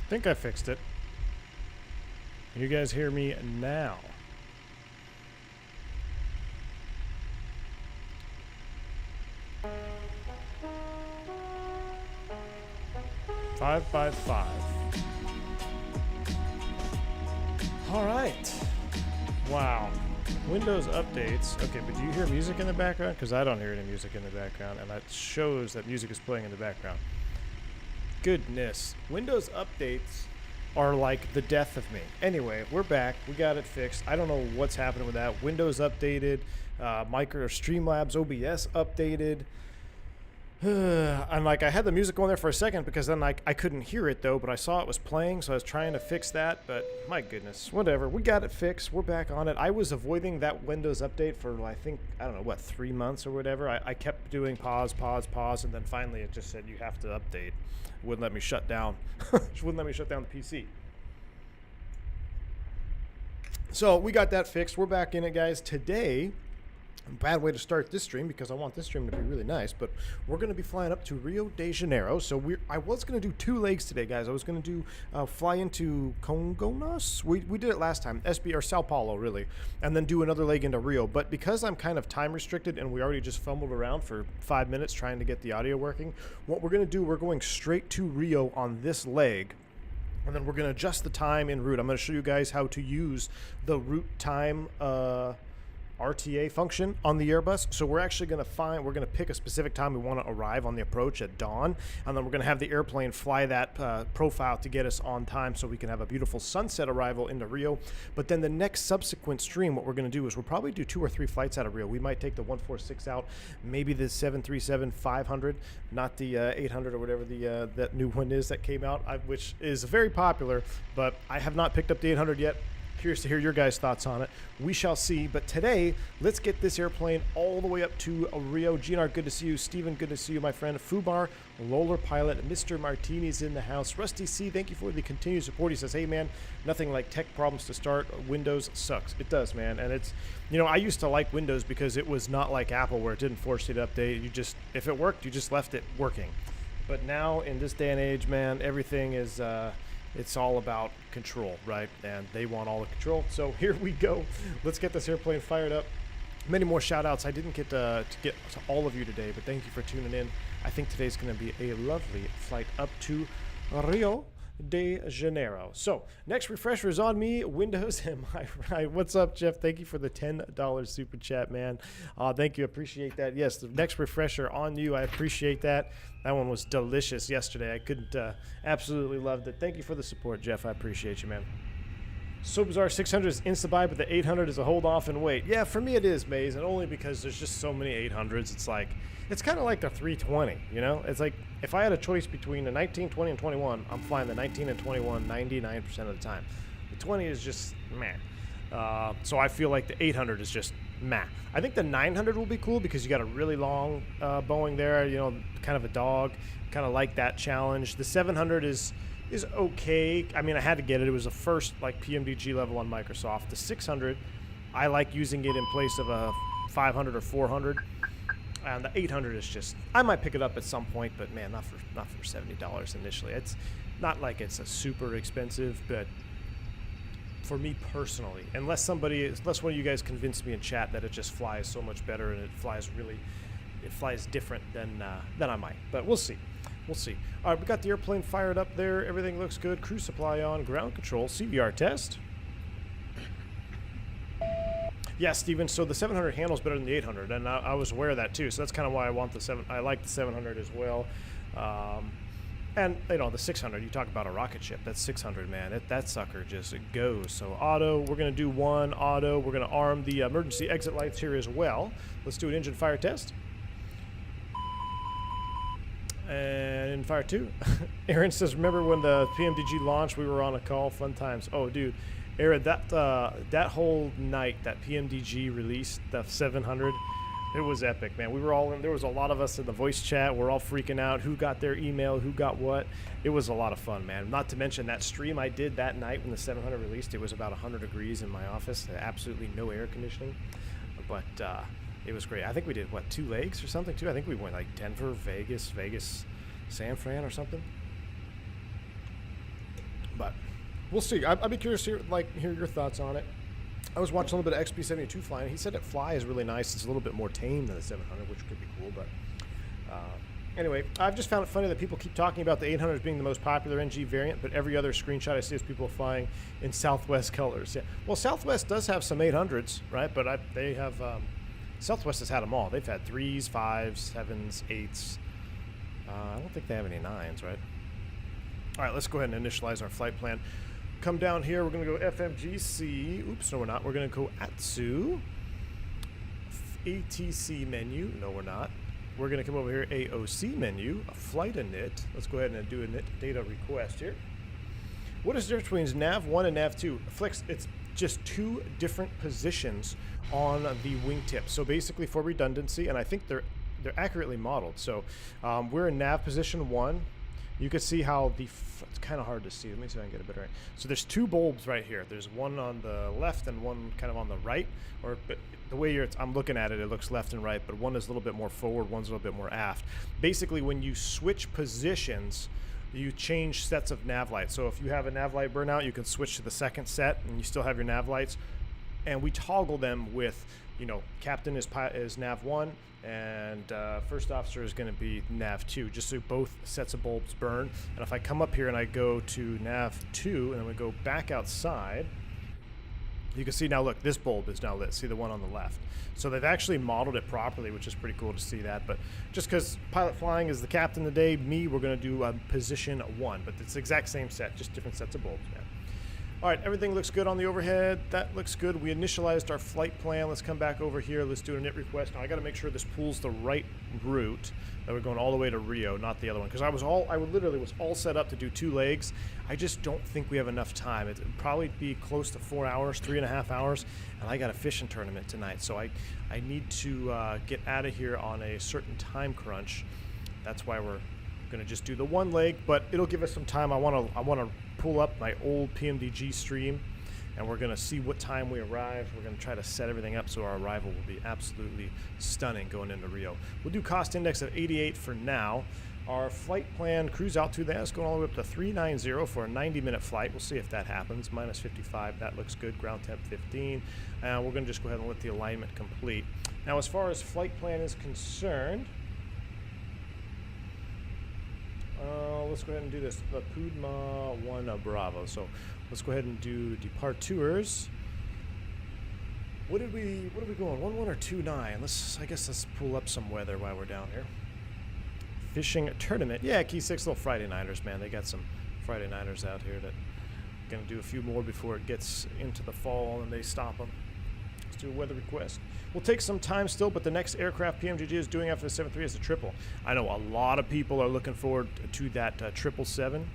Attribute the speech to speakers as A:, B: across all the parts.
A: think I fixed it. Can you guys hear me now? Five by five. All right. Wow. Windows updates. Okay, but do you hear music in the background? Because I don't hear any music in the background, and that shows that music is playing in the background. Goodness. Windows updates are like the death of me. Anyway, we're back. We got it fixed. I don't know what's happening with that. Windows updated. Streamlabs OBS updated. And like I had the music going there for a second because then I couldn't hear it though, but I saw it was playing, so I was trying to fix that, but my goodness, whatever. We got it fixed. We're back on it. I was avoiding that Windows update for I think, I don't know, what, 3 months or whatever. I kept doing pause, and then finally it just said you have to update. It wouldn't let me shut down. It wouldn't let me shut down the PC. So we got that fixed. We're back in it, guys. Today, bad way to start this stream because I want this stream to be really nice, but we're going to be flying up to Rio de Janeiro. So I was going to do 2 legs today, guys. I was going to do fly into Congonhas. We did it last time, SB or Sao Paulo, really, and then do another leg into Rio. But because I'm kind of time restricted and we already just fumbled around for 5 minutes trying to get the audio working, what we're going to do, we're going straight to Rio on this leg. And then we're going to adjust the time en route. I'm going to show you guys how to use the route time RTA function on the Airbus. So we're actually going to pick a specific time we want to arrive on the approach at dawn, and then we're going to have the airplane fly that profile to get us on time so we can have a beautiful sunset arrival into Rio. But then the next subsequent stream, what we're going to do is we'll probably do 2 or 3 flights out of Rio. We might take the 146 out, maybe the 737-500, not the 800 or whatever the that new one is that came out, which is very popular, but I have not picked up the 800 yet. Curious to hear your guys' thoughts on it. We shall see. But today, let's get this airplane all the way up to Rio. GNR, good to see you. Steven, good to see you, my friend. Fubar, Lolar Pilot, Mr. Martini's in the house. Rusty C, thank you for the continued support. He says, hey, man, nothing like tech problems to start. Windows sucks. It does, man. And it's, you know, I used to like Windows because it was not like Apple where it didn't force you to update. You just, if it worked, you just left it working. But now, in this day and age, man, everything is... it's all about control, right? And they want all the control. So here we go. Let's get this airplane fired up. Many more shout outs. I didn't get to all of you today, but thank you for tuning in. I think today's going to be a lovely flight up to Rio de Janeiro. So next refresher is on me. Windows, am I right? What's up, Jeff? Thank you for the $10 super chat, man. Thank you. Appreciate that. Yes, the next refresher on you. I appreciate that. That one was delicious yesterday. I couldn't, absolutely loved it. Thank you for the support, Jeff. I appreciate you, man. So Bizarre 600 is insta-buy, but the 800 is a hold off and wait. Yeah, for me it is, Maze, and only because there's just so many 800s. It's like, it's kind of like the 320, you know? It's like, if I had a choice between the 19, 20, and 21, I'm flying the 19 and 21 99% of the time. The 20 is just meh. So I feel like the 800 is just meh. I think the 900 will be cool because you got a really long Boeing there, you know, kind of a dog, kind of like that challenge. The 700 is okay. I mean, I had to get it. It was the first like PMDG level on Microsoft. The 600, I like using it in place of a 500 or 400. And the 800 is just, I might pick it up at some point, but man, not for $70 initially. It's not like it's a super expensive, but for me personally, unless one of you guys convinced me in chat that it just flies so much better and it flies different than I might. But we'll see. We'll see. All right, we got the airplane fired up there. Everything looks good. Cruise supply on. Ground control. CVR test. Yeah, Steven, so the 700 handles better than the 800, and I was aware of that too, so that's kind of why I like the 700 as well. And, you know, the 600, you talk about a rocket ship, that's 600, man. That sucker just goes. So auto, we're going to do 1 auto. We're going to arm the emergency exit lights here as well. Let's do an engine fire test. And fire 2. Aaron says, remember when the PMDG launched, we were on a call, fun times. Oh, dude. Aaron, that whole night that PMDG released the 700, it was epic, man. We were all in, there was a lot of us in the voice chat. We're all freaking out. Who got their email? Who got what? It was a lot of fun, man. Not to mention that stream I did that night when the 700 released. It was about 100 degrees in my office. Absolutely no air conditioning. But it was great. I think we did, what, 2 legs or something, too? I think we went like Denver, Vegas, San Fran or something. We'll see. I'd be curious to hear your thoughts on it. I was watching a little bit of XP72 flying. He said it flies really nice. It's a little bit more tame than the 700, which could be cool. But anyway, I've just found it funny that people keep talking about the 800 as being the most popular NG variant, but every other screenshot I see is people flying in Southwest colors. Yeah. Well, Southwest does have some 800s, right? But they have Southwest has had them all. They've had 3s, 5s, 7s, 8s. I don't think they have any 9s, right? All right, let's go ahead and initialize our flight plan. Come down here. We're going to go FMGC. Oops, no, we're not. We're going to go ATSU. ATC menu. No, we're not. We're going to come over here, AOC menu, a flight init. Let's go ahead and do a init data request here. What is the difference between nav1 and nav2? Flex, it's just 2 different positions on the wingtip. So basically for redundancy, and I think they're accurately modeled. So we're in nav position 1. You can see how it's kind of hard to see. Let me see if I can get a better angle. So there's 2 bulbs right here. There's one on the left and one kind of on the right. But the way I'm looking at it, it looks left and right. But one is a little bit more forward, one's a little bit more aft. Basically, when you switch positions, you change sets of nav lights. So if you have a nav light burnout, you can switch to the second set, and you still have your nav lights. And we toggle them with, captain is nav 1. And first officer is going to be nav 2, just so both sets of bulbs burn. And if I come up here and I go to nav 2 and then we go back outside, you can see now, look, this bulb is now lit. See the one on the left. So they've actually modeled it properly, which is pretty cool to see that. But just because pilot flying is the captain today, we're going to do position 1. But it's the exact same set, just different sets of bulbs, man. All right, everything looks good on the overhead. That looks good. We initialized our flight plan. Let's come back over here. Let's do a init request. Now I got to make sure this pulls the right route. That we're going all the way to Rio, not the other one. Because I literally was all set up to do 2 legs. I just don't think we have enough time. It'd probably be close to 4 hours, 3.5 hours, and I got a fishing tournament tonight. So I need to get out of here on a certain time crunch. That's why we're going to just do the 1 leg, but it'll give us some time. I want to pull up my old PMDG stream, and we're going to see what time we arrive. We're going to try to set everything up so our arrival will be absolutely stunning going into Rio. We'll do cost index of 88 for now. Our flight plan cruise altitude, that's going all the way up to 390 for a 90-minute flight. We'll see if that happens. Minus 55, that looks good. Ground temp 15. We're going to just go ahead and let the alignment complete. Now, as far as flight plan is concerned, let's go ahead and do this. The Pudma 1 Bravo. So let's go ahead and do departures. What are we going? 1-1 or 2-9? I guess let's pull up some weather while we're down here. Fishing tournament. Yeah, Key 6 little Friday Nighters, man. They got some Friday Nighters out here that are gonna do a few more before it gets into the fall and they stop them. Let's do a weather request. We'll take some time still, but the next aircraft PMGG is doing after the 7.3 is the triple. I know a lot of people are looking forward to that 777,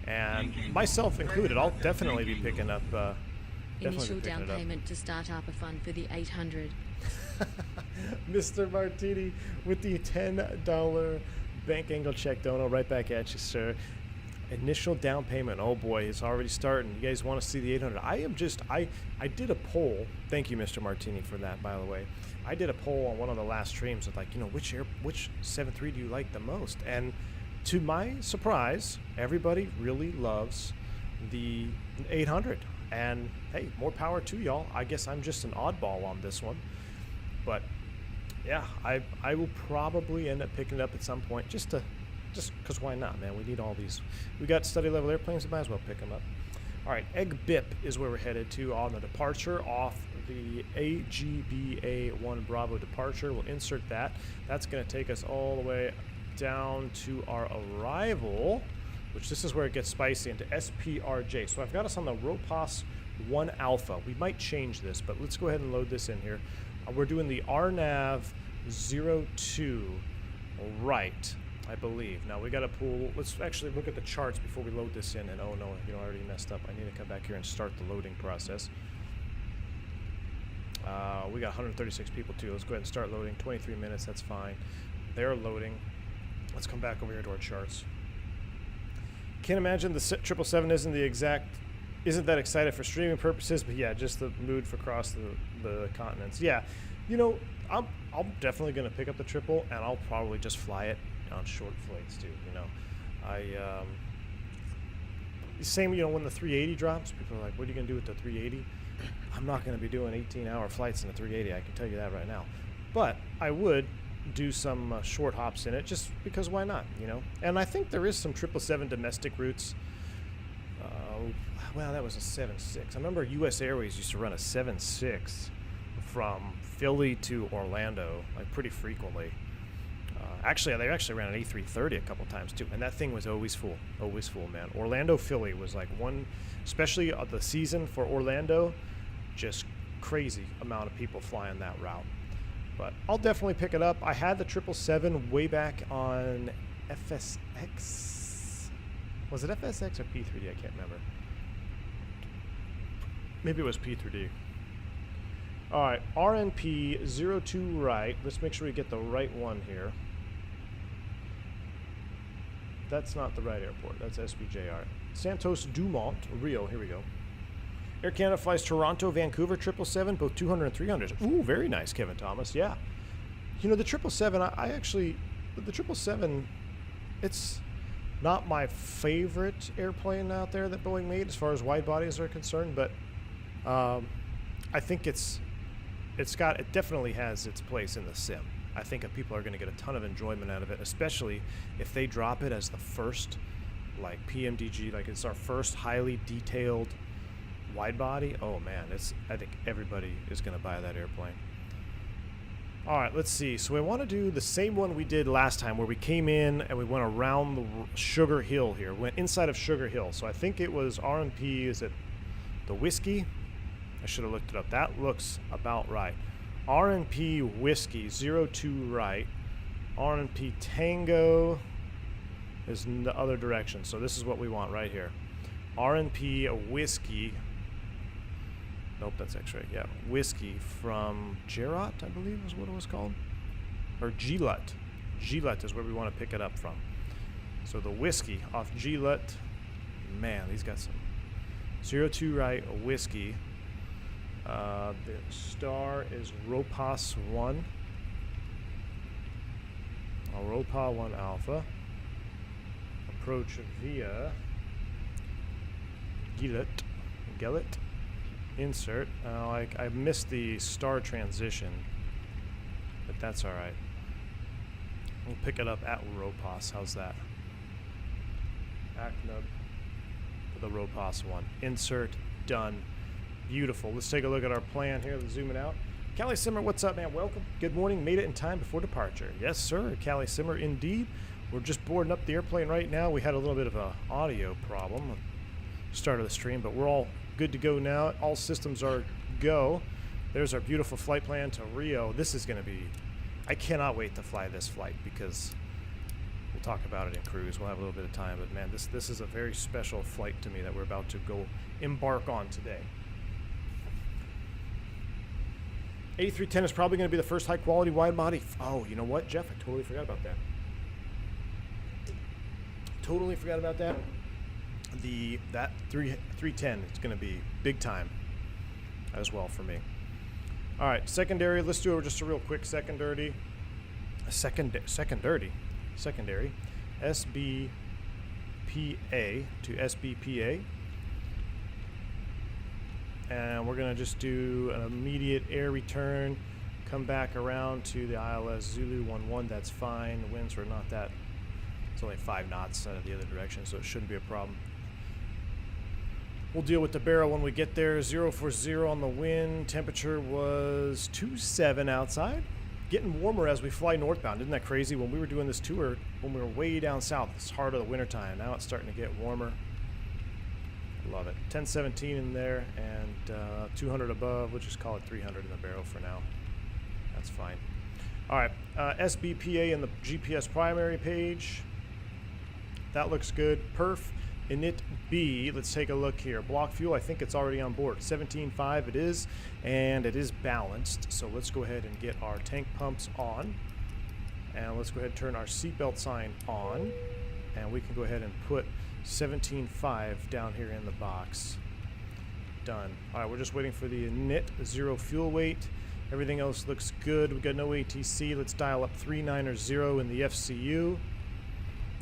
A: and myself included. I'll definitely be picking up.
B: Initial down payment to start up a fund for the 800.
A: Mr. Martini with the $10 bank angle check dono right back at you, sir. Initial down payment. Oh boy, it's already starting. You guys want to see the 800? I did a poll. Thank you, Mr. Martini, for that, by the way. I did a poll on one of the last streams with which 7.3 do you like the most? And to my surprise, everybody really loves the 800. And hey, more power to y'all. I guess I'm just an oddball on this one. But yeah, I will probably end up picking it up at some point just because why not, man? We need all these. We got study level airplanes, we might as well pick them up. All right, Egg Bip is where we're headed to on the departure off the AGBA1 Bravo departure. We'll insert that. That's going to take us all the way down to our arrival, which this is where it gets spicy, into SPRJ. So I've got us on the Ropos 1 Alpha. We might change this, but let's go ahead and load this in here. We're doing the RNAV 02 right, I believe. Now we got to pull, let's actually look at the charts before we load this in. And oh no, I already messed up. I need to come back here and start the loading process. We got 136 people too. Let's go ahead and start loading. 23 minutes, that's fine. They're loading. Let's come back over here to our charts. Can't imagine the 777 isn't that excited for streaming purposes, but yeah, just the mood for across the continents. Yeah, I'm definitely gonna pick up the triple, and I'll probably just fly it on short flights too. Same, you know, when the 380 drops, people are like, what are you going to do with the 380? I'm not going to be doing 18-hour flights in the 380, I can tell you that right now. But I would do some short hops in it, just because why not, you know? And I think there is some 777 domestic routes. Well, that was a 7.6. I remember U.S. Airways used to run a 7.6 from Philly to Orlando, like pretty frequently. Actually, they actually ran an A330 a couple times too, and that thing was always full, man. Orlando, Philly was like one, especially the season for Orlando, just crazy amount of people flying that route. But I'll definitely pick it up. I had the 777 way back on FSX. Was it FSX or P3D? I can't remember. Maybe it was P3D. All right, RNP 02 right. Let's make sure we get the right one here. That's not the right airport. That's SBJR. Santos Dumont, Rio. Here we go. Air Canada flies Toronto, Vancouver, 777, both 200 and 300s. Ooh, very nice, Kevin Thomas. Yeah. You know, the 777, I actually, the 777, it's not my favorite airplane out there that Boeing made as far as wide bodies are concerned, but I think it definitely has its place in the sim. I think people are going to get a ton of enjoyment out of it, especially if they drop it as the first, like PMDG, like it's our first highly detailed wide body. Oh man, I think everybody is going to buy that airplane. All right, let's see. So we want to do the same one we did last time, where we came in and we went around the Sugar Hill here. We went inside of Sugar Hill. So I think it was RNP. Is it the Whiskey? I should have looked it up. That looks about right. RNP Whiskey 02 right. RNP Tango is in the other direction. So this is what we want right here. RNP Whiskey. Nope, that's X-ray. Yeah, Whiskey from Gerot, I believe is what it was called. Or Gilet. Gilet is where we want to pick it up from. So the Whiskey off Gilet. Man, he's got some 02 right, a Whiskey. The star is Ropas 1. Ropa 1 Alpha. Approach via Gillet. Insert. I missed the star transition, but that's all right. We'll pick it up at Ropas. How's that? Acnub for the Ropas 1. Insert. Done. Beautiful. Let's take a look at our plan here. Let's zoom it out. Callie Simmer, what's up, man? Welcome. Good morning. Made it in time before departure. Yes, sir. Callie Simmer, indeed. We're just boarding up the airplane right now. We had a little bit of an audio problem at the start of the stream, but we're all good to go now. All systems are go. There's our beautiful flight plan to Rio. This is going to be, I cannot wait to fly this flight because we'll talk about it in cruise. We'll have a little bit of time, but man, this is a very special flight to me that we're about to go embark on today. 8310 is probably going to be the first high-quality wide-body. Oh, you know what, Jeff? I totally forgot about that. Totally forgot about that. That 310 is going to be big time as well for me. All right, secondary. Let's do just a real quick secondary. Secondary. SBPA to SBPA. And we're going to just do an immediate air return, come back around to the ILS Zulu 11. That's fine. The winds were not that. It's only 5 knots out of the other direction, so it shouldn't be a problem. We'll deal with the barrel when we get there. 040 on the wind. Temperature was 27 outside. Getting warmer as we fly northbound. Isn't that crazy? When we were doing this tour, when we were way down south, it's hard of the wintertime. Now it's starting to get warmer. Love it. 1017 in there and 200 above. We'll just call it 300 in the barrel for now. That's fine. All right. SBPA in the GPS primary page. That looks good. Perf. Init B. Let's take a look here. Block fuel. I think it's already on board. 17.5 it is. And it is balanced. So let's go ahead and get our tank pumps on. And let's go ahead and turn our seatbelt sign on. And we can go ahead and put 17.5 down here in the box. Done. All right, we're just waiting for the init, 0 fuel weight. Everything else looks good. We've got no ATC. Let's dial up 390 in the FCU.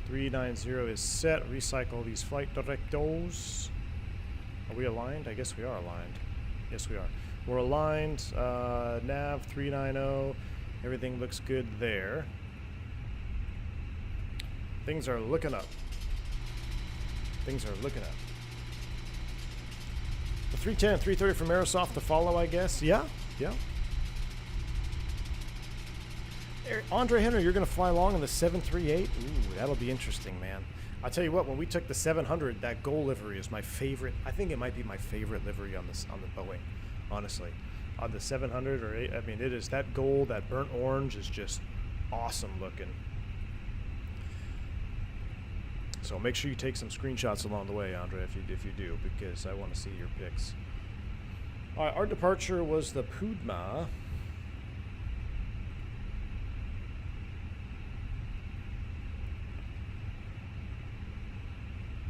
A: 390 is set. Recycle these flight directors. Are we aligned? I guess we are aligned. Yes, we are. We're aligned. Nav 390. Everything looks good there. Things are looking up. Things are looking up. The 310 and 330 from Aerosoft to follow, I guess. Yeah, yeah. Andre Henry, you're going to fly along in the 738? Ooh, that'll be interesting, man. I'll tell you what, when we took the 700, that gold livery is my favorite. I think it might be my favorite livery on this on the Boeing, honestly. On the 700 or 8, I mean, it is that gold, that burnt orange is just awesome looking. So make sure you take some screenshots along the way, Andre, if you do, because I want to see your pics. All right, our departure was the Pudma.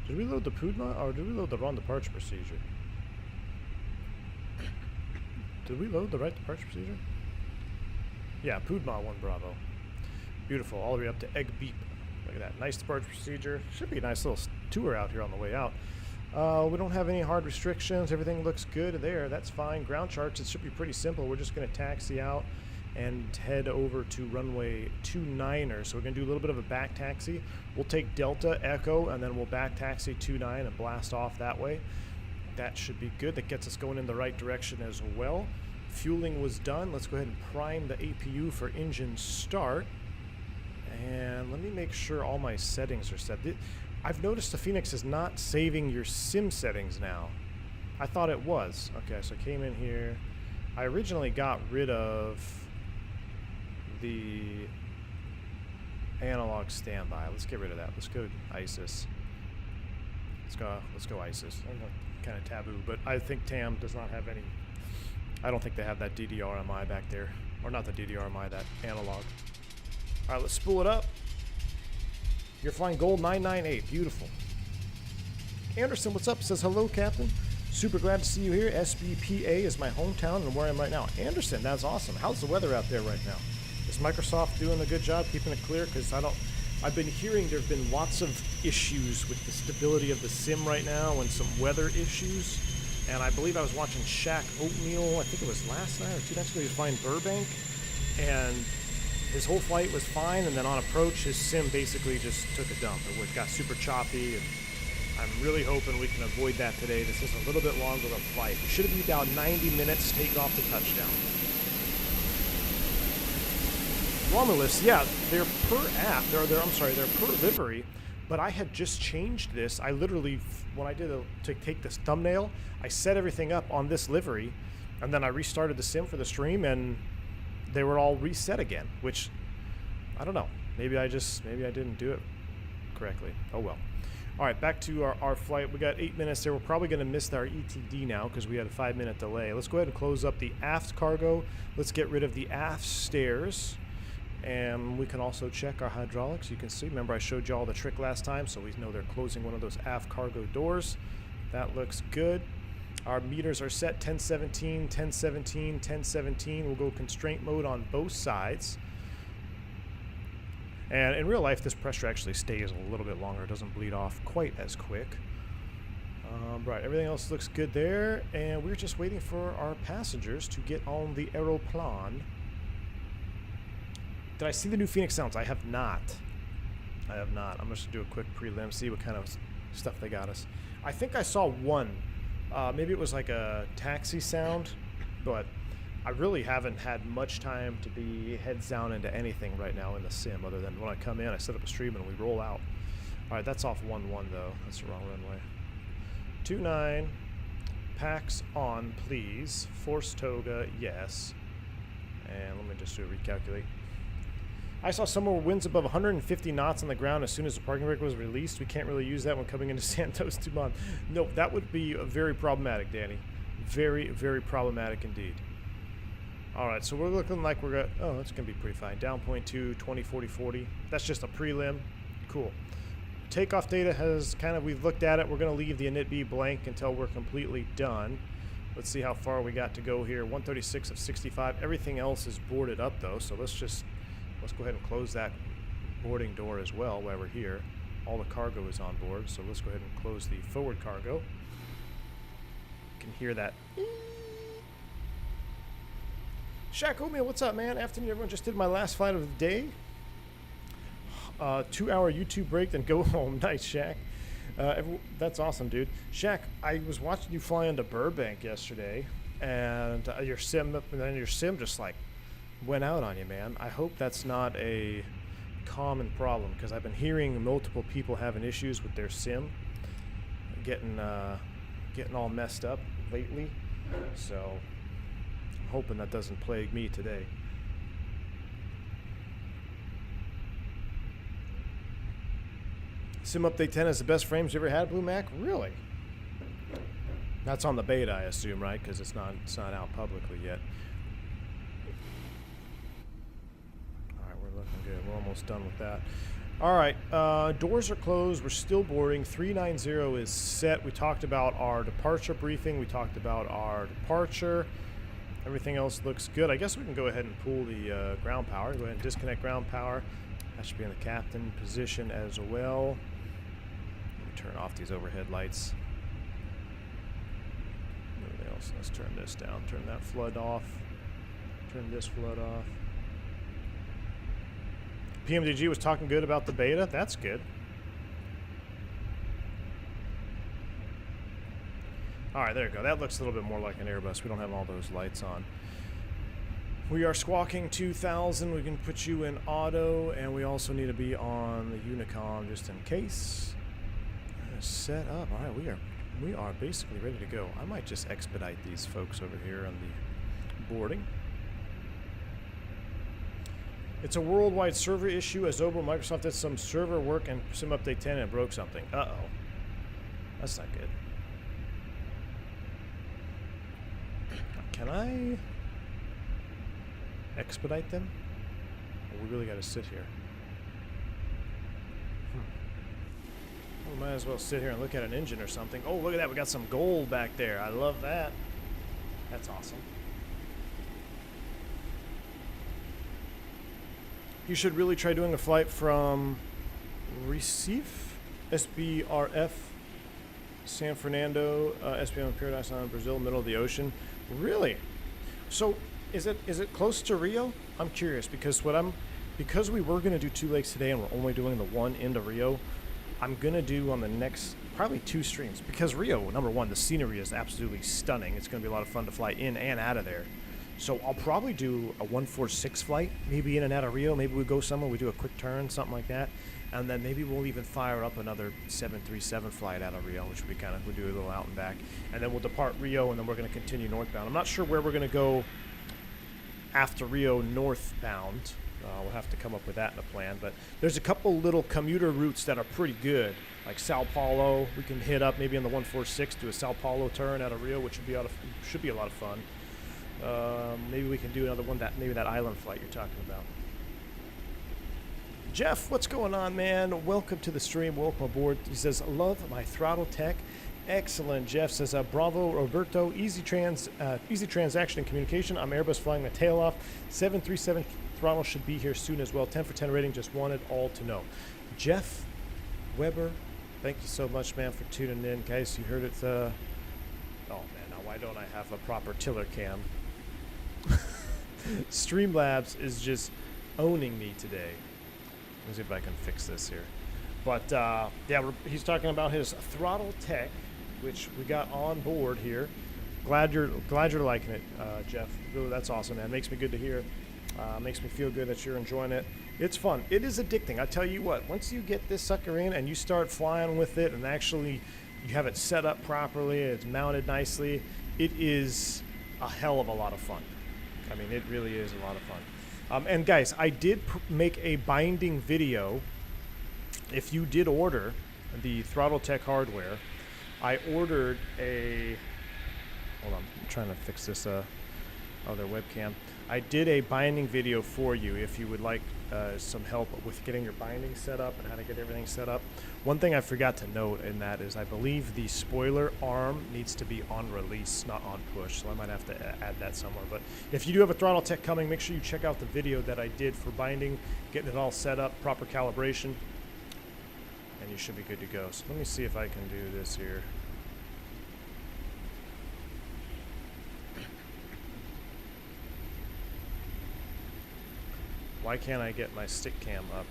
A: Did we load the Pudma, or did we load the wrong departure procedure? Did we load the right departure procedure? Yeah, Pudma 1 Bravo. Beautiful, all the way up to Egg Beep. Look at that, nice departure procedure. Should be a nice little tour out here on the way out. We don't have any hard restrictions. Everything looks good there. That's fine. Ground charts, it should be pretty simple. We're just going to taxi out and head over to runway 29er. So we're going to do a little bit of a back taxi. We'll take Delta, Echo, and then we'll back taxi 29 and blast off that way. That should be good. That gets us going in the right direction as well. Fueling was done. Let's go ahead and prime the APU for engine start. And let me make sure all my settings are set. I've noticed the Fenix is not saving your sim settings now. I thought it was. Okay, so I came in here. I originally got rid of the analog standby. Let's get rid of that. Let's go ISIS. Let's go ISIS. I know, kind of taboo, but I think TAM does not have any. I don't think they have that DDRMI back there, or not the DDRMI, that analog. All right, let's spool it up. You're flying Gold 998. Beautiful. Anderson, what's up? Says hello, Captain. Super glad to see you here. SBPA is my hometown and where I am right now. Anderson, that's awesome. How's the weather out there right now? Is Microsoft doing a good job keeping it clear? Because I've been hearing there have been lots of issues with the stability of the sim right now and some weather issues. And I believe I was watching Shaq Oatmeal, I think it was last night or 2 nights ago. He was flying Burbank, and his whole flight was fine, and then on approach, his sim basically just took a dump. It got super choppy, and I'm really hoping we can avoid that today. This is a little bit longer of a flight. It should be about 90 minutes takeoff to touchdown. Romulus, yeah, they're per app. They're per livery, but I had just changed this. I literally, when I did to take this thumbnail, I set everything up on this livery, and then I restarted the sim for the stream, and they were all reset again, which, I don't know. Maybe I didn't do it correctly. Oh well. All right, back to our flight. We got 8 minutes there. We're probably going to miss our ETD now because we had a 5-minute delay. Let's go ahead and close up the aft cargo. Let's get rid of the aft stairs. And we can also check our hydraulics. You can see, remember I showed you all the trick last time, so we know they're closing one of those aft cargo doors. That looks good. Our meters are set 1017, 1017, 1017. We'll go constraint mode on both sides. And in real life, this pressure actually stays a little bit longer. It doesn't bleed off quite as quick. Right, everything else looks good there. And we're just waiting for our passengers to get on the aeroplane. Did I see the new Fenix sounds? I have not. I'm just going to do a quick prelim, see what kind of stuff they got us. I think I saw one. Maybe it was like a taxi sound, but I really haven't had much time to be heads down into anything right now in the sim, other than when I come in, I set up a stream and we roll out. All right, that's off 1-1 though. That's the wrong runway. 29, packs on, please. Force Toga, yes. And let me just do a recalculate. I saw somewhere winds above 150 knots on the ground as soon as the parking brake was released. We can't really use that when coming into Santos Dumont. No, that would be very problematic, Danny. Very, very problematic indeed. All right, so we're looking like we're going to... Oh, that's going to be pretty fine. Down 0.2, 20, 40, 40. That's just a prelim. Cool. Takeoff data has kind of... We've looked at it. We're going to leave the init B blank until we're completely done. Let's see how far we got to go here. 136 of 65. Everything else is boarded up, though, so let's go ahead and close that boarding door as well while we're here. all the cargo is on board. So let's go ahead and close the forward cargo. You can hear that. Shaq Oatmeal, what's up, man? Afternoon, everyone. Just did my last flight of the day. 2-hour YouTube break, then go home. Nice, Shaq. That's awesome, dude. Shaq, I was watching you fly into Burbank yesterday, and your sim just like went out on you, man. I hope that's not a common problem, because I've been hearing multiple people having issues with their sim getting all messed up lately. So I'm hoping that doesn't plague me today. Sim Update 10 is the best frames you ever had, Blue Mac? Really? That's on the beta, I assume, right? Because it's not out publicly yet. All right, we're looking good. We're almost done with that. All right, doors are closed. We're still boarding. 390 is set. We talked about our departure briefing. We talked about our departure. Everything else looks good. I guess we can go ahead and pull the ground power. Go ahead and disconnect ground power. That should be in the captain position as well. Turn off these overhead lights. Everything else, let's turn this down. Turn that flood off. Turn this flood off. PMDG was talking good about the beta. That's good. All right, there you go. That looks a little bit more like an Airbus. We don't have all those lights on. We are squawking 2000. We can put you in auto, and we also need to be on the Unicom just in case. Set up. All right, we are basically ready to go. I might just expedite these folks over here on the boarding. It's a worldwide server issue. As Zobo, Microsoft did some server work and Sim Update 10 and it broke something. Uh-oh. That's not good. Can I expedite them? Or we really got to sit here? We might as well sit here and look at an engine or something. Oh, look at that. We got some gold back there. I love that. That's awesome. You should really try doing a flight from Recife, SBRF, San Fernando, SPM Paradise Island, Brazil, middle of the ocean. Really? So is it close to Rio? I'm curious because because we were going to do 2 lakes today and we're only doing the one into Rio, I'm going to do on the next probably 2 streams because Rio, number one, the scenery is absolutely stunning. It's going to be a lot of fun to fly in and out of there. So I'll probably do a 146 flight, maybe in and out of Rio. Maybe we go somewhere, we do a quick turn, something like that. And then maybe we'll even fire up another 737 flight out of Rio, which would be kind of, we'll do a little out and back. And then we'll depart Rio, and then we're going to continue northbound. I'm not sure where we're going to go after Rio northbound. We'll have to come up with that in the plan. But there's a couple little commuter routes that are pretty good, like Sao Paulo. We can hit up maybe on the 146, do a Sao Paulo turn out of Rio, which should be a lot of fun. Maybe we can do another one, maybe that island flight you're talking about. Jeff, what's going on, man? Welcome to the stream. Welcome aboard. He says, love my Throttletek. Excellent. Jeff says, bravo, Roberto. Easy transaction and communication. I'm Airbus flying the tail off. 737 throttle should be here soon as well. 10 for 10 rating. Just wanted all to know. Jeff Weber, thank you so much, man, for tuning in. Guys, you heard it. Oh, man, now why don't I have a proper tiller cam? Streamlabs is just owning me today. Let me see if I can fix this here. But, yeah, he's talking about his Throttletek, which we got on board here. Glad you're liking it, Jeff. Really, that's awesome, man. Makes me good to hear. Makes me feel good that you're enjoying it. It's fun. It is addicting. I tell you what, once you get this sucker in and you start flying with it and actually you have it set up properly, it's mounted nicely, it is a hell of a lot of fun. I mean, it really is a lot of fun. And guys, I did make a binding video. If you did order the Throttletek hardware, I ordered a... Hold on, I'm trying to fix this other webcam. I did a binding video for you if you would like some help with getting your binding set up and how to get everything set up. One thing I forgot to note in that is I believe the spoiler arm needs to be on release, not on push, so I might have to add that somewhere. But if you do have a Throttletek coming, make sure you check out the video that I did for binding, getting it all set up, proper calibration. and you should be good to go. So let me see if I can do this here. Why can't I get my stick cam up?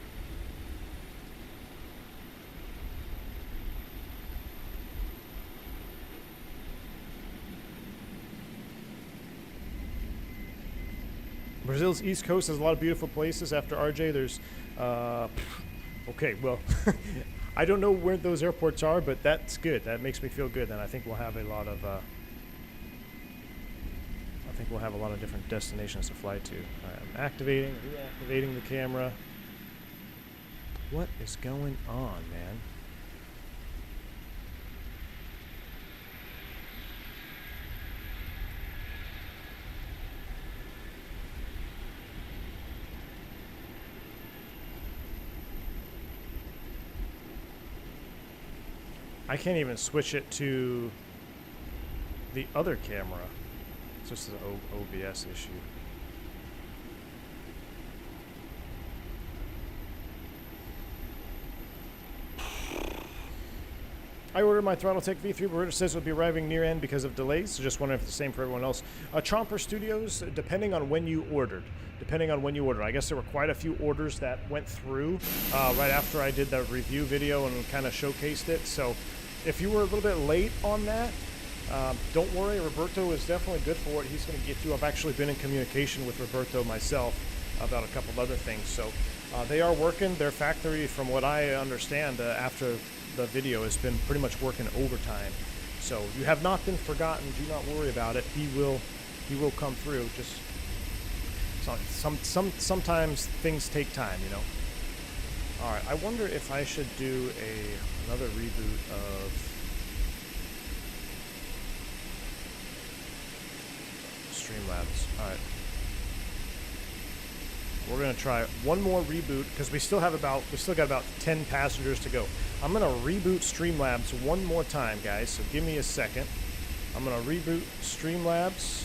A: Brazil's East Coast has a lot of beautiful places. After RJ, there's, okay, well, I don't know where those airports are, but that's good. That makes me feel good. And I think we'll have a lot of, different destinations to fly to. All right, I'm activating, reactivating the camera. What is going on, man? I can't even switch it to the other camera. It's just an OBS issue. I ordered my Throttletek V3, but it says it'll be arriving near end because of delays, so just wondering if it's the same for everyone else. Chomper Studios, depending on when you ordered. I guess there were quite a few orders that went through right after I did the review video and kind of showcased it. So if you were a little bit late on that, don't worry. Roberto is definitely good for what he's going to get you. I've actually been in communication with Roberto myself about a couple of other things. So they are working. Their factory, from what I understand, after the video, has been pretty much working overtime. So you have not been forgotten. Do not worry about it. He will come through. Just sometimes things take time, you know. All right. I wonder if I should do another reboot of Streamlabs. All right. We're gonna try one more reboot because we still got about 10 passengers to go. I'm gonna reboot Streamlabs one more time, guys. So give me a second. I'm gonna reboot Streamlabs,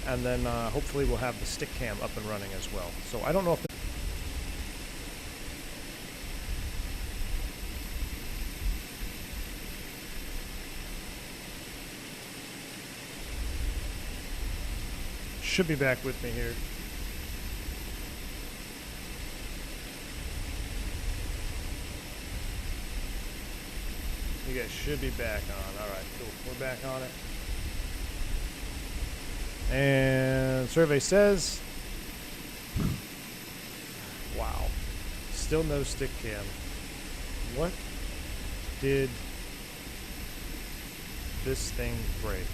A: and then hopefully we'll have the stick cam up and running as well. So I don't know if should be back with me here. You guys should be back on. All right, cool. We're back on it. And survey says, wow, still no stick cam. What did this thing break?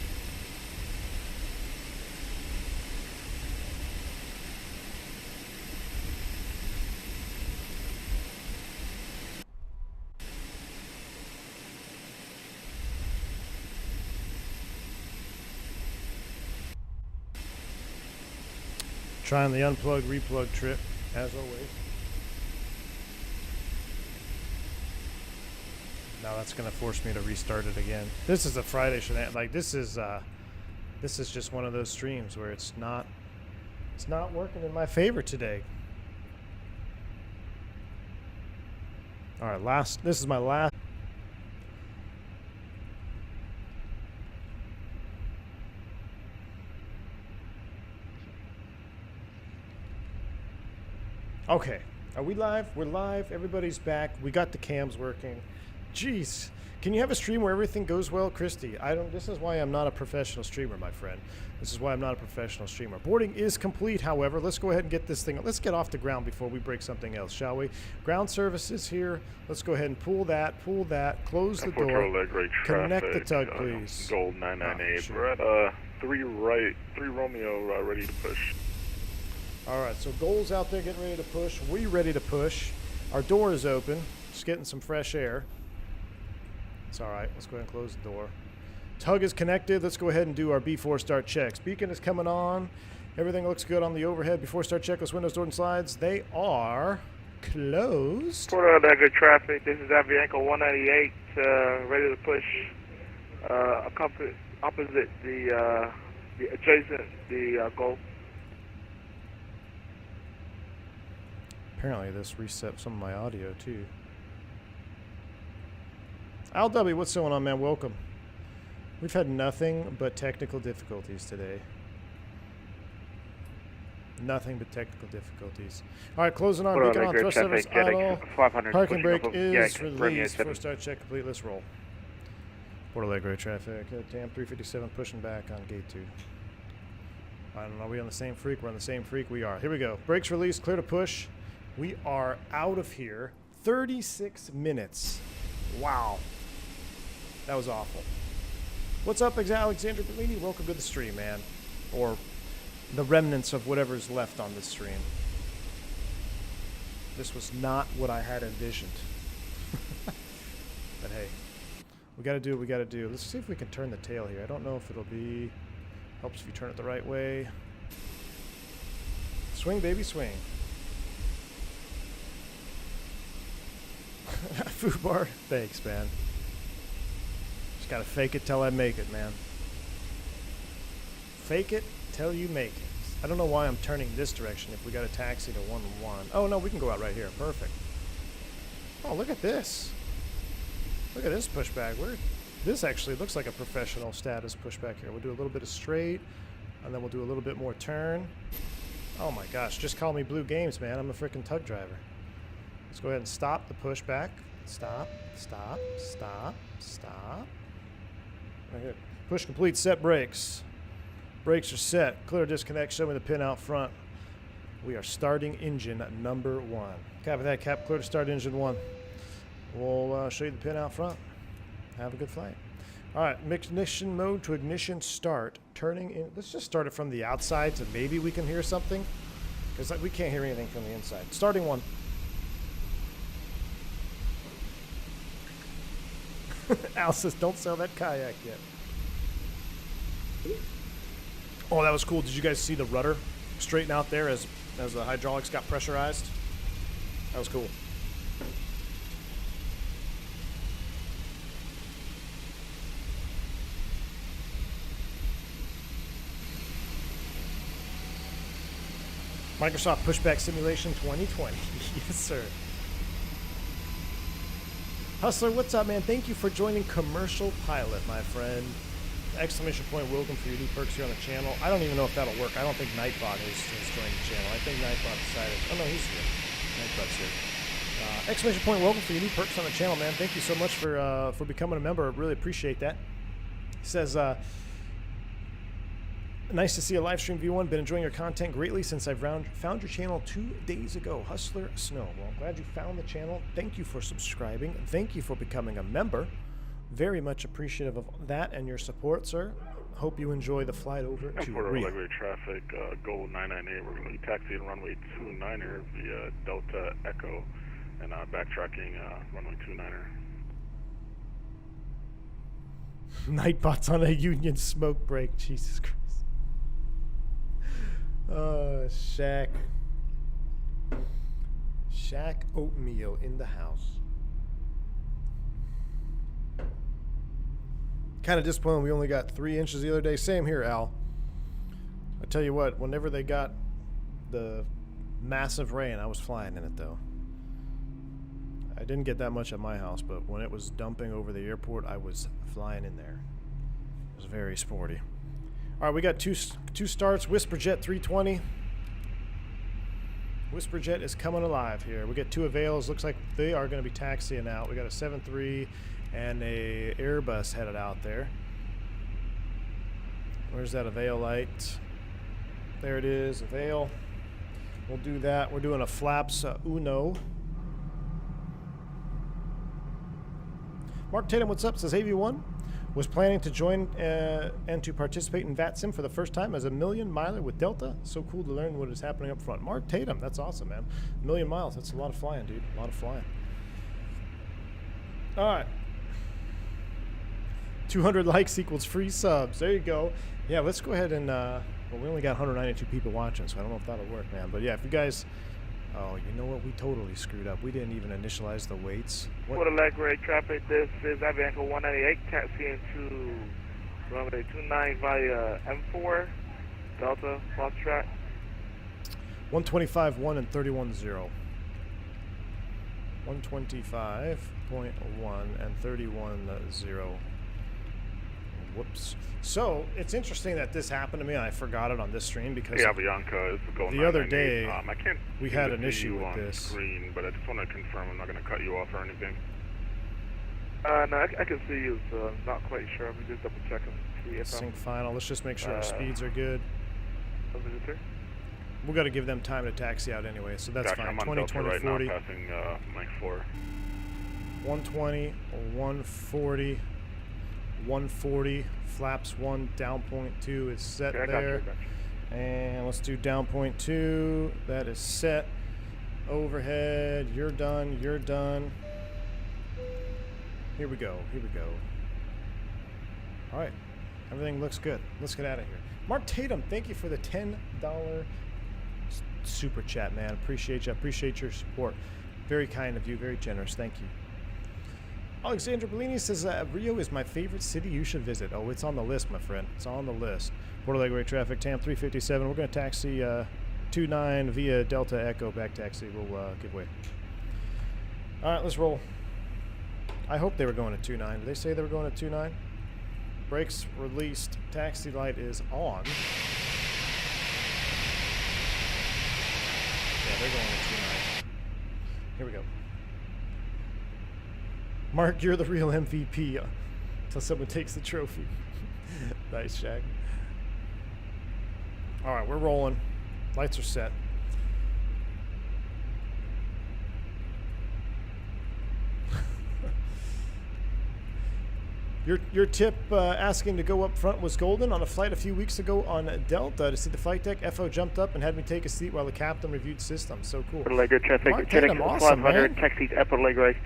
A: Trying the unplug replug trip as always. Now that's gonna force me to restart it again. This is a Friday shenanigan. Like this is just one of those streams where it's not working in my favor today. All right, this is my last. Okay, are we live? We're live. Everybody's back. We got the cams working. Jeez, can you have a stream where everything goes well, Christy? This is why I'm not a professional streamer, my friend. This is why I'm not a professional streamer. Boarding is complete, however. Let's go ahead and get this thing. Let's get off the ground before we break something else, shall we? Ground services here. Let's go ahead and pull that, close the door, connect the tug, please.
C: Gold 998. We're at 3 Romeo, ready to push.
A: All right, so Goal's out there getting ready to push. We ready to push. Our door is open. Just getting some fresh air. It's all right. Let's go ahead and close the door. Tug is connected. Let's go ahead and do our before start checks. Beacon is coming on. Everything looks good on the overhead. Before start checklist, windows, doors, and slides. They are closed.
C: Port that good traffic. This is Avianca 198, ready to push. Opposite the adjacent the Gulf.
A: Apparently this reset some of my audio too. Al W, what's going on, man? Welcome. We've had nothing but technical difficulties today. Nothing but technical difficulties. All right, closing on. Beacon on. Thrust service idle. Parking brake is released. First start check complete. Let's roll. Port Alegre traffic. TAM 357 pushing back on gate 2. I don't know. Are we on the same freak? We're on the same freak. We are. Here we go. Brakes released. Clear to push. We are out of here. 36 minutes. Wow. That was awful. What's up, Alexander Bellini? Welcome to the stream, man. Or the remnants of whatever's left on this stream. This was not what I had envisioned. But hey, we gotta do what we gotta do. Let's see if we can turn the tail here. I don't know if it'll be... Helps if you turn it the right way. Swing, baby, swing. Fubar, thanks, man. Just gotta fake it till I make it, man. Fake it till you make it. I don't know why I'm turning this direction if we got a taxi to 1-1. Oh, no, we can go out right here. Perfect. Oh, look at this. Look at this pushback. This actually looks like a professional status pushback here. We'll do a little bit of straight, and then we'll do a little bit more turn. Oh, my gosh. Just call me Blue Games, man. I'm a freaking tug driver. Let's go ahead and stop the pushback. Stop, stop, stop, stop. Right here. Push complete, set brakes. Brakes are set. Clear disconnect, show me the pin out front. We are starting engine number 1. Copy that, Cap. Clear to start engine 1. We'll show you the pin out front. Have a good flight. All right, ignition mode to ignition start. Turning in. Let's just start it from the outside so maybe we can hear something. Because we can't hear anything from the inside. Starting 1. Al says, don't sell that kayak yet. Oh, that was cool. Did you guys see the rudder straighten out there as the hydraulics got pressurized? That was cool. Microsoft Pushback Simulation 2020. Yes, sir. Hustler, what's up, man? Thank you for joining Commercial Pilot, my friend. Exclamation point, welcome for your new perks here on the channel. I don't even know if that'll work. I don't think Nightbot has joined the channel. I think Nightbot decided... Oh, no, he's here. Nightbot's here. Exclamation point, welcome for your new perks on the channel, man. Thank you so much for becoming a member. I really appreciate that. He says... Nice to see a live stream view one. Been enjoying your content greatly since I've found your channel 2 days ago. Hustler Snow. Well, I'm glad you found the channel. Thank you for subscribing. Thank you for becoming a member. Very much appreciative of that and your support, sir. Hope you enjoy the flight over to Rio.
C: Regular traffic, Gold 998. We're going to be taxiing runway 29er via Delta Echo and backtracking runway 29er.
A: Nightbot's on a Union smoke break. Jesus Christ. Shaq Oatmeal in the house. Kind of disappointed we only got 3 inches the other day. Same here, Al. I tell you what, whenever they got the massive rain, I was flying in it, though. I didn't get that much at my house, but when it was dumping over the airport, I was flying in there. It was very sporty. All right, we got two starts. WhisperJet 320. WhisperJet is coming alive here. We got 2 avails. Looks like they are going to be taxiing out. We got a 7.3 and a Airbus headed out there. Where's that avail light? There it is, avail. We'll do that. We're doing a flaps Uno. Mark Tatum, what's up? Says AV1. Was planning to join and to participate in VATSIM for the first time as a million miler with Delta. So cool to learn what is happening up front. Mark Tatum, that's awesome, man. 1,000,000 miles, that's a lot of flying, dude. A lot of flying. All right. 200 likes equals free subs. There you go. Yeah, let's go ahead and, well, we only got 192 people watching, so I don't know if that'll work, man. But yeah, if you guys, oh, you know what? We totally screwed up. We didn't even initialize the weights.
D: For the leg traffic, this is Avianca 198 taxiing to runway 29 via M4, Delta, Foxtrot.
A: 125.1 and 31.0. 125.1 and 31.0. Whoops. So it's interesting that this happened to me and I forgot it on this stream because
C: Yeah, Bianca is going
A: the other day
C: I can't
A: we
C: seem
A: had
C: to
A: an
C: see
A: issue
C: you
A: with
C: on
A: this.
C: screen, but I just want to confirm I'm not going to cut you off or anything.
D: No, I can see you, so I'm not quite sure. I'm just double checking to see if
A: Sync final. Let's just make sure our speeds are good.
D: I'm a visitor.
A: We got to give them time to taxi out anyway, so that's
C: Gotcha,
A: fine.
C: I'm on
A: 20,
C: Delta
A: 20,
C: right
A: 40.
C: now, passing Mike 4.
A: 120, 140, 140, flaps 1, down point 2 is set
D: Okay, I got
A: there.
D: you, got you.
A: And let's do down point 2, that is set. Overhead, you're done, you're done. Here we go, here we go. All right, everything looks good. Let's get out of here. Mark Tatum, thank you for the $10 super chat, man. Appreciate you, appreciate your support. Very kind of you, very generous, thank you. Alexandra Bellini says, Rio is my favorite city you should visit. Oh, it's on the list, my friend. It's on the list. Porto Alegre traffic, TAM 357. We're going to taxi 29 via Delta Echo. Back taxi will give way. All right, let's roll. I hope they were going to 29. Did they say they were going to 29? Brakes released. Taxi light is on. Yeah, they're going to 29. Here we go. Mark, you're the real MVP until someone takes the trophy. Nice, Shaq. All right, we're rolling. Lights are set. Your tip asking to go up front was golden. On a flight a few weeks ago on Delta to see the flight deck, FO jumped up and had me take a seat while the captain reviewed systems. So cool.
D: Porto Alegre traffic,
A: Mark Tatum, awesome,
D: 500,
A: man.
D: taxis at Porto Alegre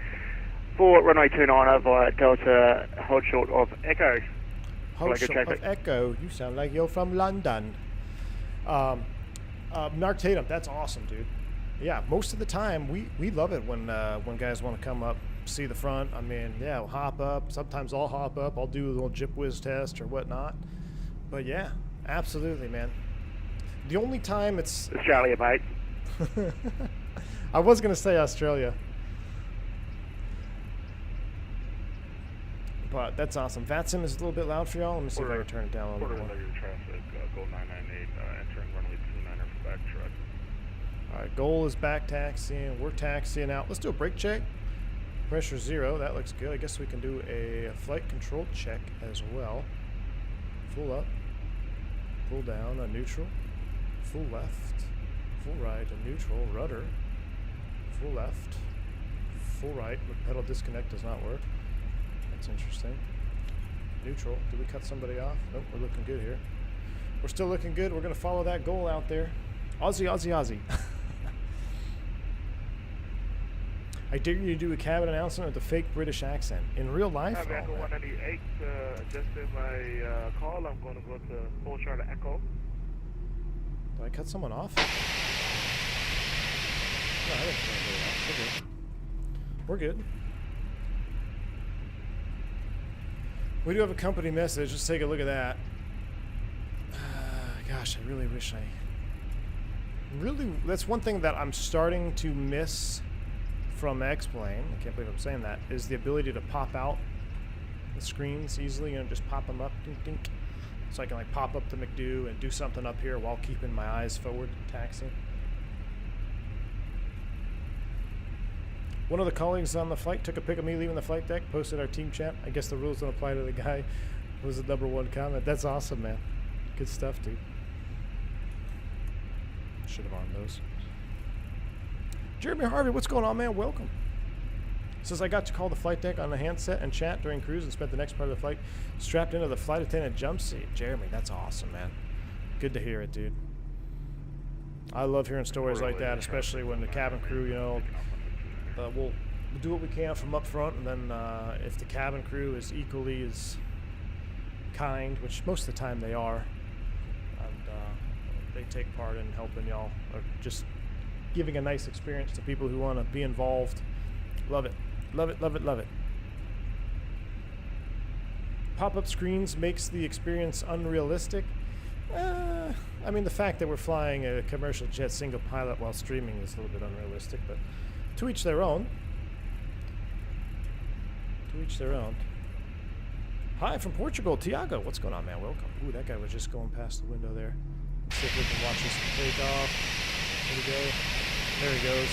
D: for runway 29 via Delta, hold short of Echo.
A: Hold
D: Like a
A: short of
D: traffic.
A: Echo. You sound like you're from London. Mark Tatum, that's awesome, dude. Yeah, most of the time we love it when guys want to come up, see the front. I mean, yeah, we'll hop up. Sometimes I'll hop up. I'll do a little Jip Whiz test or whatnot. But yeah, absolutely, man. The only time it's
D: Australia, mate.
A: I was gonna say Australia. But that's awesome. VATSIM is a little bit loud for y'all. Let me see if I can turn it down a little
C: Porto
A: bit more.
C: Alegre traffic, Gold 998, entering runway 29er for back track.
A: All right, goal is back taxiing. We're taxiing out. Let's do a brake check. Pressure 0. That looks good. I guess we can do a flight control check as well. Full up. Full down, a neutral. Full left. Full right, a neutral. Rudder. Full left. Full right. The pedal disconnect does not work. That's interesting. Neutral. Did we cut somebody off? Nope, we're looking good here. We're still looking good. We're going to follow that goal out there. Aussie, Aussie, Aussie. I dare you to do a cabin announcement with a fake British accent. In real life?
D: Have Echo 198, adjusting my call. I'm going to go to full Charter Echo.
A: Did I cut someone off? No, I didn't cut anybody off. We're good. We're good. We do have a company message. Let's take a look at that. Gosh, I really wish that's one thing that I'm starting to miss from X-Plane. I can't believe I'm saying that. Is the ability to pop out the screens easily and just pop them up. Dink, dink. So I can like pop up the McDo and do something up here while keeping my eyes forward taxiing. One of the colleagues on the flight took a pic of me leaving the flight deck, posted our team chat. I guess the rules don't apply to the guy who was the #1 comment. That's awesome, man. Good stuff, dude. Should have armed those. Jeremy Harvey, what's going on, man? Welcome. Says I got to call the flight deck on the handset and chat during cruise and spent the next part of the flight strapped into the flight attendant jump seat. Jeremy, that's awesome, man. Good to hear it, dude. I love hearing stories like that, especially when the cabin crew, you know, we'll do what we can from up front, and then if the cabin crew is equally as kind, which most of the time they are, and they take part in helping y'all, or just giving a nice experience to people who want to be involved. Love it. Love it, love it, love it. Pop-up screens makes the experience unrealistic. I mean, the fact that we're flying a commercial jet single pilot while streaming is a little bit unrealistic, but to each their own. To each their own. Hi from Portugal, Tiago. What's going on, man? Welcome. Ooh, that guy was just going past the window there. Let's see if we can watch this take off. There we go. There he goes.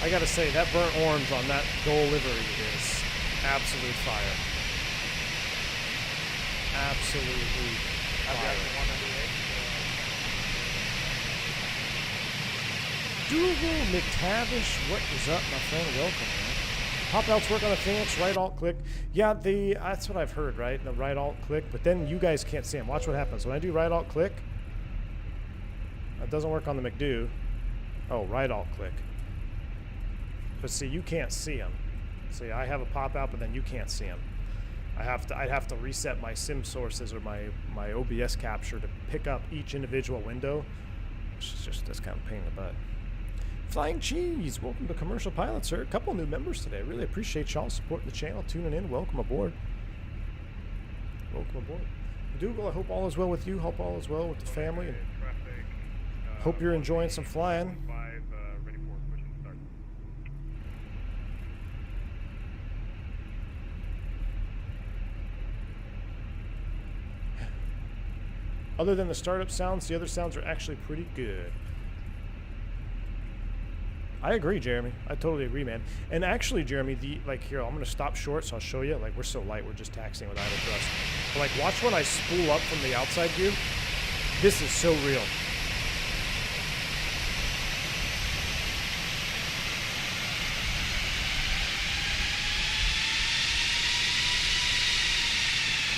A: I gotta say, that burnt orange on that gold livery is absolute fire. Absolutely fire. Dougal McTavish, what is up, my friend? Welcome, man. Pop outs work on the Fenix, right alt click. Yeah, that's what I've heard, right? The right alt click, but then you guys can't see them. Watch what happens. When I do right alt click, that doesn't work on the McDo. Oh, right alt click. But see, you can't see them. See, I have a pop out, but then you can't see them. I'd have to reset my sim sources or my OBS capture to pick up each individual window, which is just this kind of pain in the butt. Flying Cheese, welcome to Commercial Pilot, sir. A couple new members today. Really appreciate y'all supporting the channel, tuning in. Welcome aboard. Welcome aboard. Dougal, I hope all is well with you. Hope all is well with the family. And hope you're enjoying some flying. Other than the startup sounds, the other sounds are actually pretty good. I agree, Jeremy. I totally agree, man. And actually, Jeremy, here, I'm going to stop short, so I'll show you. Like, we're so light, we're just taxiing with idle thrust. But, like, watch when I spool up from the outside view. This is so real.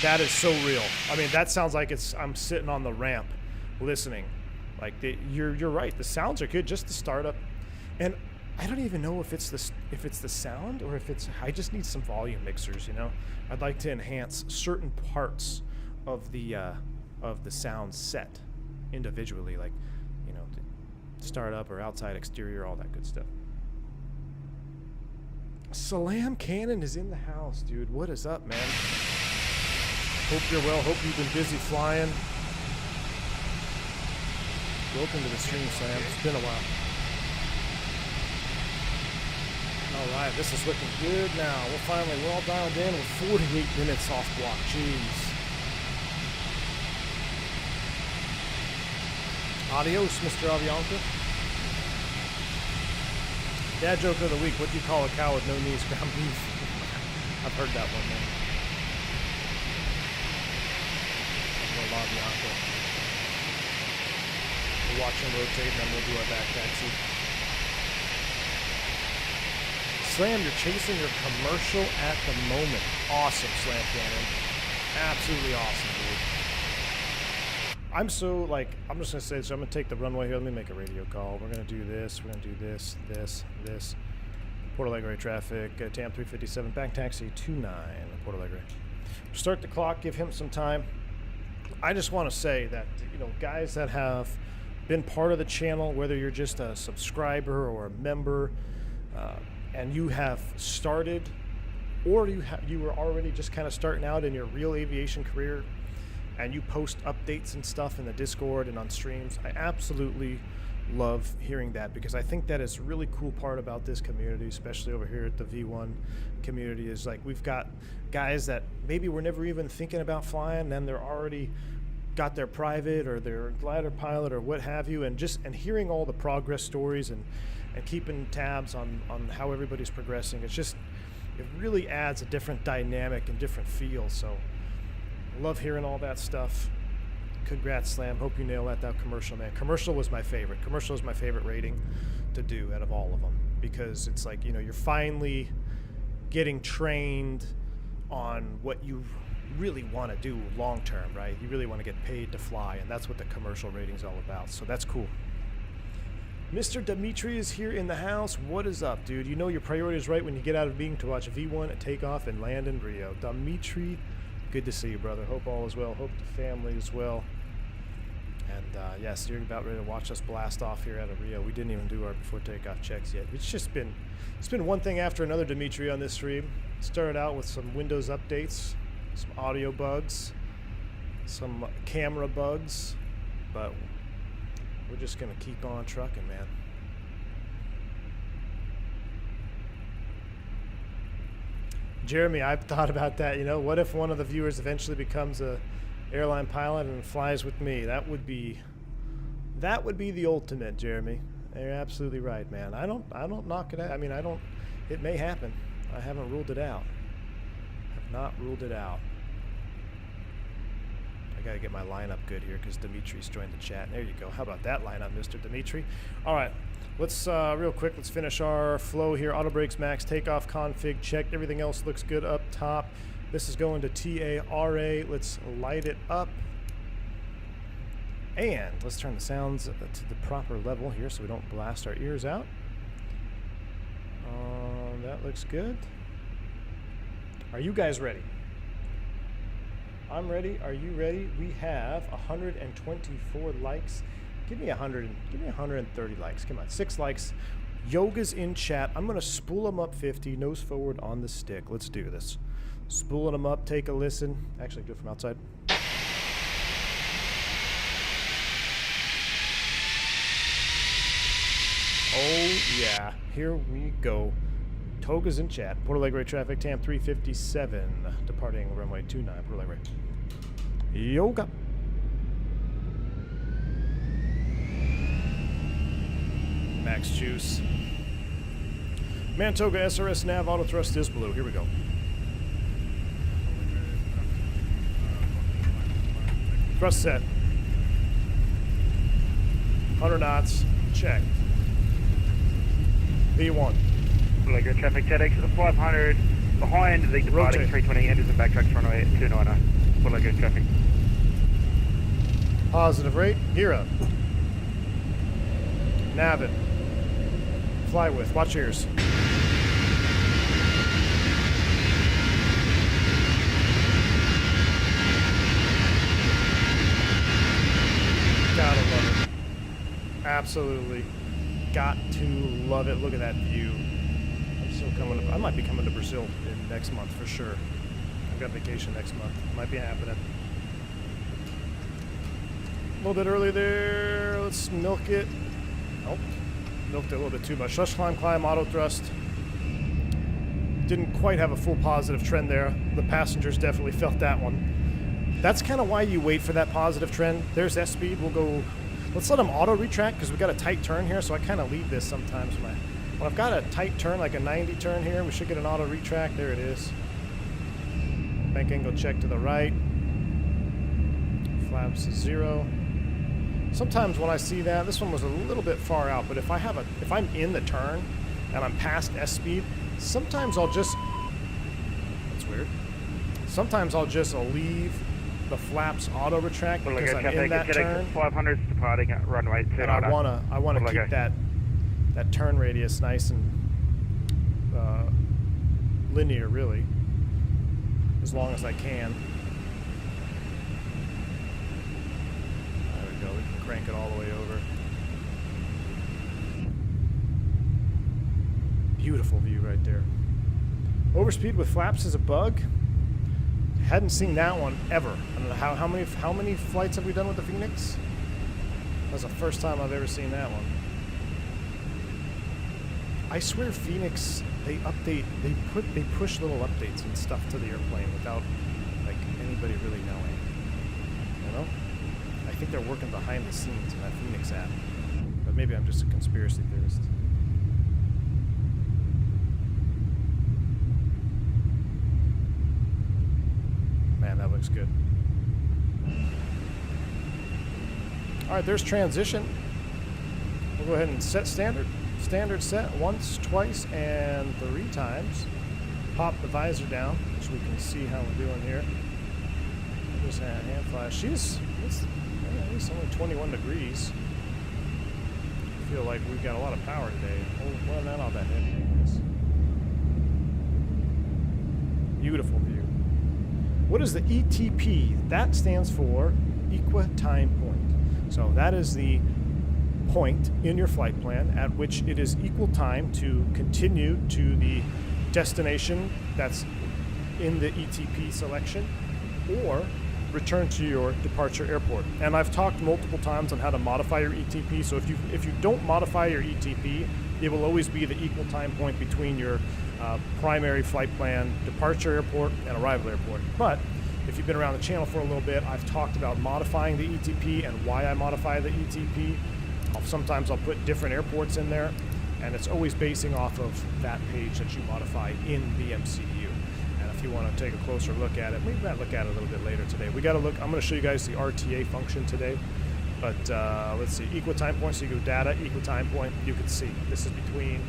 A: That is so real. I mean, that sounds like I'm sitting on the ramp listening. Like, you're right. The sounds are good, just the startup. And I don't even know if it's the sound or if I just need some volume mixers, you know? I'd like to enhance certain parts of the sound set individually, like, you know, startup or outside exterior, all that good stuff. Salam Cannon is in the house, dude. What is up, man? Hope you're well. Hope you've been busy flying. Welcome to the stream, Sam. It's been a while. All right, this is looking good now. We're all dialed in with 48 minutes off block. Jeez. Adios, Mr. Avianca. Dad joke of the week. What do you call a cow with no knees? Ground beef. I've heard that one, man. Avianca. We'll watch him rotate, and then we'll do our back taxi. Slam, you're chasing your commercial at the moment. Awesome, Slam Cannon. Absolutely awesome, dude. I'm just going to say, so I'm going to take the runway here. Let me make a radio call. We're going to do this. We're going to do this, this. Port Alegre traffic, TAM 357, back taxi 29, Port Alegre. Start the clock, give him some time. I just want to say that, you know, guys that have been part of the channel, whether you're just a subscriber or a member, and you have started, or you were already just kind of starting out in your real aviation career, and you post updates and stuff in the Discord and on streams, I absolutely love hearing that, because I think that is a really cool part about this community, especially over here at the V1 community, is like we've got guys that maybe were never even thinking about flying, and then they're already got their private or their glider pilot or what have you, and hearing all the progress stories and keeping tabs on how everybody's progressing. It really adds a different dynamic and different feel. So I love hearing all that stuff. Congrats, Slam. Hope you nail that commercial, man. Commercial was my favorite. Commercial is my favorite rating to do out of all of them, because it's like, you know, you're finally getting trained on what you really want to do long term, right? You really want to get paid to fly, and that's what the commercial rating is all about. So that's cool. Mr. Dimitri is here in the house. What is up, dude? You know your priority is right when you get out of being to watch V1 at takeoff and land in Rio. Dimitri, good to see you, brother. Hope all is well. Hope the family is well. And yes, you're about ready to watch us blast off here out of Rio. We didn't even do our before takeoff checks yet. It's been one thing after another, Dimitri, on this stream. Started out with some Windows updates, some audio bugs, some camera bugs, but we're just gonna keep on trucking, man. Jeremy, I've thought about that. You know, what if one of the viewers eventually becomes a airline pilot and flies with me? That would be the ultimate, Jeremy. You're absolutely right, man. I don't knock it out. I mean, it may happen. I haven't ruled it out. Have not ruled it out. I gotta get my lineup good here because Dimitri's joined the chat. There you go. How about that lineup, Mr. Dimitri? All right. Let's, real quick, let's finish our flow here. Auto brakes max, takeoff config checked. Everything else looks good up top. This is going to TARA. Let's light it up. And let's turn the sounds to the proper level here so we don't blast our ears out. That looks good. Are you guys ready? I'm ready. Are you ready? We have 124 likes. Give me 130 likes. Come on, 6 likes. Yoga's in chat. I'm gonna spool them up 50, nose forward on the stick. Let's do this. Spooling them up, take a listen. Actually, do it from outside. Oh yeah, here we go. Toga's in chat. Porto Alegre traffic, TAM 357, departing runway 29, Porto Alegre. Yoga. Max juice. Mantoga SRS nav auto thrust is blue. Here we go. Thrust set. 100 knots. Check. V1.
D: Like your traffic jet exit 500 behind the departing 320 enters and backtracks runway 29. Full like your traffic.
A: Positive rate. Gear up. Nav it. Fly with. Watch ears. Gotta love it. Absolutely. Got to love it. Look at that view. I'm still coming to, I might be coming to Brazil next month for sure. I've got vacation next month. Might be happening. A little bit early there. Let's milk it. Nope. Milked it a little bit too much. Thrust climb, auto thrust. Didn't quite have a full positive trend there. The passengers definitely felt that one. That's kind of why you wait for that positive trend. There's S-speed. We'll go. Let's let them auto retract because we got a tight turn here. So I kind of leave this sometimes when I've got a tight turn, like a 90 turn here. We should get an auto retract. There it is. Bank angle check to the right. Flaps 0. Sometimes when I see that, this one was a little bit far out, but if I'm in the turn and I'm past S speed, sometimes I'll just, that's weird. Sometimes I'll just leave the flaps auto retract because I'm in that turn.
D: 500 departing at runway 29.
A: And I wanna keep that turn radius nice and linear, really, as long as I can. We can crank it all the way over. Beautiful view right there. Overspeed with flaps is a bug. Hadn't seen that one ever. I don't know how many flights have we done with the Phoenix? That's the first time I've ever seen that one. I swear Phoenix, they push little updates and stuff to the airplane without like anybody really knowing. You know? I think they're working behind the scenes in that Fenix app. But maybe I'm just a conspiracy theorist. Man, that looks good. Alright, there's transition. We'll go ahead and set standard. Standard set once, twice, and 3 times. Pop the visor down so we can see how we're doing here. Just hand flash. It's only 21 degrees. I feel like we've got a lot of power today. Oh, well, not all that heavy, I guess. Beautiful view. What is the ETP? That stands for Equitime Point. So that is the point in your flight plan at which it is equal time to continue to the destination that's in the ETP selection or return to your departure airport. And I've talked multiple times on how to modify your ETP. So if you don't modify your ETP, it will always be the equal time point between your primary flight plan, departure airport, and arrival airport. But if you've been around the channel for a little bit, I've talked about modifying the ETP and why I modify the ETP. Sometimes I'll put different airports in there, and it's always basing off of that page that you modify in the MCU. And if you want to take a closer look at it, we might look at it a little bit later today. We got to look. I'm going to show you guys the RTA function today. But let's see, equal time point. So you go data, equal time point. You can see this is between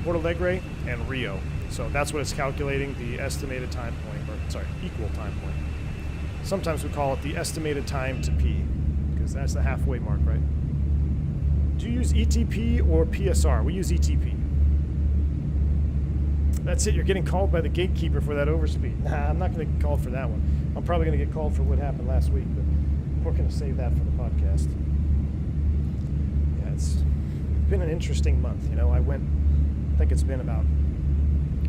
A: Porto Alegre and Rio. So that's what it's calculating, the estimated time point, or sorry, equal time point. Sometimes we call it the estimated time to P, because that's the halfway mark, right? Do you use ETP or PSR? We use ETP. That's it, you're getting called by the gatekeeper for that overspeed. Nah, I'm not going to get called for that one. I'm probably going to get called for what happened last week, but we're going to save that for the podcast. Yeah, it's been an interesting month. You know, I think it's been about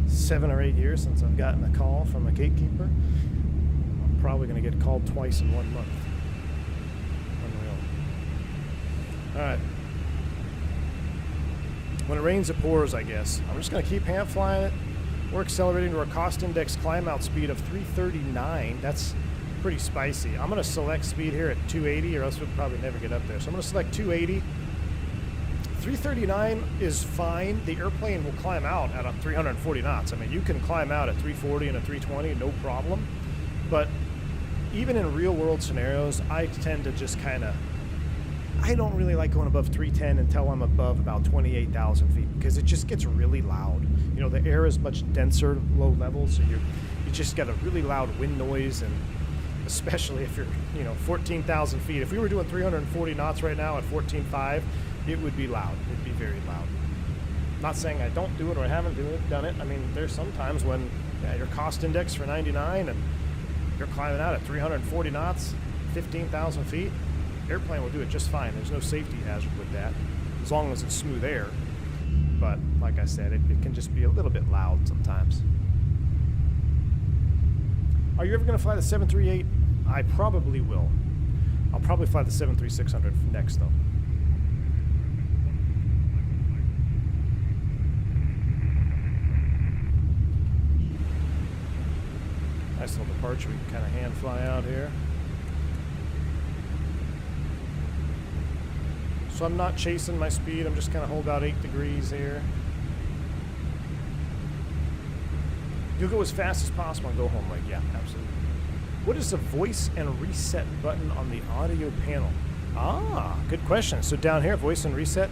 A: 7 or 8 years since I've gotten a call from a gatekeeper. I'm probably going to get called twice in 1 month. Unreal. All right. When it rains, it pours, I guess. I'm just going to keep hand flying it. We're accelerating to our cost index climb out speed of 339. That's pretty spicy. I'm going to select speed here at 280, or else we'll probably never get up there. So I'm going to select 280. 339 is fine. The airplane will climb out at 340 knots. I mean, you can climb out at 340 and a 320, no problem. But even in real world scenarios, I tend to just I don't really like going above 310 until I'm above about 28,000 feet, because it just gets really loud. You know, the air is much denser, low level, so you just get a really loud wind noise, and especially if you're, 14,000 feet. If we were doing 340 knots right now at 14.5, it would be loud. It'd be very loud. Not saying I don't do it or I haven't done it. I mean, there's some times when your cost index for 99 and you're climbing out at 340 knots, 15,000 feet. Airplane will do it just fine. There's no safety hazard with that, as long as it's smooth air. But like I said, it can just be a little bit loud sometimes. Are you ever going to fly the 738? I probably will. I'll probably fly the 73600 next, though. Nice little departure. We can kind of hand fly out here. So I'm not chasing my speed. I'm just kind of hold about 8 degrees here. You'll go as fast as possible and go home. Like, yeah, absolutely. What is the voice and reset button on the audio panel? Ah, good question. So down here, voice and reset.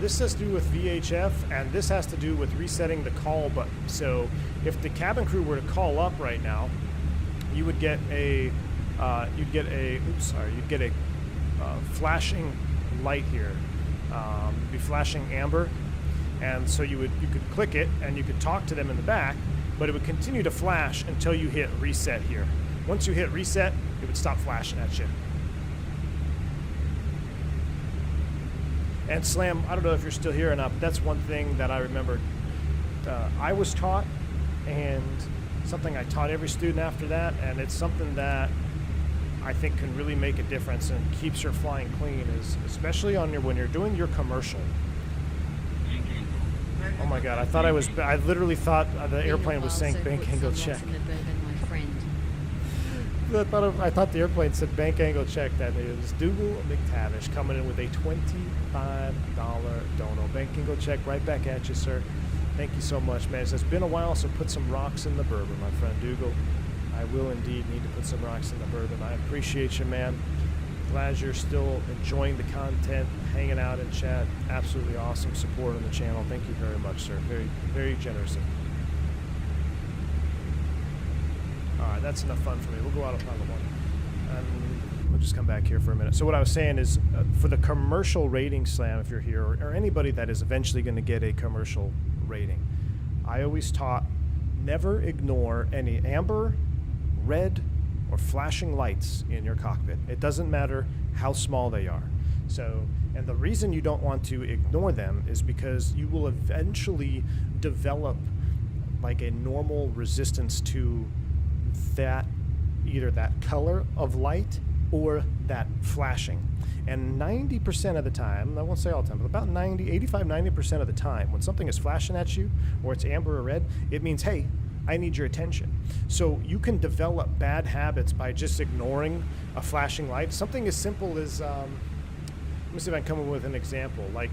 A: This has to do with VHF, and this has to do with resetting the call button. So if the cabin crew were to call up right now, you would get a, flashing light here. It'd be flashing amber, and so you could click it and you could talk to them in the back, but it would continue to flash until you hit reset here. Once you hit reset, it would stop flashing at you. And Slam, I don't know if you're still here or not, but that's one thing that I remember I was taught, and something I taught every student after that, and it's something that I think can really make a difference and keeps your flying clean, is especially when you're doing your commercial. Oh my God, I literally thought the airplane was saying bank angle check. I thought the airplane said bank angle check. That it was Dougal McTavish coming in with a $25 dono. Bank angle check right back at you, sir. Thank you so much, man. It says, been a while, so put some rocks in the bourbon, my friend Dougal. I will indeed need to put some rocks in the bourbon. I appreciate you, man. Glad you're still enjoying the content, hanging out in chat. Absolutely awesome support on the channel. Thank you very much, sir. Very, very generous of you. All right, that's enough fun for me. We'll go out on Pilot 1. And we'll just come back here for a minute. So what I was saying is, for the commercial rating, Slam, if you're here, or anybody that is eventually going to get a commercial rating, I always taught never ignore any amber, red, or flashing lights in your cockpit. It doesn't matter how small they are. So, and the reason you don't want to ignore them is because you will eventually develop like a normal resistance to that, either that color of light or that flashing. And 90% of the time, I won't say all the time, but about 90% of the time, when something is flashing at you, or it's amber or red, it means, hey, I need your attention. So you can develop bad habits by just ignoring a flashing light. Something as simple as, let me see if I can come up with an example. Like,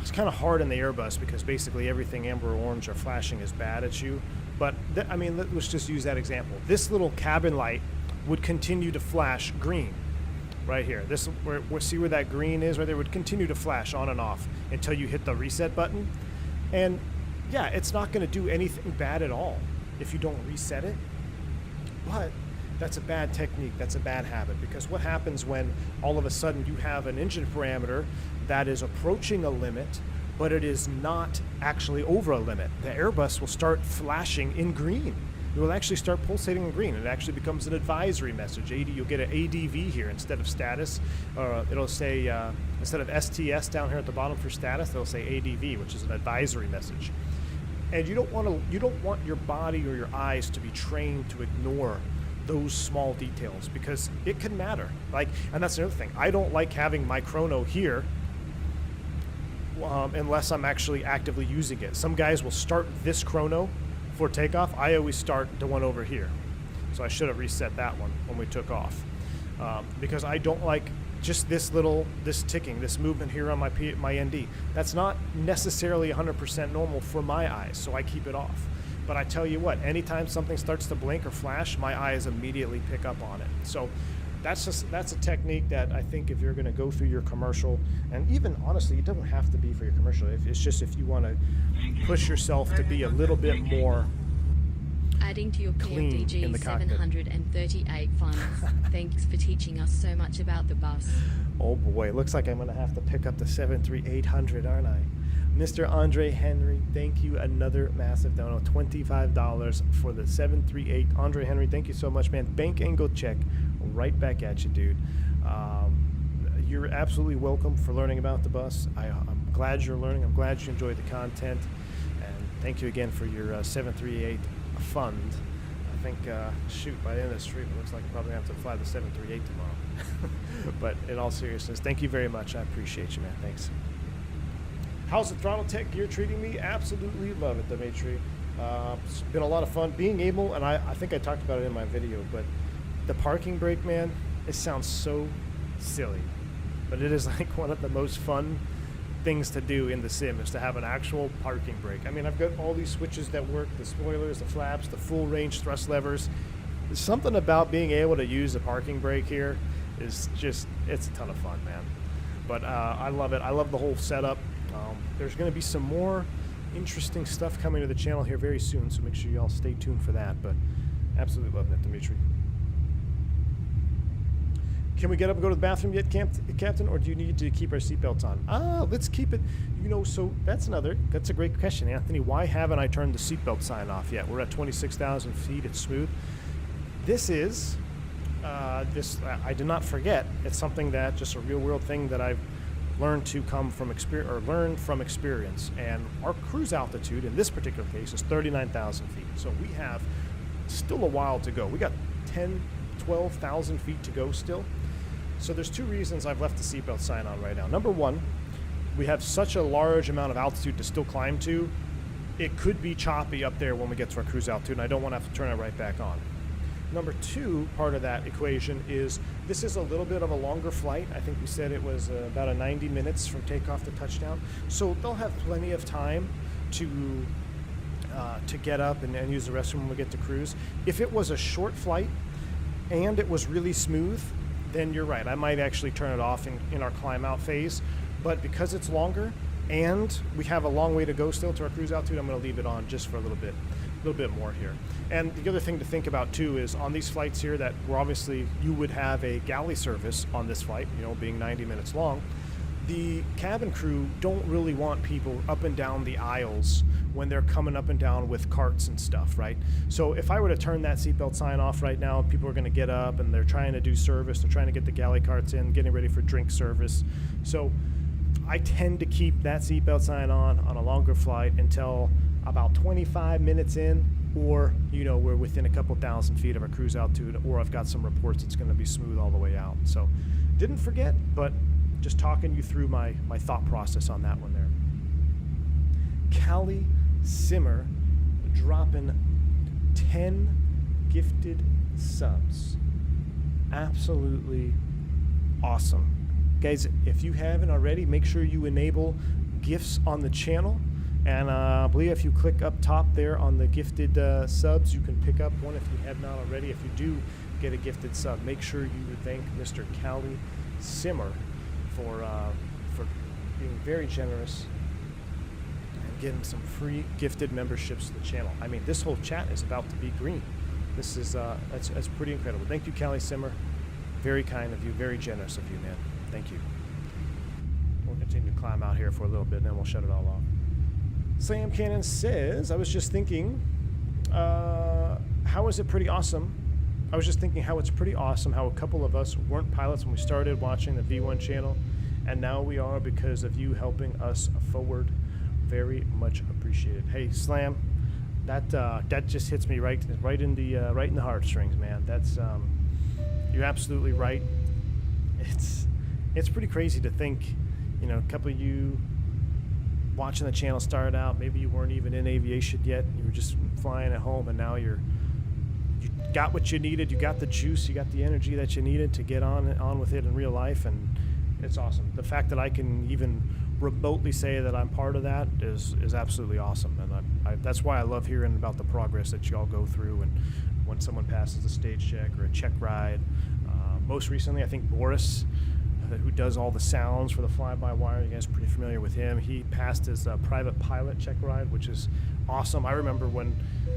A: it's kind of hard in the Airbus because basically everything amber or orange are flashing is bad at you. But, I mean, let's just use that example. This little cabin light would continue to flash green right here. This, see where that green is right there? Would continue to flash on and off until you hit the reset button. And yeah, it's not going to do anything bad at all if you don't reset it. But that's a bad technique. That's a bad habit, because what happens when all of a sudden you have an engine parameter that is approaching a limit, but it is not actually over a limit? The Airbus will start flashing in green. It will actually start pulsating in green. It actually becomes an advisory message. You'll get an ADV here instead of status. It'll say, instead of STS down here at the bottom for status, it'll say ADV, which is an advisory message. And you don't want your body or your eyes to be trained to ignore those small details, because it can matter. And that's another thing. I don't like having my chrono here unless I'm actually actively using it. Some guys will start this chrono for takeoff. I always start the one over here. So I should have reset that one when we took off, because I don't like just this ticking, this movement here on my ND. That's not necessarily 100% normal for my eyes, so I keep it off. But I tell you what, anytime something starts to blink or flash, my eyes immediately pick up on it. So that's a technique that I think if you're going to go through your commercial, and even honestly, it doesn't have to be for your commercial. It's just if you want to push yourself to be a little bit more
B: Adding to your
A: clean in the
B: PFDG
A: cockpit.
B: 738 funds. Thanks for teaching us so much about the bus.
A: Oh boy, looks like I'm going to have to pick up the 73800, aren't I? Mr. Andre Henry, thank you. Another massive dono, $25 for the 738. Andre Henry, thank you so much, man. Bank angle check right back at you, dude. You're absolutely welcome for learning about the bus. I'm glad you're learning. I'm glad you enjoyed the content. And thank you again for your 738 fund. I think, shoot, by the end of the stream, it looks like I probably have to fly the 738 tomorrow. But in all seriousness, thank you very much. I appreciate you, man. Thanks. How's the Throttletek gear treating me? Absolutely love it, Dimitri. It's been a lot of fun being able, and I think I talked about it in my video, but the parking brake, man, it sounds so silly, but it is like one of the most fun things to do in the sim, is to have an actual parking brake. I mean, I've got all these switches that work, the spoilers, the flaps, the full range thrust levers. There's something about being able to use a parking brake here is just, it's a ton of fun, man. But I love it. I love the whole setup. There's going to be some more interesting stuff coming to the channel here very soon, so make sure you all stay tuned for that. But absolutely loving it, Dimitri. Can we get up and go to the bathroom yet, Captain, or do you need to keep our seatbelts on? Let's keep it, so that's a great question, Anthony. Why haven't I turned the seatbelt sign off yet? We're at 26,000 feet, it's smooth. This is, I did not forget. It's something that, just a real world thing that I've learned to come from experience, or learn from experience. And our cruise altitude in this particular case is 39,000 feet. So we have still a while to go. We got 12,000 feet to go still. So there's two reasons I've left the seatbelt sign on right now. Number one, we have such a large amount of altitude to still climb to. It could be choppy up there when we get to our cruise altitude, and I don't want to have to turn it right back on. Number two part of that equation is this is a little bit of a longer flight. I think we said it was about 90 minutes from takeoff to touchdown. So they'll have plenty of time to get up and use the restroom when we get to cruise. If it was a short flight and it was really smooth, then you're right. I might actually turn it off in our climb out phase. But because it's longer and we have a long way to go still to our cruise altitude, I'm going to leave it on just for a little bit more here. And the other thing to think about too is on these flights here that we're obviously, you would have a galley service on this flight, being 90 minutes long. The cabin crew don't really want people up and down the aisles when they're coming up and down with carts and stuff, right? So if I were to turn that seatbelt sign off right now, people are going to get up and they're trying to do service. They're trying to get the galley carts in, getting ready for drink service. So I tend to keep that seatbelt sign on a longer flight until about 25 minutes in, or we're within a couple thousand feet of our cruise altitude, or I've got some reports it's going to be smooth all the way out. So Didn't forget, but just talking you through my thought process on that one there. Callie Simmer dropping 10 gifted subs. Absolutely awesome. Guys, if you haven't already, make sure you enable gifts on the channel. And I believe if you click up top there on the gifted subs, you can pick up one if you have not already. If you do get a gifted sub, make sure you thank Mr. Callie Simmer for being very generous and getting some free gifted memberships to the channel. I mean, this whole chat is about to be green. This is that's pretty incredible. Thank you, Callie Simmer. Very kind of you, very generous of you, man. Thank you. We'll continue to climb out here for a little bit, and then we'll shut it all off. Sam Cannon says, I was just thinking, how is it pretty awesome? I was just thinking how it's pretty awesome how a couple of us weren't pilots when we started watching the V1 channel, and now we are because of you helping us forward. Very much appreciated. Hey, Slam, that just hits me right in the heartstrings, man. That's you're absolutely right. It's pretty crazy to think, you know, a couple of you watching the channel started out, maybe you weren't even in aviation yet, you were just flying at home, and now you got what you needed, you got the juice, you got the energy that you needed to get on with it in real life, and it's awesome. The fact that I can even remotely say that I'm part of that is absolutely awesome, and that's why I love hearing about the progress that you all go through, and when someone passes a stage check or a check ride. Most recently, I think Boris, who does all the sounds for the fly-by-wire. You guys are pretty familiar with him. He passed his private pilot check ride, which is awesome. I remember when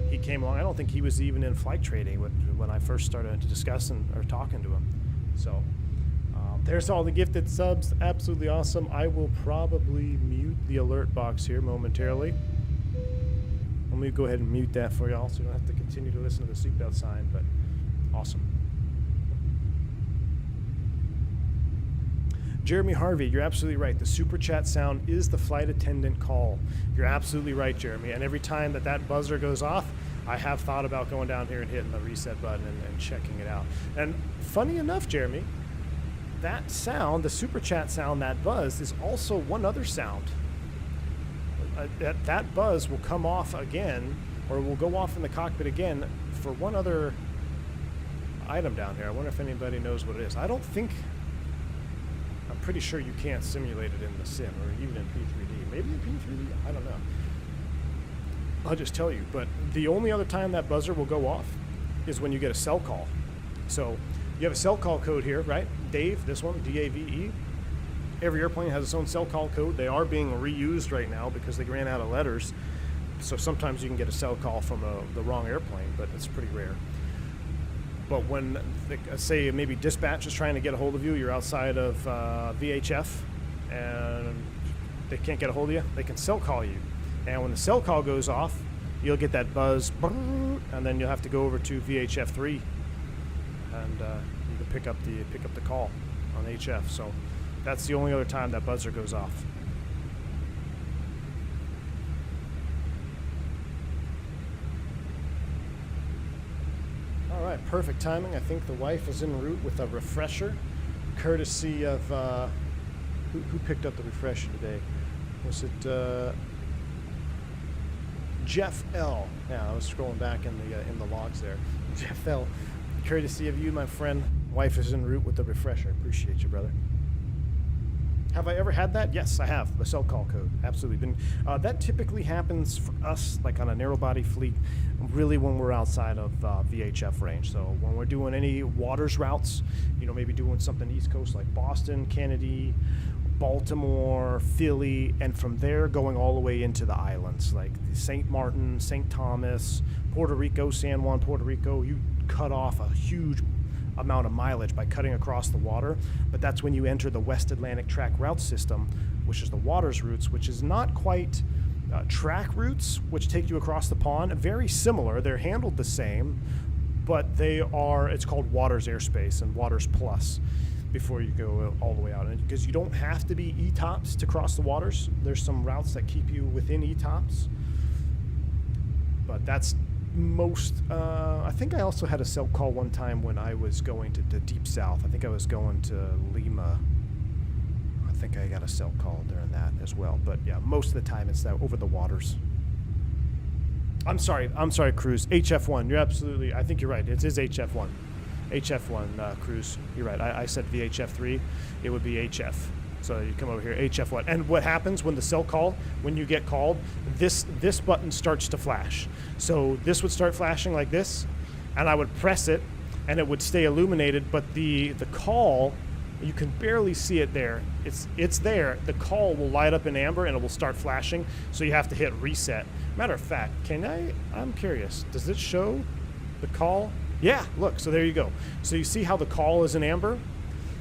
A: he came along, I don't think he was even in flight training when I first started discussing or talking to him. So there's all the gifted subs. Absolutely awesome. I will probably mute the alert box here momentarily. Let me go ahead and mute that for y'all so you don't have to continue to listen to the seatbelt sign, but awesome. Jeremy Harvey, you're absolutely right. The super chat sound is the flight attendant call. You're absolutely right, Jeremy. And every time that buzzer goes off, I have thought about going down here and hitting the reset button and checking it out. And funny enough, Jeremy, that sound, the super chat sound, that buzz, is also one other sound. That buzz will come off again, or will go off in the cockpit again for one other item down here. I wonder if anybody knows what it is. I don't think... I'm pretty sure you can't simulate it in the sim or even in P3D. Maybe in P3D, I don't know. I'll just tell you, but the only other time that buzzer will go off is when you get a cell call. So you have a cell call code here, right? Dave, this one, D-A-V-E. Every airplane has its own cell call code. They are being reused right now because they ran out of letters. So sometimes you can get a cell call from the wrong airplane, but it's pretty rare. But when, say, maybe dispatch is trying to get a hold of you, you're outside of VHF, and they can't get a hold of you, they can cell call you. And when the cell call goes off, you'll get that buzz, and then you'll have to go over to VHF 3, and you can pick up the call on HF. So that's the only other time that buzzer goes off. All right, perfect timing. I think the wife is en route with a refresher, courtesy of who picked up the refresher today? Was it Jeff L? Yeah, I was scrolling back in the logs there. Jeff L, courtesy of you, my friend. Wife is en route with the refresher. Appreciate you, brother. Have I ever had that? Yes, I have. The cell call code. Absolutely. That typically happens for us, like on a narrow body fleet, really when we're outside of VHF range. So when we're doing any waters routes, you know, maybe doing something East Coast like Boston, Kennedy, Baltimore, Philly, and from there going all the way into the islands, like St. Martin, St. Thomas, Puerto Rico, San Juan, Puerto Rico. You cut off a huge amount of mileage by cutting across the water, but that's when you enter the West Atlantic track route system, which is the waters routes, which is not quite track routes, which take you across the pond. Very similar, they're handled the same, but it's called waters airspace and waters plus before you go all the way out. And because you don't have to be ETOPS to cross the waters, there's some routes that keep you within ETOPS, but that's I think I also had a cell call one time when I was going to the deep south. I think I was going to Lima. I think I got a cell call during that as well. But yeah, most of the time it's that over the waters. I'm sorry, Cruz. HF1. You're absolutely. I think you're right. It is HF1. HF1, Cruz. You're right. I said VHF3. It would be HF. So you come over here, HF1. And what happens when the cell call, when you get called, this button starts to flash. So this would start flashing like this, and I would press it, and it would stay illuminated, but the call, you can barely see it there. It's there. The call will light up in amber, and it will start flashing, so you have to hit reset. Matter of fact, I'm curious, does it show the call? Yeah, look, so there you go. So you see how the call is in amber?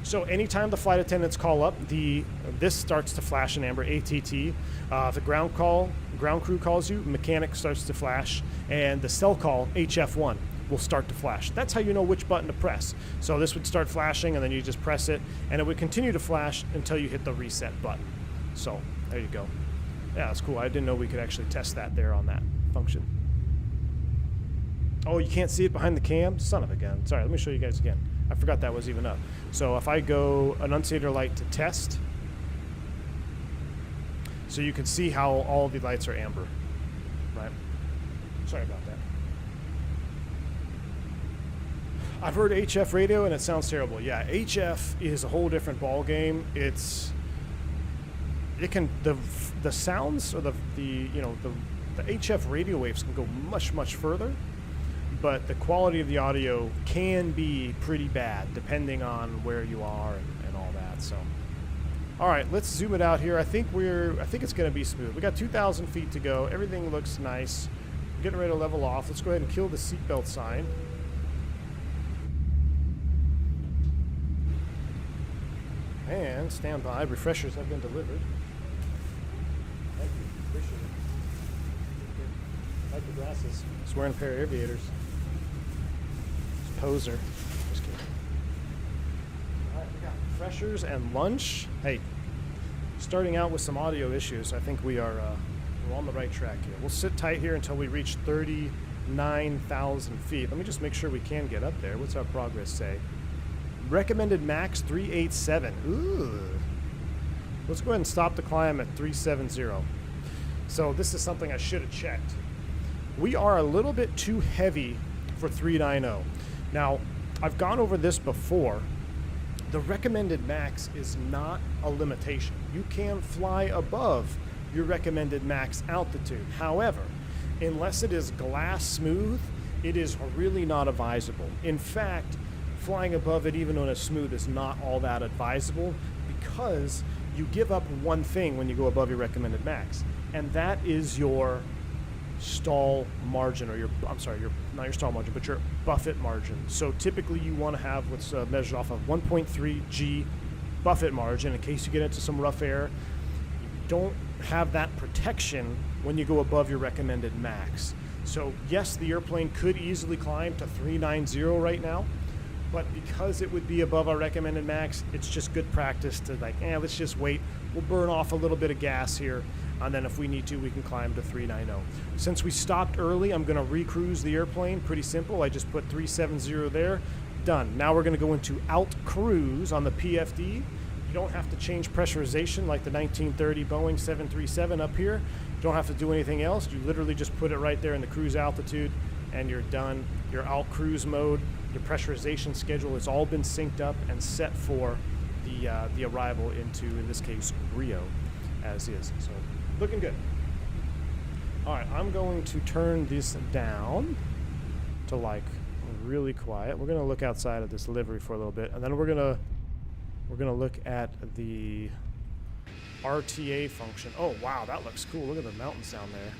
A: So anytime the flight attendants call up, this starts to flash in amber, ATT. If the ground crew calls you, mechanic starts to flash, and the cell call, HF1, will start to flash. That's how you know which button to press. So this would start flashing, and then you just press it, and it would continue to flash until you hit the reset button. So there you go. Yeah, that's cool. I didn't know we could actually test that there on that function. Oh, you can't see it behind the cam? Son of a gun. Sorry, let me show you guys again. I forgot that was even up. So if I go annunciator light to test, so you can see how all the lights are amber, right? Sorry about that. I've heard HF radio and it sounds terrible. Yeah, HF is a whole different ball game. The sounds or the HF radio waves can go much further. But the quality of the audio can be pretty bad depending on where you are and all that. So, all right, let's zoom it out here. I think it's going to be smooth. We got 2,000 feet to go. Everything looks nice. We're getting ready to level off. Let's go ahead and kill the seatbelt sign. And stand by. Refreshers have been delivered. Thank you. Appreciate it. I like the glasses. Just wearing a pair of aviators. Poser. Just kidding. Alright, we got refreshers and lunch. Hey, starting out with some audio issues. I think we're on the right track here. We'll sit tight here until we reach 39,000 feet. Let me just make sure we can get up there. What's our progress say? Recommended max 387. Ooh. Let's go ahead and stop the climb at 370. So this is something I should have checked. We are a little bit too heavy for 390. Now, I've gone over this before. The recommended max is not a limitation. You can fly above your recommended max altitude. However, unless it is glass smooth, it is really not advisable. In fact, flying above it even when it's smooth is not all that advisable because you give up one thing when you go above your recommended max, and that is your stall margin, or not your stall margin, but your buffet margin. So typically you want to have what's measured off of 1.3 G buffet margin in case you get into some rough air. You don't have that protection when you go above your recommended max. So yes, the airplane could easily climb to 390 right now, but because it would be above our recommended max, it's just good practice to let's just wait. We'll burn off a little bit of gas here, and then if we need to, we can climb to 390. Since we stopped early, I'm going to recruise the airplane. Pretty simple. I just put 370 there. Done. Now we're going to go into out cruise on the PFD. You don't have to change pressurization like the 1930 Boeing 737 up here. You don't have to do anything else. You literally just put it right there in the cruise altitude, and you're done. You're out cruise mode. Your pressurization schedule has all been synced up and set for the arrival into, in this case, Rio, as is. So looking good. All right, I'm going to turn this down to really quiet. We're going to look outside of this livery for a little bit, and then we're going to look at the RTA function. Oh wow, that looks cool. Look at the mountain sound there.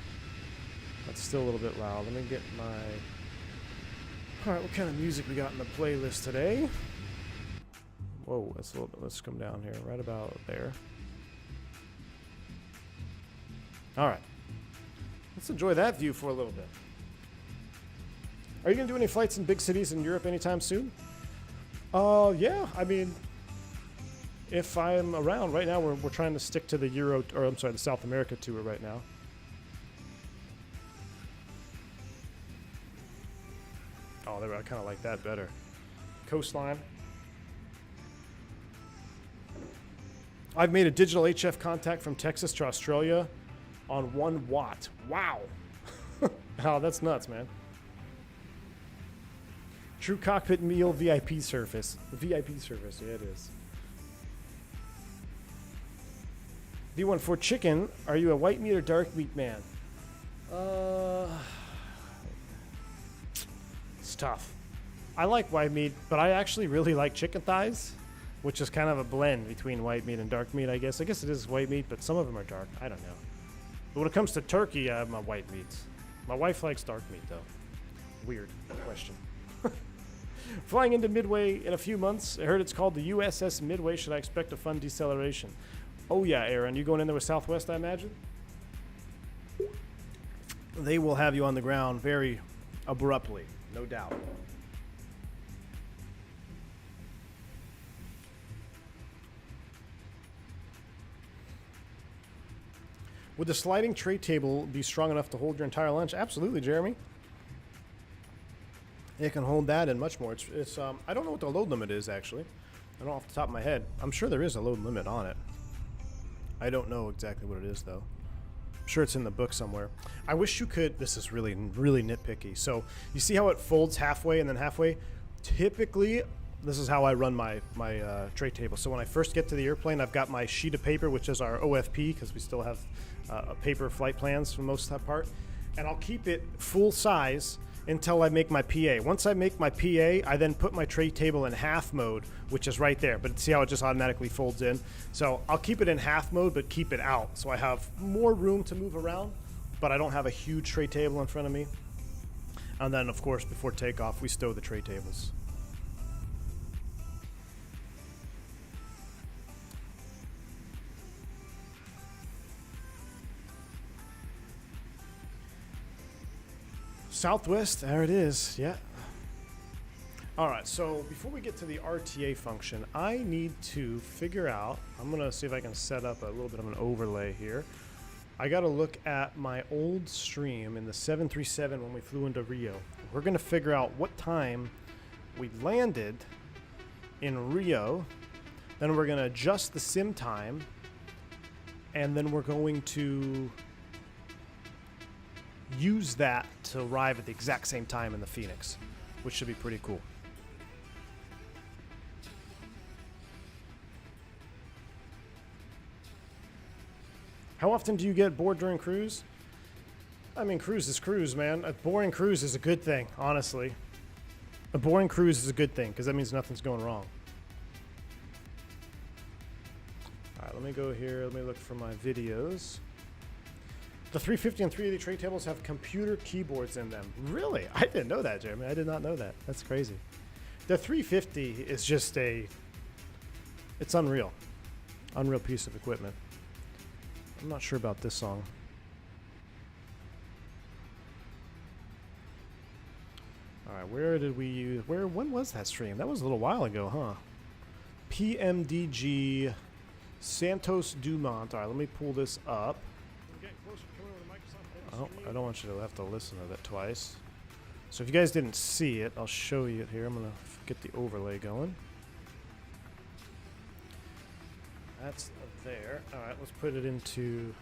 A: That's still a little bit loud. Let me get my... All right, what kind of music we got in the playlist today? Whoa, let's come down here, right about there. All right, let's enjoy that view for a little bit. Are you gonna do any flights in big cities in Europe anytime soon? Yeah, I mean, if I'm around right now, we're trying to stick to the the South America tour right now. Oh, I kind of like that better. Coastline. I've made a digital HF contact from Texas to Australia on 1 watt. Wow. Oh, that's nuts, man. True cockpit meal VIP service. VIP service, yeah, it is. V14 Chicken, are you a white meat or dark meat man? It's tough. I like white meat, but I actually really like chicken thighs, which is kind of a blend between white meat and dark meat, I guess. I guess it is white meat, but some of them are dark. I don't know. But when it comes to turkey, I have my white meats. My wife likes dark meat, though. Weird question. Flying into Midway in a few months. I heard it's called the USS Midway. Should I expect a fun deceleration? Oh, yeah, Aaron. You going in there with Southwest, I imagine? They will have you on the ground very abruptly, no doubt. Would the sliding tray table be strong enough to hold your entire lunch? Absolutely, Jeremy. It can hold that and much more. It's I don't know what the load limit is, actually. I don't know off the top of my head. I'm sure there is a load limit on it. I don't know exactly what it is, though. I'm sure it's in the book somewhere. I wish you could... This is really, really nitpicky. So, you see how it folds halfway and then halfway? Typically, this is how I run my tray table. So when I first get to the airplane, I've got my sheet of paper, which is our OFP, because we still have paper flight plans for most of that part. And I'll keep it full size until I make my PA. Once I make my PA, I then put my tray table in half mode, which is right there. But see how it just automatically folds in? So I'll keep it in half mode, but keep it out. So I have more room to move around, but I don't have a huge tray table in front of me. And then, of course, before takeoff, we stow the tray tables. Southwest, there it is, yeah. All right, so before we get to the RTA function, I need to figure out, I'm gonna see if I can set up a little bit of an overlay here. I gotta look at my old stream in the 737 when we flew into Rio. We're gonna figure out what time we landed in Rio, then we're gonna adjust the sim time, and then we're going to use that to arrive at the exact same time in the Phoenix, which should be pretty cool. How often do you get bored during cruise? I mean, cruise is cruise, man. A boring cruise is a good thing, honestly. A boring cruise is a good thing, because that means nothing's going wrong. Alright, let me go here. Let me look for my videos. The 350 and 380 tray tables have computer keyboards in them. Really? I didn't know that, Jeremy. I did not know that. That's crazy. The 350 is just it's unreal. Unreal piece of equipment. I'm not sure about this song. Alright, when was that stream? That was a little while ago, huh? PMDG Santos Dumont. Alright, let me pull this up. Oh, I don't want you to have to listen to that twice. So if you guys didn't see it, I'll show you it here. I'm going to get the overlay going. That's there. Alright, let's put it into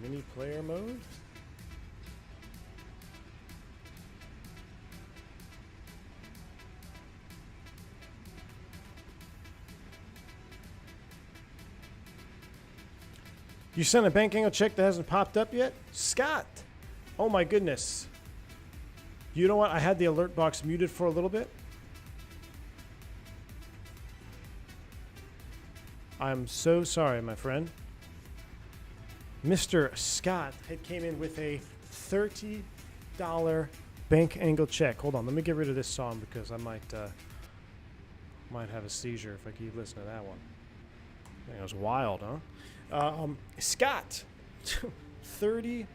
A: mini player mode. You sent a bank angle check that hasn't popped up yet? Scott! Oh my goodness. You know what? I had the alert box muted for a little bit. I'm so sorry, my friend. Mr. Scott had came in with a $30 bank angle check. Hold on, let me get rid of this song because I might have a seizure if I keep listening to that one. I think it was wild, huh? Scott, $30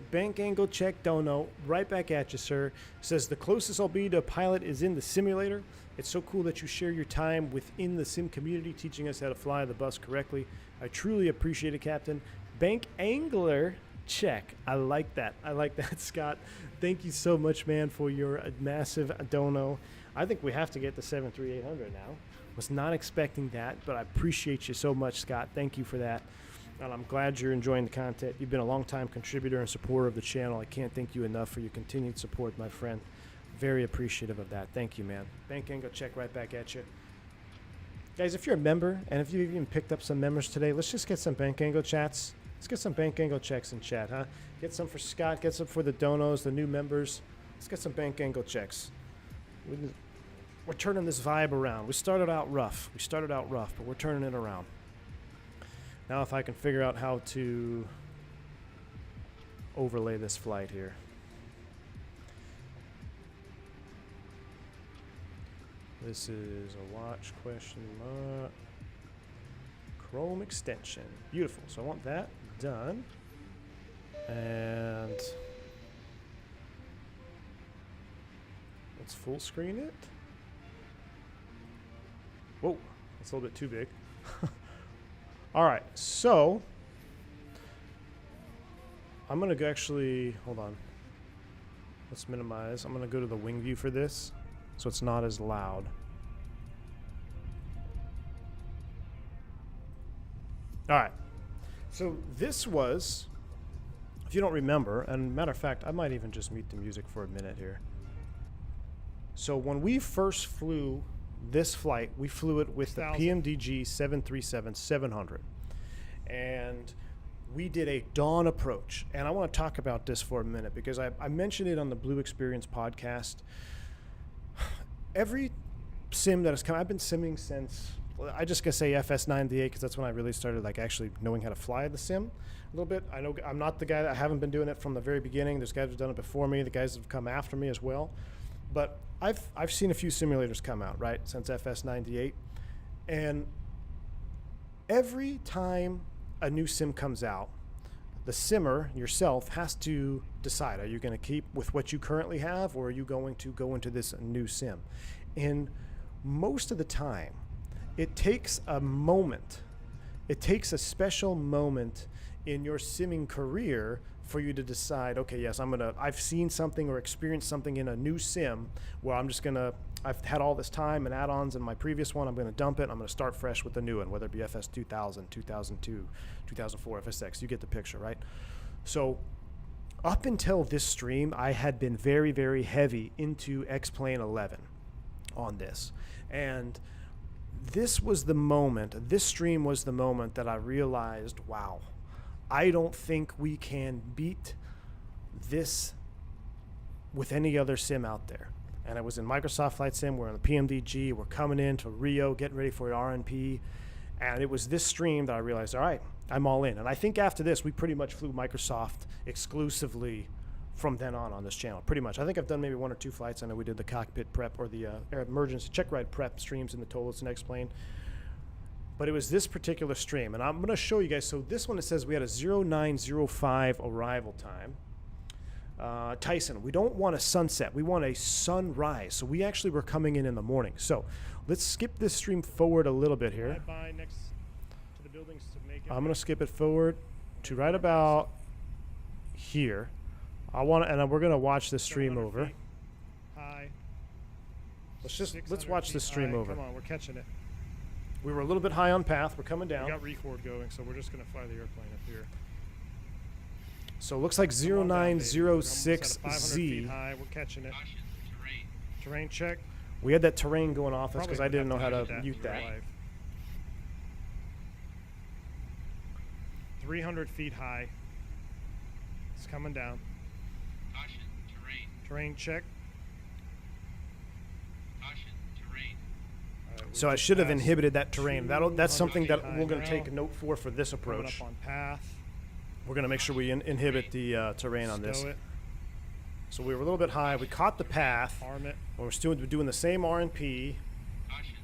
A: bank angle check dono, right back at you, sir. Says the closest I'll be to a pilot is in the simulator. It's so cool that you share your time within the sim community, teaching us how to fly the bus correctly. I truly appreciate it, Captain. Bank Angler check. I like that. I like that, Scott. Thank you so much, man, for your massive dono. I think we have to get the 73800 now. Was not expecting that, but I appreciate you so much, Scott. Thank you for that. And I'm glad you're enjoying the content. You've been a long-time contributor and supporter of the channel. I can't thank you enough for your continued support, my friend. Very appreciative of that. Thank you, man. Bank Angle check right back at you. Guys, if you're a member, and if you've even picked up some members today, let's just get some Bank Angle chats. Let's get some Bank Angle checks in chat, huh? Get some for Scott, get some for the donos, the new members. Let's get some Bank Angle checks. We're turning this vibe around. We started out rough, but we're turning it around. Now if I can figure out how to overlay this flight here. This is a watch question mark. Chrome extension. Beautiful. So I want that done. And let's full screen it. Whoa, that's a little bit too big. All right, so I'm gonna go actually, hold on. Let's minimize. I'm gonna go to the wing view for this, so it's not as loud. All right, so this was, if you don't remember, and matter of fact, I might even just mute the music for a minute here. So when we first flew this flight, we flew it with the PMDG 737-700, and we did a dawn approach. And I want to talk about this for a minute because I mentioned it on the Blue Experience podcast. Every sim that has come, I've been simming since, I just gotta say FS98 because that's when I really started like actually knowing how to fly the sim a little bit. I know I'm not the guy, I haven't been doing it from the very beginning. There's guys who've done it before me, the guys that have come after me as well. But I've seen a few simulators come out, right, since FS98. And every time a new sim comes out, the simmer yourself has to decide, are you going to keep with what you currently have, or are you going to go into this new sim? And most of the time, it takes a moment. It takes a special moment in your simming career for you to decide, okay, yes, I've seen something or experienced something in a new sim where I've had all this time and add-ons in my previous one, I'm gonna dump it, I'm gonna start fresh with the new one, whether it be FS 2000, 2002, 2004, FSX, you get the picture, right? So up until this stream, I had been very, very heavy into X-Plane 11 on this. And this was the moment, this stream was the moment that I realized, wow, I don't think we can beat this with any other sim out there. And it was in Microsoft Flight Sim, we're on the PMDG, we're coming into Rio, getting ready for RNP. And it was this stream that I realized, all right, I'm all in. And I think after this, we pretty much flew Microsoft exclusively from then on this channel, pretty much. I think I've done maybe 1 or 2 flights. I know we did the cockpit prep or the emergency check ride prep streams in the Toga and X-Plane. But it was this particular stream, and I'm going to show you guys. So this one, it says we had a 0905 arrival time. Tyson, we don't want a sunset. We want a sunrise. So we actually were coming in the morning. So let's skip this stream forward a little bit here. Next to the buildings to make I'm going to skip it forward to right about here. And we're going to watch this stream over.
E: High.
A: Let's watch this stream over.
E: Come on, we're catching it.
A: We were a little bit high on path. We're coming down.
E: We got record going, so we're just going to fly the airplane up here.
A: So it looks like 0906Z.
E: Feet high. We're catching it. Terrain check.
A: We had that terrain going off us because I didn't know how to mute that.
E: 300 feet high. It's coming down.
F: Caution, terrain.
E: Terrain check.
F: Caution, terrain.
A: So I should have inhibited that terrain. That's something that we're going to take a note for this approach.
E: Coming up on path.
A: We're going to make sure we inhibit the terrain on this. So we were a little bit high. We caught the path.
E: Arm it.
A: We're still doing the same RNP.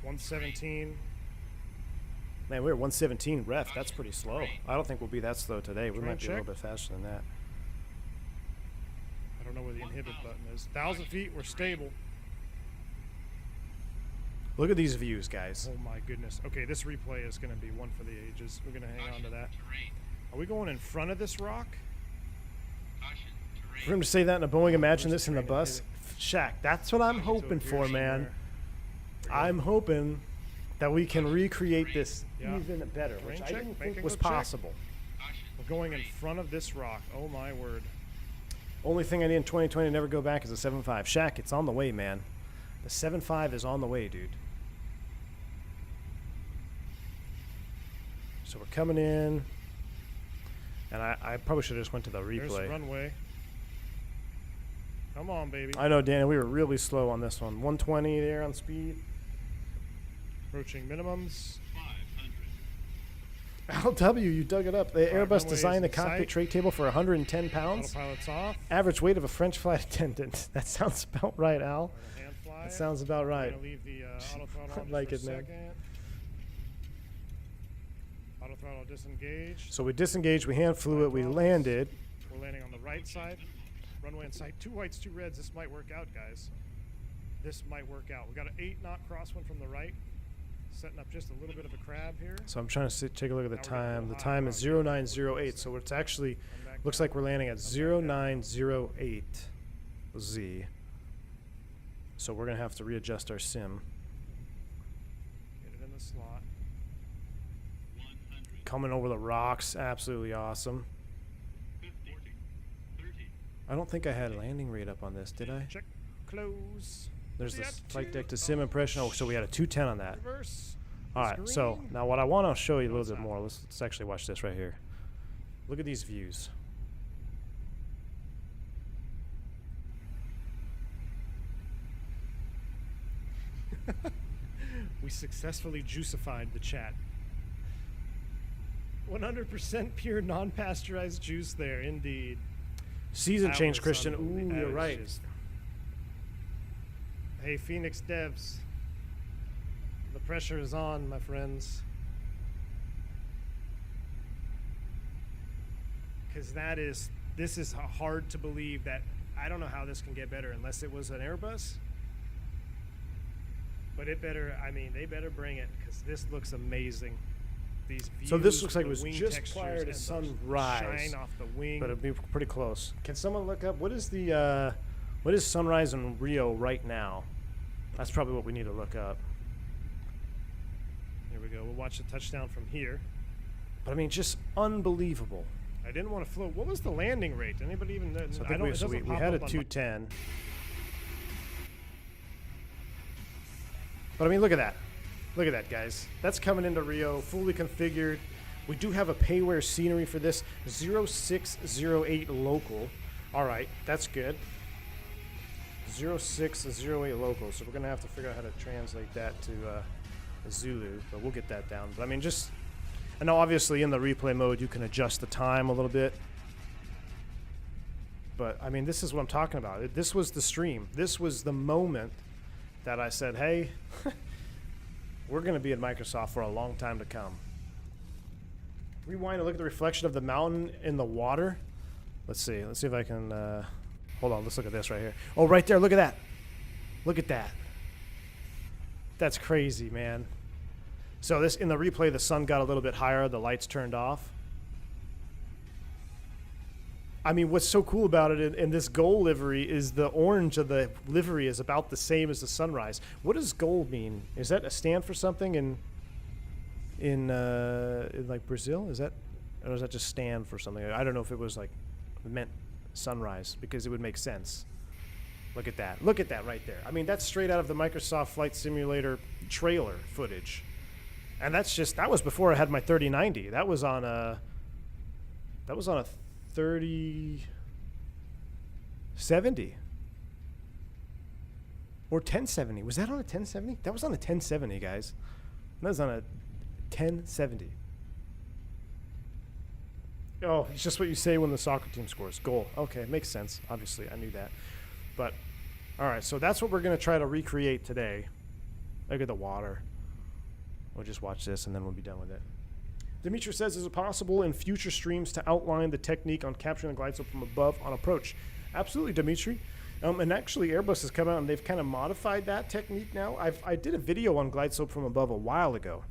E: 117.
A: Man, we were 117 ref. That's pretty slow. I don't think we'll be that slow today. We might be a
E: check.
A: little bit faster than that.
E: I don't know where the inhibit button is. 1,000 feet. We're stable.
A: Look at these views, guys.
E: Oh my goodness. Okay, this replay is going to be one for the ages. We're going to hang on to that. Are we going in front of this rock?
A: For him to say that in a Boeing, imagine
E: Where's
A: this in the
E: train
A: bus.
E: headed?
A: Shaq, that's what I'm hoping
E: So
A: for,
E: here's
A: man.
E: somewhere.
A: I'm hoping that we can recreate this
E: Yeah.
A: even better, which
E: Terrain
A: I
E: check,
A: didn't
E: make
A: think
E: it
A: was
E: go check.
A: possible.
F: Caution.
E: We're going in
F: terrain.
E: front of this rock. Oh my word.
A: Only thing I need in 2020 to never go back is a 7.5. Shaq, it's on the way, man. The 7.5 is on the way, dude. So we're coming in. And I probably should have just went to the
E: There's the
A: replay.
E: runway. Come on, baby.
A: I know, Dan, we were really slow on this one. 120 there on speed.
E: Approaching minimums.
F: 500.
A: LW, you dug it up. The
E: Alright,
A: Airbus
E: runway is
A: designed the
E: in
A: cockpit
E: sight.
A: tray table for 110 pounds.
E: Autopilot's off.
A: Average weight of a French flight attendant. That sounds about right, Al.
E: We're gonna hand fly
A: That
E: it.
A: sounds about
E: We're
A: right.
E: gonna leave the auto throttle on
A: Like
E: just
A: it,
E: for a
A: man.
E: second. Auto throttle disengaged.
A: So we disengaged, we hand flew it, we landed.
E: We're landing on the right side. Runway in sight. 2 whites, 2 reds. This might work out, guys. This might work out. We got an 8-knot crosswind from the right. Setting up just a little bit of a crab here.
A: So I'm trying to take a look at the
E: Now we're gonna
A: time.
E: go
A: The
E: high
A: time is
E: ground.
A: 0908, so it's actually
E: Come back
A: looks
E: down.
A: like we're landing at
E: Come back down.
A: 0908 Z. So we're gonna have to readjust our sim.
E: Get it in the slot.
F: 100.
A: Coming over the rocks, absolutely awesome.
F: 50. 30.
A: I don't think I had landing rate up on this, did I?
E: Check. Close.
A: There's
E: The
A: this flight deck to
E: attitude.
A: sim impression. Oh, so we had a 210 on that.
E: Reverse.
A: All right, so
E: Screen.
A: now what I want to show you a little
E: What's
A: bit
E: that?
A: more. Let's actually watch this right here. Look at these views.
E: We successfully juicified the chat. 100% pure non-pasteurized juice there, indeed.
A: Season
E: That
A: change,
E: was
A: Christian.
E: unbelievable.
A: Ooh,
E: That
A: you're
E: was
A: right.
E: just- Hey, Phoenix devs. The pressure is on, my friends. Because this is hard to believe that, I don't know how this can get better unless it was an Airbus. But it better, I mean, they better bring it because this looks amazing. These views
A: So this looks
E: with
A: like it
E: the
A: was
E: wing
A: just
E: textures
A: prior to
E: and the
A: sunrise,
E: shine off the wing.
A: But it'd be pretty close. Can someone look up what is sunrise in Rio right now? That's probably what we need to look up.
E: Here we go. We'll watch the touchdown from here.
A: But I mean, just unbelievable.
E: I didn't want to float. What was the landing rate? Anybody even know?
A: So I
E: I
A: think
E: don't, it
A: so
E: doesn't
A: we
E: pop
A: had a
E: up on my-
A: 210. But I mean, look at that. Look at that, guys. That's coming into Rio, fully configured. We do have a payware scenery for this. 0608 local. All right, that's good. 0608 local. So we're going to have to figure out how to translate that to Zulu, but we'll get that down. But I mean, just... I know obviously in the replay mode you can adjust the time a little bit. But I mean, this is what I'm talking about. This was the stream. This was the moment that I said, hey, we're going to be at Microsoft for a long time to come. Rewind and look at the reflection of the mountain in the water. Let's see if I can, hold on, let's look at this right here. Oh, right there, look at that. Look at that. That's crazy, man. So this, in the replay, the sun got a little bit higher, the lights turned off. I mean, what's so cool about it in this gold livery is the orange of the livery is about the same as the sunrise. What does gold mean? Is that a stand for something in like Brazil? Is that, or does that just stand for something? I don't know if it was like meant sunrise because it would make sense. Look at that. Look at that right there. I mean, that's straight out of the Microsoft Flight Simulator trailer footage. And that was before I had my 3090. That was on a 3070 or 1070. Was that on a 1070? That was on a 1070, guys. That was on a 1070. Oh, it's just what you say when the soccer team scores. Goal. Okay, makes sense. Obviously, I knew that. But, all right, so that's what we're going to try to recreate today. Look at the water. We'll just watch this, and then we'll be done with it. Dimitri says, is it possible in future streams to outline the technique on capturing the glide slope from above on approach? Absolutely, Dimitri. And actually, Airbus has come out, and they've kind of modified that technique now. I did a video on glide slope from above a while ago.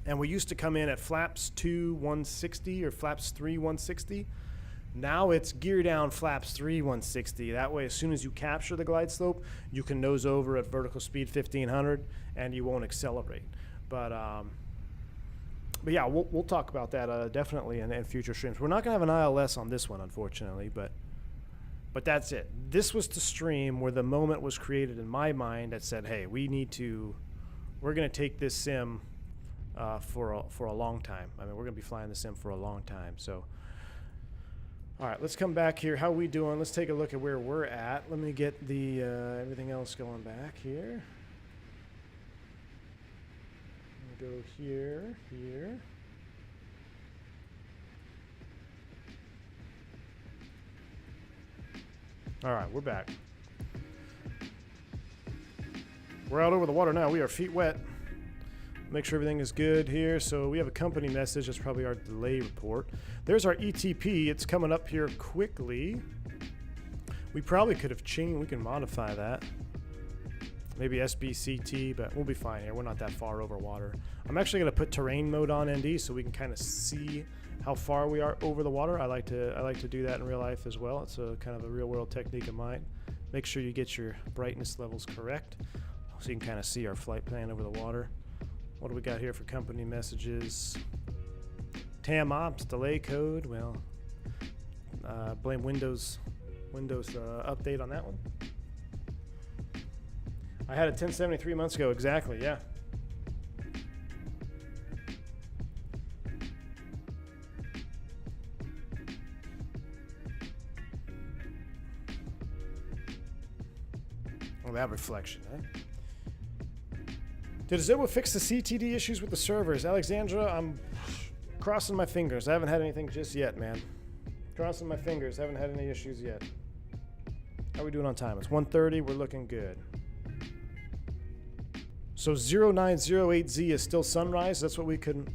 A: And we used to come in at flaps 2 160 or flaps 3 160. Now it's gear down flaps 3 160. That way, as soon as you capture the glide slope, you can nose over at vertical speed 1500 and you won't accelerate. But yeah, we'll talk about that definitely in future streams. We're not going to have an ILS on this one, unfortunately, but that's it. This was the stream where the moment was created in my mind that said, hey, we're going to take this sim for a long time. I mean, we're going to be flying the sim for a long time. So, all right, let's come back here. How we doing? Let's take a look at where we're at. Let me get the everything else going back here. Go here. All right, we're back. We're out over the water now. We are feet wet. Make sure everything is good here. So we have a company message. That's probably our delay report. There's our ETP. It's coming up here quickly. We probably could have changed. We can modify that. Maybe SBCT, but we'll be fine here. We're not that far over water. I'm actually going to put terrain mode on ND so we can kind of see how far we are over the water. I like to do that in real life as well. It's a kind of a real world technique of mine. Make sure you get your brightness levels correct so you can kind of see our flight plan over the water. What do we got here for company messages? TAM ops, delay code. Well, blame Windows update on that one. I had a 1070 3 months ago. Exactly, yeah. Oh, that reflection, eh? Did Azoa fix the CTD issues with the servers? Alexandra, I'm crossing my fingers. I haven't had anything just yet, man. Crossing my fingers. Haven't had any issues yet. How are we doing on time? It's 1:30. We're looking good. So 0908Z is still sunrise. That's what we couldn't.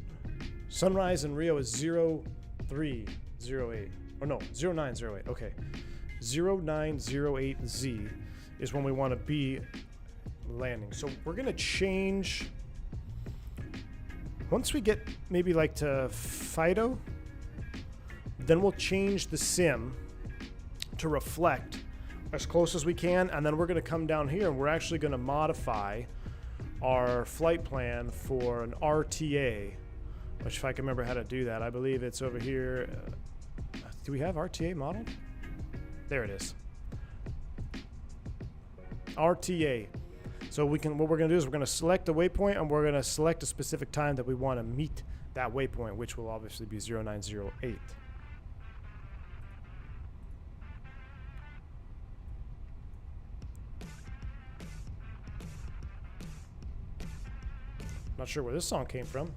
A: Sunrise in Rio is 0308. Or no, 0908. Okay. 0908Z is when we want to be landing. So we're going to change. Once we get maybe like to FIDO, then we'll change the sim to reflect as close as we can. And then we're going to come down here and we're actually going to modify our flight plan for an RTA, which if I can remember how to do that, I believe it's over here. Do we have RTA modeled? There it is. RTA. So what we're going to do is we're going to select a waypoint and we're going to select a specific time that we want to meet that waypoint, which will obviously be 0908. Not sure where this song came from.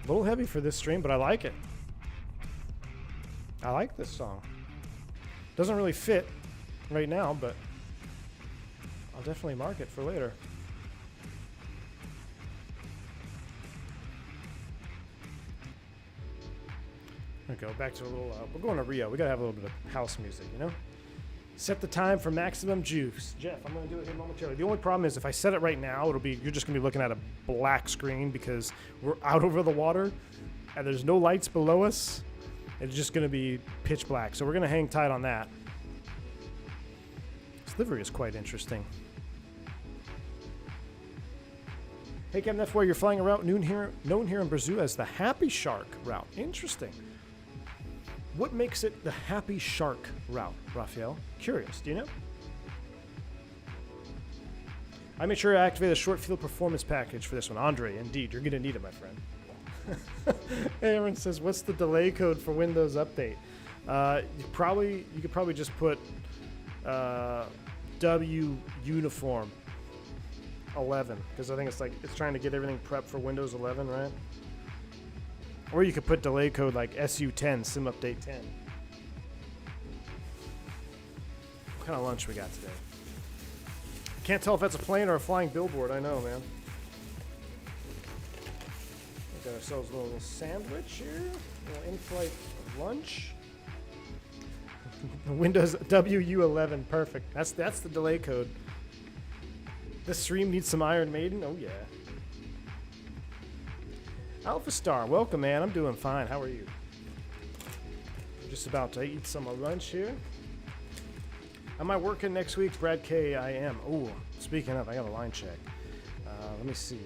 A: A little heavy for this stream, but I like it. I like this song. Doesn't really fit right now, but I'll definitely mark it for later. There we go. Back to a little. We're going to Rio. We gotta have a little bit of house music, you know. Set the time for maximum juice. Jeff, I'm going to do it here momentarily. The only problem is if I set it right now, you're just going to be looking at a black screen because we're out over the water and there's no lights below us. It's just going to be pitch black. So we're going to hang tight on that. This livery is quite interesting. Hey, Captain, that's where you're flying a route known here in Brazil as the Happy Shark route. Interesting. What makes it the Happy Shark route, Raphael? Curious, do you know? I made sure I activated the short field performance package for this one. Andre, indeed, you're going to need it, my friend. Aaron says, what's the delay code for Windows Update? You could probably just put W uniform 11, because I think it's trying to get everything prepped for Windows 11, right? Or you could put delay code like SU10, Sim Update 10. What kind of lunch we got today? Can't tell if that's a plane or a flying billboard. I know, man. We got ourselves a little sandwich here. A little in-flight lunch. Windows WU11, perfect. That's the delay code. This stream needs some Iron Maiden. Oh yeah. Alpha Star, welcome, man. I'm doing fine. How are you? I'm just about to eat some lunch here. Am I working next week? Brad K, I am. Oh, speaking of, I got a line check. Let me see.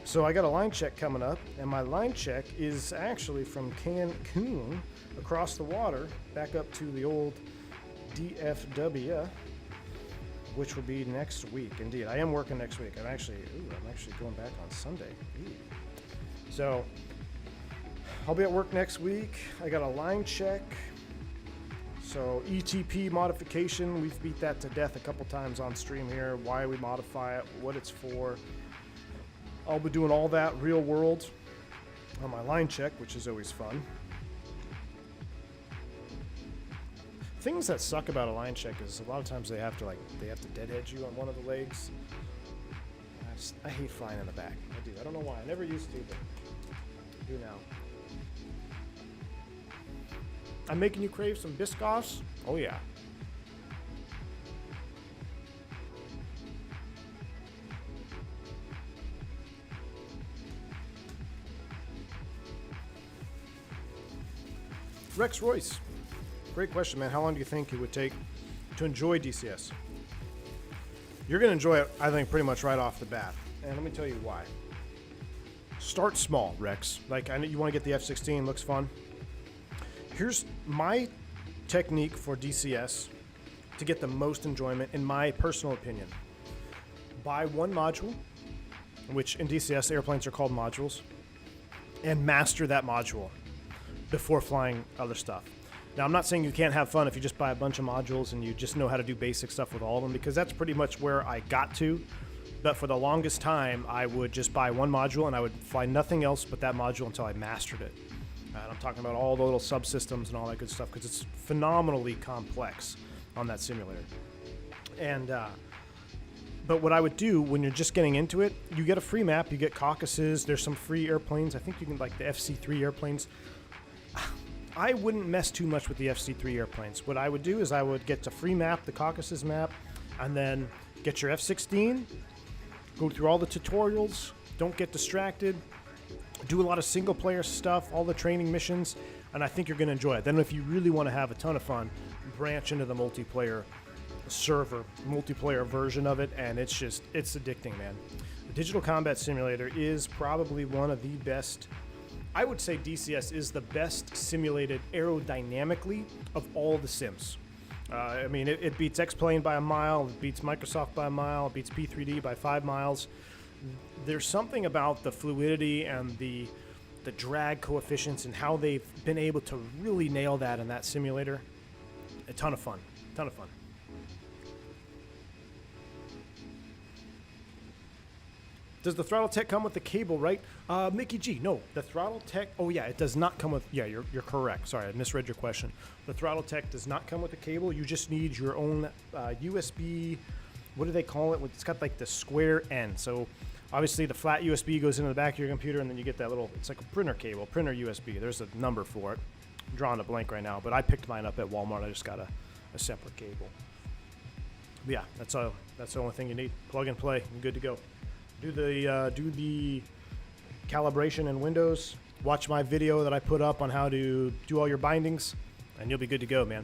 A: So I got a line check coming up, and my line check is actually from Cancun across the water back up to the old DFW, which will be next week. Indeed, I am working next week. I'm actually going back on Sunday. Ooh. So I'll be at work next week. I got a line check. So ETP modification, we've beat that to death a couple times on stream here. Why we modify it, what it's for. I'll be doing all that real world on my line check, which is always fun. Things that suck about a line check is a lot of times they have to deadhead you on one of the legs. I hate flying in the back. I do. I don't know why. I never used to, but I do now. I'm making you crave some Biscoffs? Oh yeah. Rex Royce, great question, man. How long do you think it would take to enjoy DCS? You're going to enjoy it, I think, pretty much right off the bat. And let me tell you why. Start small, Rex. Like, I know you want to get the F-16, looks fun. Here's my technique for DCS to get the most enjoyment, in my personal opinion. Buy one module, which in DCS airplanes are called modules, and master that module before flying other stuff. Now, I'm not saying you can't have fun if you just buy a bunch of modules and you just know how to do basic stuff with all of them, because that's pretty much where I got to. But for the longest time, I would just buy one module and I would fly nothing else but that module until I mastered it. And I'm talking about all the little subsystems and all that good stuff, because it's phenomenally complex on that simulator. And but what I would do when you're just getting into it, you get a free map, you get Caucasus, there's some free airplanes. I think you can, like the FC3 airplanes. I wouldn't mess too much with the FC3 airplanes. What I would do is I would get the free map, the Caucasus map, and then get your F-16, go through all the tutorials, don't get distracted, do a lot of single-player stuff, all the training missions, and I think you're going to enjoy it. Then if you really want to have a ton of fun, branch into the multiplayer server, multiplayer version of it, and it's addicting, man. The Digital Combat Simulator is probably one of the best. I would say DCS is the best simulated aerodynamically of all the sims. I mean, it beats X-Plane by a mile, it beats Microsoft by a mile, it beats P3D by 5 miles. There's something about the fluidity and the drag coefficients and how they've been able to really nail that in that simulator. A ton of fun. Ton of fun. Does the Throttletek come with the cable, right? Mickey G, no. The Throttletek, oh yeah, it does not come with, yeah, you're correct. Sorry, I misread your question. The Throttletek does not come with a cable. You just need your own USB, what do they call it? It's got like the square end. So obviously the flat USB goes into the back of your computer, and then you get that little, it's like a printer cable, printer USB. There's a number for it. I'm drawing a blank right now, but I picked mine up at Walmart. I just got a separate cable. But yeah, that's the only thing you need. Plug and play, you're good to go. Do the calibration in Windows. Watch my video that I put up on how to do all your bindings, and you'll be good to go, man.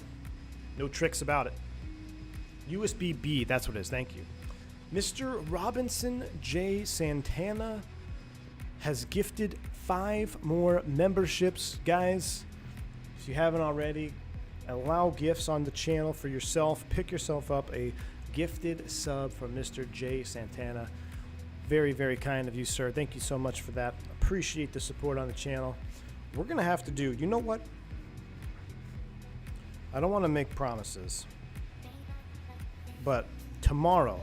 A: No tricks about it. USB-B, that's what it is. Thank you. Mr. Robinson J. Santana has gifted 5 more memberships. Guys, if you haven't already, allow gifts on the channel for yourself. Pick yourself up a gifted sub from Mr. J. Santana. Very, very kind of you, sir. Thank you so much for that. Appreciate the support on the channel. We're going to have to do, you know what? I don't want to make promises, but tomorrow,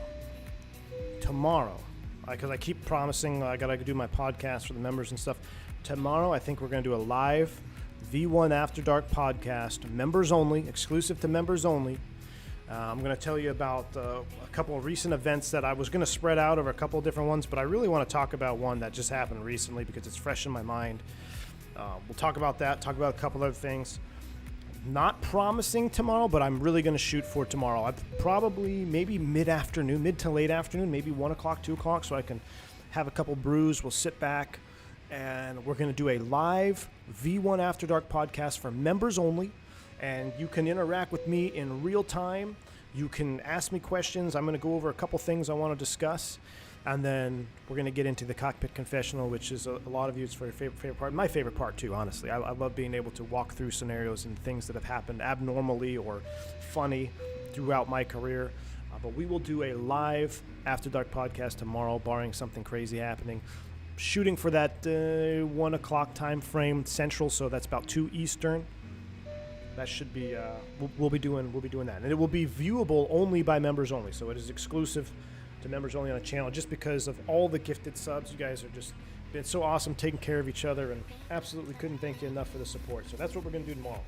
A: because I keep promising I got to do my podcast for the members and stuff. Tomorrow, I think we're going to do a live V1 After Dark podcast, members only, exclusive to members only. I'm going to tell you about a couple of recent events that I was going to spread out over a couple of different ones, but I really want to talk about one that just happened recently because it's fresh in my mind. We'll talk about that, talk about a couple other things. Not promising tomorrow, but I'm really going to shoot for tomorrow. I probably maybe mid-afternoon, mid to late afternoon, maybe 1 o'clock, 2 o'clock, so I can have a couple brews. We'll sit back and we're going to do a live V1 After Dark podcast for members only, and you can interact with me in real time. You can ask me questions. I'm going to go over a couple things I want to discuss, and then we're going to get into the cockpit confessional, which is a lot of you, it's for your favorite part. My favorite part, too, honestly. I love being able to walk through scenarios and things that have happened abnormally or funny throughout my career. But we will do a live After Dark podcast tomorrow, barring something crazy happening. Shooting for that 1 o'clock time frame Central, so that's about 2 Eastern. That should be we'll be doing that, and it will be viewable only by members only. So it is exclusive to members only on the channel, just because of all the gifted subs. You guys are just been so awesome, taking care of each other, and absolutely couldn't thank you enough for the support. So that's what we're going to do tomorrow.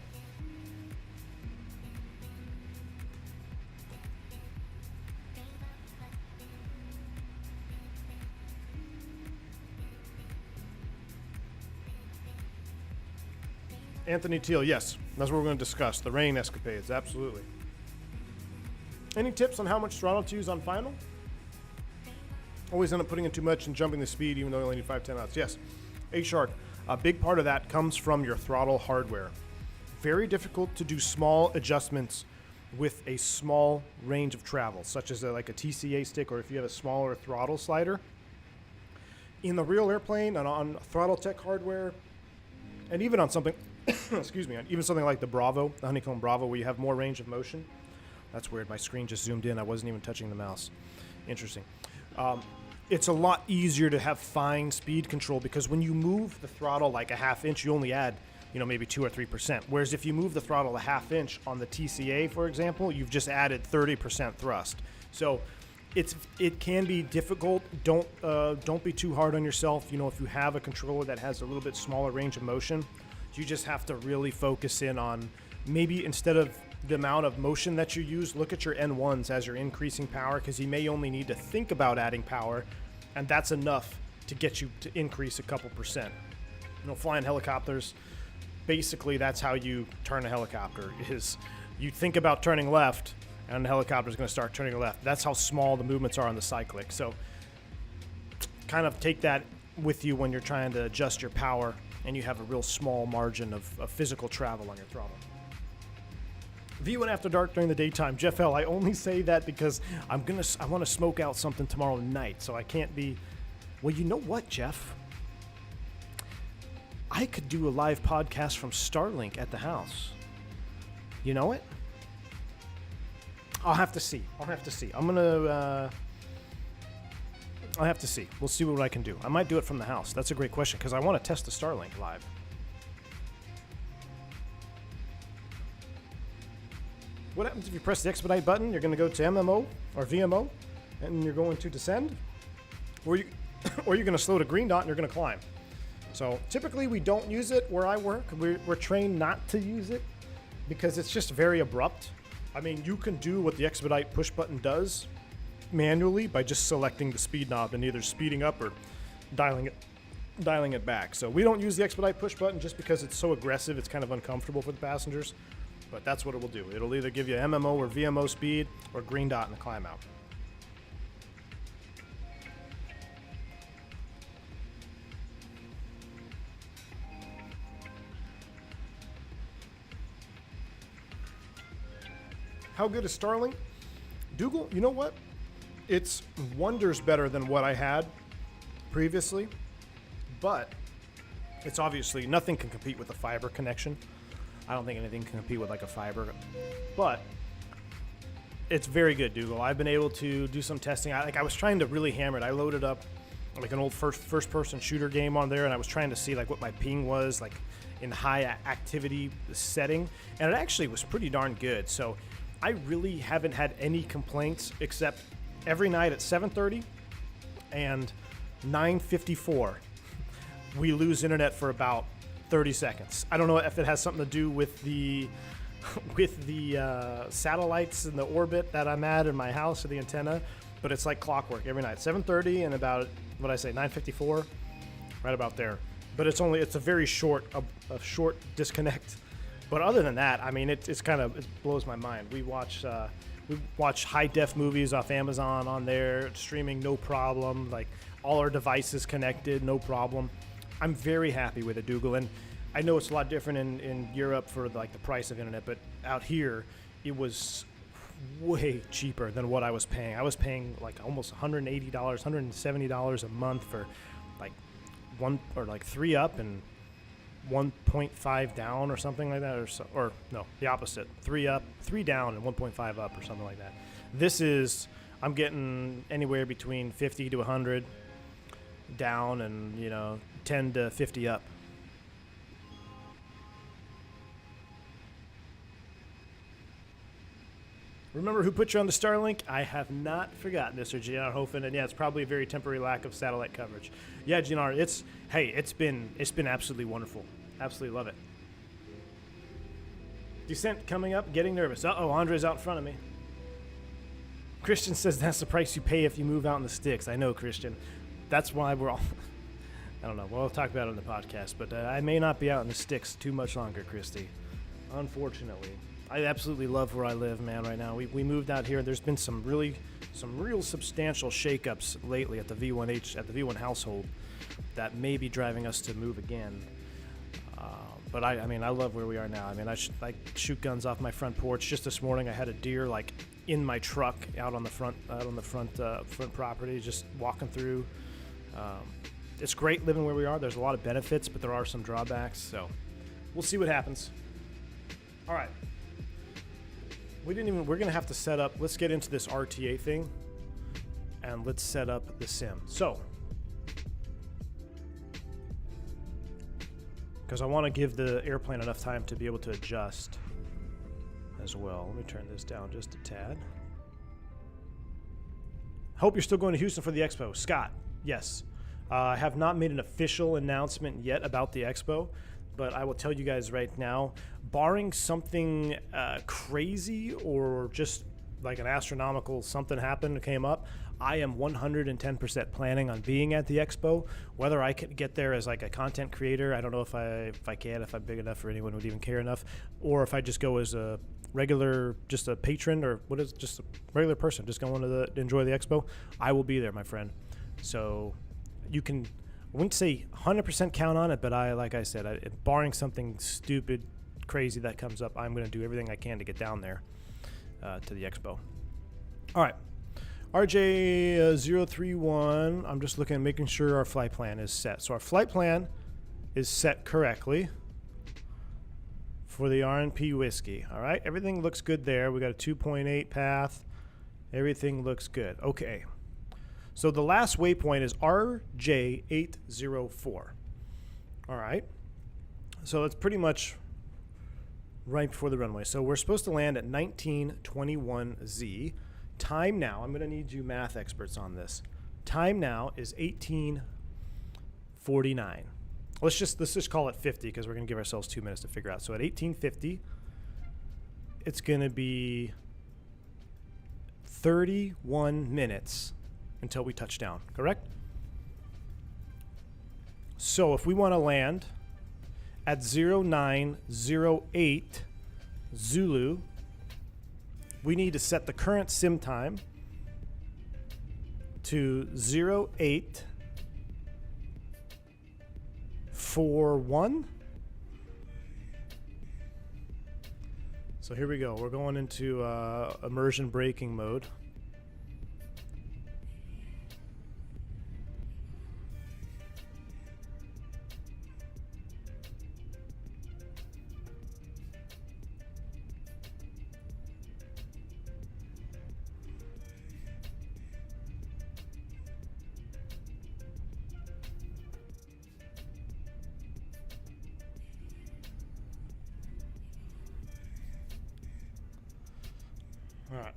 A: Anthony Teal, yes, that's what we're going to discuss, the rain escapades, absolutely. Any tips on how much throttle to use on final? Always end up putting in too much and jumping the speed, even though you only need 5-10 knots. Yes, A-Shark, a big part of that comes from your throttle hardware. Very difficult to do small adjustments with a small range of travel, such as like a TCA stick, or if you have a smaller throttle slider. In the real airplane and on Throttletek hardware, and even on something, excuse me, even something like the Bravo, the Honeycomb Bravo, where you have more range of motion. That's weird. My screen just zoomed in. I wasn't even touching the mouse. Interesting. It's a lot easier to have fine speed control, because when you move the throttle like a half inch, you only add, maybe 2 or 3%. Whereas if you move the throttle a half inch on the TCA, for example, you've just added 30% thrust. So it can be difficult. Don't be too hard on yourself. If you have a controller that has a little bit smaller range of motion, you just have to really focus in on, maybe instead of the amount of motion that you use, look at your N1s as you're increasing power, because you may only need to think about adding power, and that's enough to get you to increase a couple percent. Flying helicopters, basically that's how you turn a helicopter, is you think about turning left, and the helicopter is going to start turning left. That's how small the movements are on the cyclic. So kind of take that with you when you're trying to adjust your power and you have a real small margin of physical travel on your throttle. V1 After Dark during the daytime. Jeff L., I only say that because I want to smoke out something tomorrow night, so I can't be... Well, you know what, Jeff? I could do a live podcast from Starlink at the house. You know it? I'll have to see. I'll have to see. I'll have to see. We'll see what I can do. I might do it from the house. That's a great question, because I want to test the Starlink live. What happens if you press the expedite button? You're going to go to MMO or VMO, and you're going to descend, or you're going to slow to green dot and you're going to climb. So typically we don't use it where I work. We're trained not to use it because it's just very abrupt. I mean, you can do what the expedite push button does manually by just selecting the speed knob and either speeding up or dialing it back. So we don't use the expedite push button just because it's so aggressive. It's kind of uncomfortable for the passengers, but that's what it will do. It'll either give you MMO or VMO speed or green dot in the climb out. How good is Starlink? Dougal, you know what? It's wonders better than what I had previously, but it's obviously nothing can compete with a fiber connection. I don't think anything can compete with like a fiber, but it's very good, Dougal. I've been able to do some testing. I was trying to really hammer it. I loaded up like an old first person shooter game on there, and I was trying to see like what my ping was like in high activity setting, and it actually was pretty darn good. So I really haven't had any complaints, except every night at 7:30 and 9:54 we lose internet for about 30 seconds. I don't know if it has something to do with the satellites in the orbit that I'm at in my house or the antenna, but it's like clockwork every night. 7:30 and about, what I say, 9:54, right about there. But it's a very short disconnect. But other than that, I mean, it blows my mind. We watch high def movies off Amazon on there, streaming no problem. Like all our devices connected, no problem. I'm very happy with it, Dougal. And I know it's a lot different in Europe for like the price of internet, but out here it was way cheaper than what I was paying. I was paying like almost $180, $170 a month for like 3 up and 1.5 down or something like that, or no, the opposite, 3 up, 3 down, and 1.5 up or something like that. This is, I'm getting anywhere between 50 to 100 down and 10 to 50 up. Remember who put you on the Starlink? I have not forgotten, Mr. Ginar Hofen, and yeah, it's probably a very temporary lack of satellite coverage. Yeah, Ginar, it's been absolutely wonderful. Absolutely love it. Descent coming up, getting nervous. Uh-oh, Andre's out in front of me. Christian says that's the price you pay if you move out in the sticks. I know, Christian. That's why we're all... I don't know. We'll talk about it on the podcast, but I may not be out in the sticks too much longer, Christy. Unfortunately. I absolutely love where I live, man, right now. We moved out here. There's been some real substantial shakeups lately at the V1 household that may be driving us to move again. But I mean, I love where we are now. I mean, I shoot guns off my front porch. Just this morning, I had a deer like in my truck out on the front property, just walking through. It's great living where we are. There's a lot of benefits, but there are some drawbacks. So we'll see what happens. All right. We're going to have to set up, let's get into this RTA thing, and let's set up the sim. So, because I want to give the airplane enough time to be able to adjust as well. Let me turn this down just a tad. Hope you're still going to Houston for the expo. Scott, yes. I have not made an official announcement yet about the expo, but I will tell you guys right now, barring something crazy or just like an astronomical something came up, I am 110% planning on being at the expo. Whether I can get there as like a content creator, I don't know if I can, if I'm big enough or anyone would even care enough, or if I just go as a regular, just a patron, or just a regular person, just going to enjoy the expo, I will be there, my friend. So you can... I wouldn't say 100% count on it, but like I said, barring something stupid, crazy that comes up, I'm going to do everything I can to get down there to the expo. All right. RJ031, I'm just looking at making sure our flight plan is set. So our flight plan is set correctly for the RNP whiskey. All right. Everything looks good there. We got a 2.8 path. Everything looks good. Okay. So the last waypoint is RJ804. All right. So it's pretty much right before the runway. So we're supposed to land at 1921Z. Time now, I'm going to need you math experts on this. Time now is 1849. Let's just call it 50 because we're going to give ourselves 2 minutes to figure out. So at 1850, it's going to be 31 minutes until we touch down, correct? So if we want to land at 0908 Zulu, we need to set the current sim time to 0841. So here we go. We're going into immersion braking mode. All right,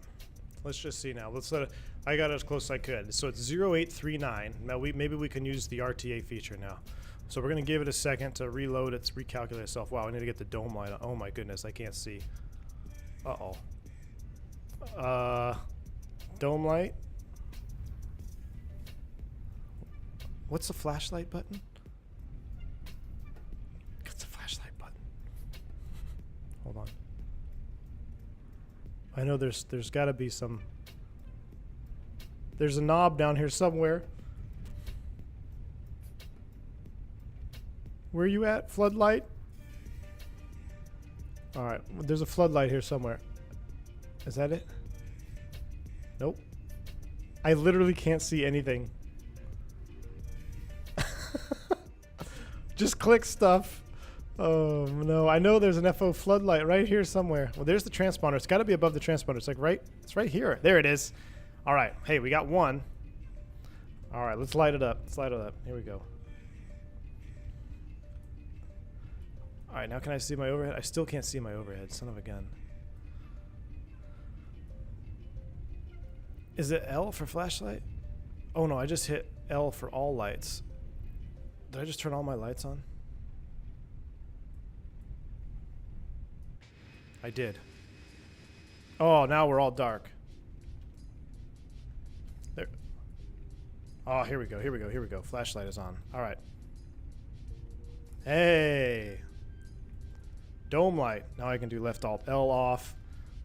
A: let's just see now. I got it as close as I could. So it's 0839. Now maybe we can use the RTA feature now. So we're gonna give it a second to reload it, to recalculate itself. Wow, I need to get the dome light on. Oh my goodness, I can't see. Dome light. What's the flashlight button? What's the flashlight button? Hold on. I know there's got to be some. There's a knob down here somewhere. Where are you at? Floodlight? Alright, there's a floodlight here somewhere. Is that it? Nope. I literally can't see anything. Just click stuff. Oh no, I know there's an FO floodlight right here somewhere. Well, there's the transponder. It's got to be above the transponder. It's like it's right here. There it is. All right. Hey, we got one. All right, let's light it up. Let's light it up. Here we go. All right, now can I see my overhead? I still can't see my overhead. Son of a gun. Is it L for flashlight? Oh no, I just hit L for all lights. Did I just turn all my lights on? I did. Oh, now we're all dark. There. Oh, here we go. Here we go. Here we go. Flashlight is on. All right. Hey. Dome light. Now I can do left alt L off.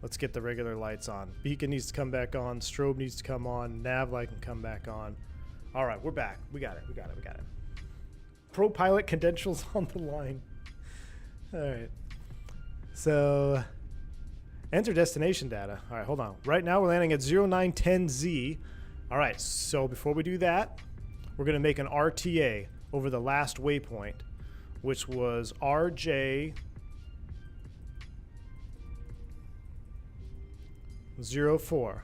A: Let's get the regular lights on. Beacon needs to come back on. Strobe needs to come on. Nav light can come back on. All right, we're back. We got it. We got it. We got it. Pro pilot credentials on the line. All right. So, enter destination data. All right, hold on. Right now we're landing at 0910Z. All right, so before we do that, we're going to make an RTA over the last waypoint, which was RJ 04.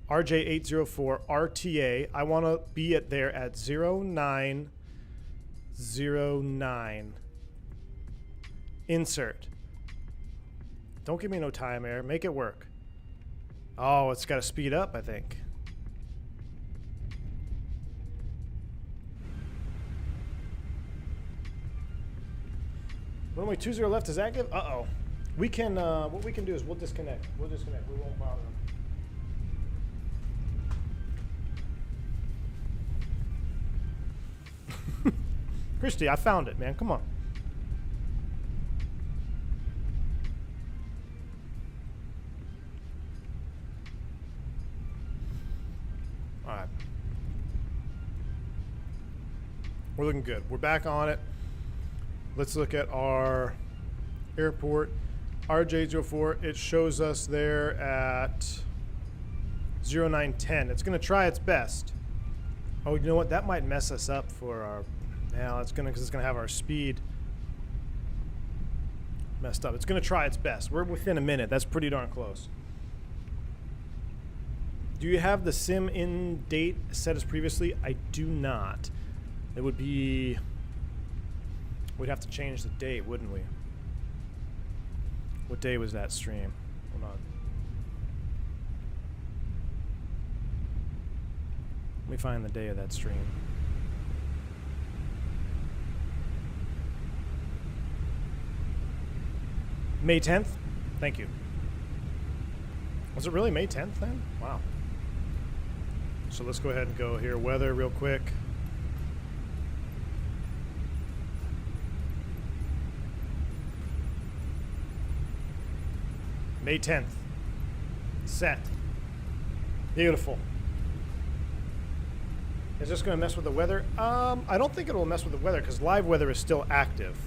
A: RJ804 RTA. I want to be there at 0909. Insert. Don't give me no time error. Make it work. Oh, it's got to speed up, I think. Runway 20 left is active. Uh-oh. We can, what we can do is we'll disconnect. We'll disconnect. We won't bother them. Christy, I found it, man. Come on. All right. We're looking good. We're back on it. Let's look at our airport. RJ04, it shows us there at 0910. It's going to try its best. Oh, you know what? That might mess us up for our... Now it's gonna, because it's gonna have our speed messed up. It's gonna try its best. We're within a minute. That's pretty darn close. Do you have the sim in date set as previously? I do not. It would be... We'd have to change the date, wouldn't we? What day was that stream? Hold on. Let me find the day of that stream. May 10th? Thank you. Was it really May 10th then? Wow. So let's go ahead and go here. Weather real quick. May 10th. Set. Beautiful. Is this going to mess with the weather? I don't think it will mess with the weather because live weather is still active.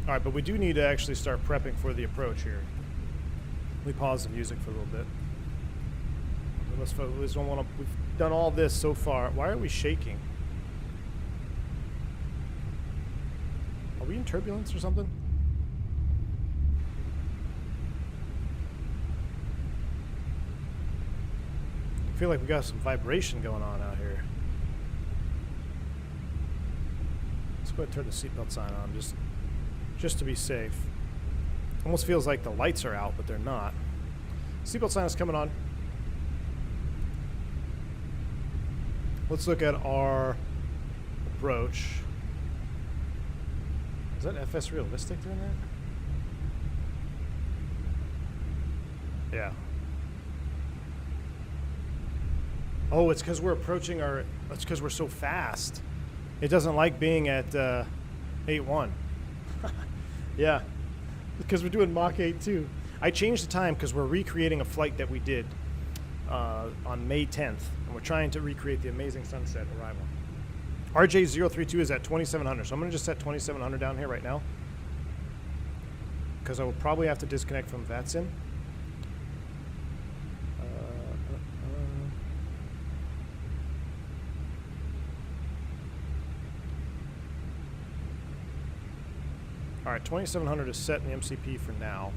A: All right, but we do need to actually start prepping for the approach here. Let me pause the music for a little bit. We've done all this so far. Why are we shaking? Are we in turbulence or something? I feel like we got some vibration going on out here. Let's go ahead and turn the seatbelt sign on just to be safe. Almost feels like the lights are out, but they're not. Seatbelt sign is coming on. Let's look at our approach. Is that FS realistic doing that? Yeah. Oh, it's because we're approaching our... It's because we're so fast. It doesn't like being at 8.1. Yeah. Because we're doing Mach 8 too. I changed the time because we're recreating a flight that we did on May 10th. And we're trying to recreate the amazing sunset arrival. RJ032 is at 2700, so I'm going to just set 2700 down here right now, because I will probably have to disconnect from VATSIN. All right, 2700 is set in the MCP for now.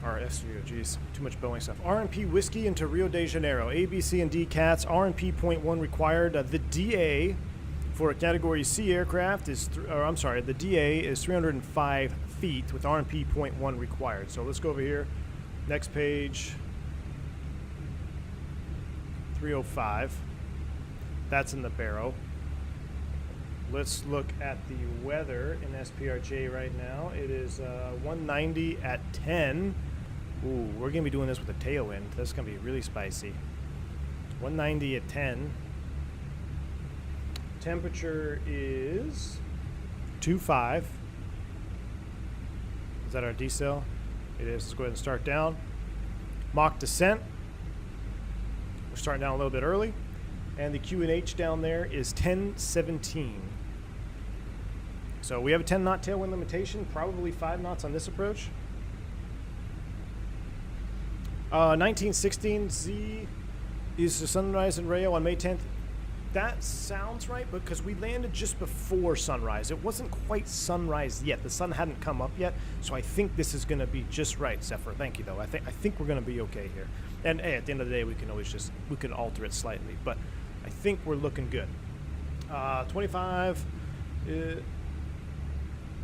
A: Or FCO, geez, too much Boeing stuff. RNP Whiskey into Rio de Janeiro. A, B, C, and D cats. RNP .1 required. The DA for a Category C aircraft is, the DA is 305 feet with RNP .1 required. So let's go over here. Next page. 305. That's in the barrow. Let's look at the weather in SPRJ right now. It is 190 at 10. Ooh, we're going to be doing this with a tailwind. That's going to be really spicy. 190 at 10. Temperature is 25. Is that our decel? It is. Let's go ahead and start down. Mach descent. We're starting down a little bit early. And the QNH down there is 1017. So we have a 10 knot tailwind limitation, probably 5 knots on this approach. 1916 Z is the sunrise in Rio on May 10th. That sounds right, because we landed just before sunrise. It wasn't quite sunrise yet. The sun hadn't come up yet, so I think this is going to be just right, Zephyr. Thank you, though. I think we're going to be okay here. And hey, at the end of the day, we can always we can alter it slightly, but I think we're looking good. 25.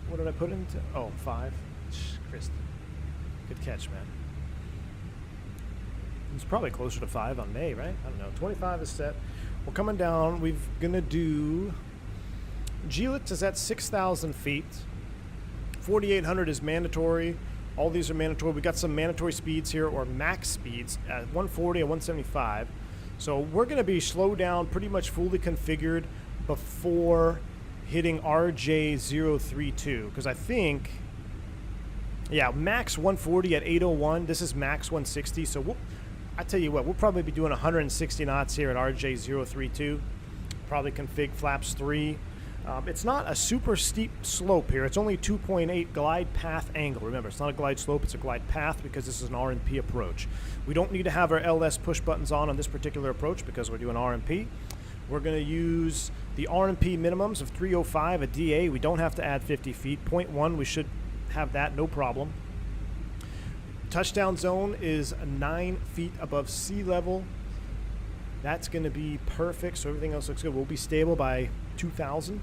A: What did I put into? Oh, 5. Chris, good catch, man. It's probably closer to 5 on May, right? I don't know. 25 is set. We're coming down. We're going to do... GLIT is at 6,000 feet. 4,800 is mandatory. All these are mandatory. We got some mandatory speeds here, or max speeds, at 140 and 175. So we're going to be slowed down, pretty much fully configured before hitting RJ032. Because I think... Yeah, max 140 at 801. This is max 160. So I tell you what, we'll probably be doing 160 knots here at RJ032. Probably config flaps 3. It's not a super steep slope here. It's only 2.8 glide path angle. Remember, it's not a glide slope, it's a glide path because this is an RNP approach. We don't need to have our LS push buttons on this particular approach because we're doing RNP. We're going to use the RNP minimums of 305 a DA. We don't have to add 50 feet. 0.1, we should have that, no problem. Touchdown zone is 9 feet above sea level. That's going to be perfect, so everything else looks good. We'll be stable by 2,000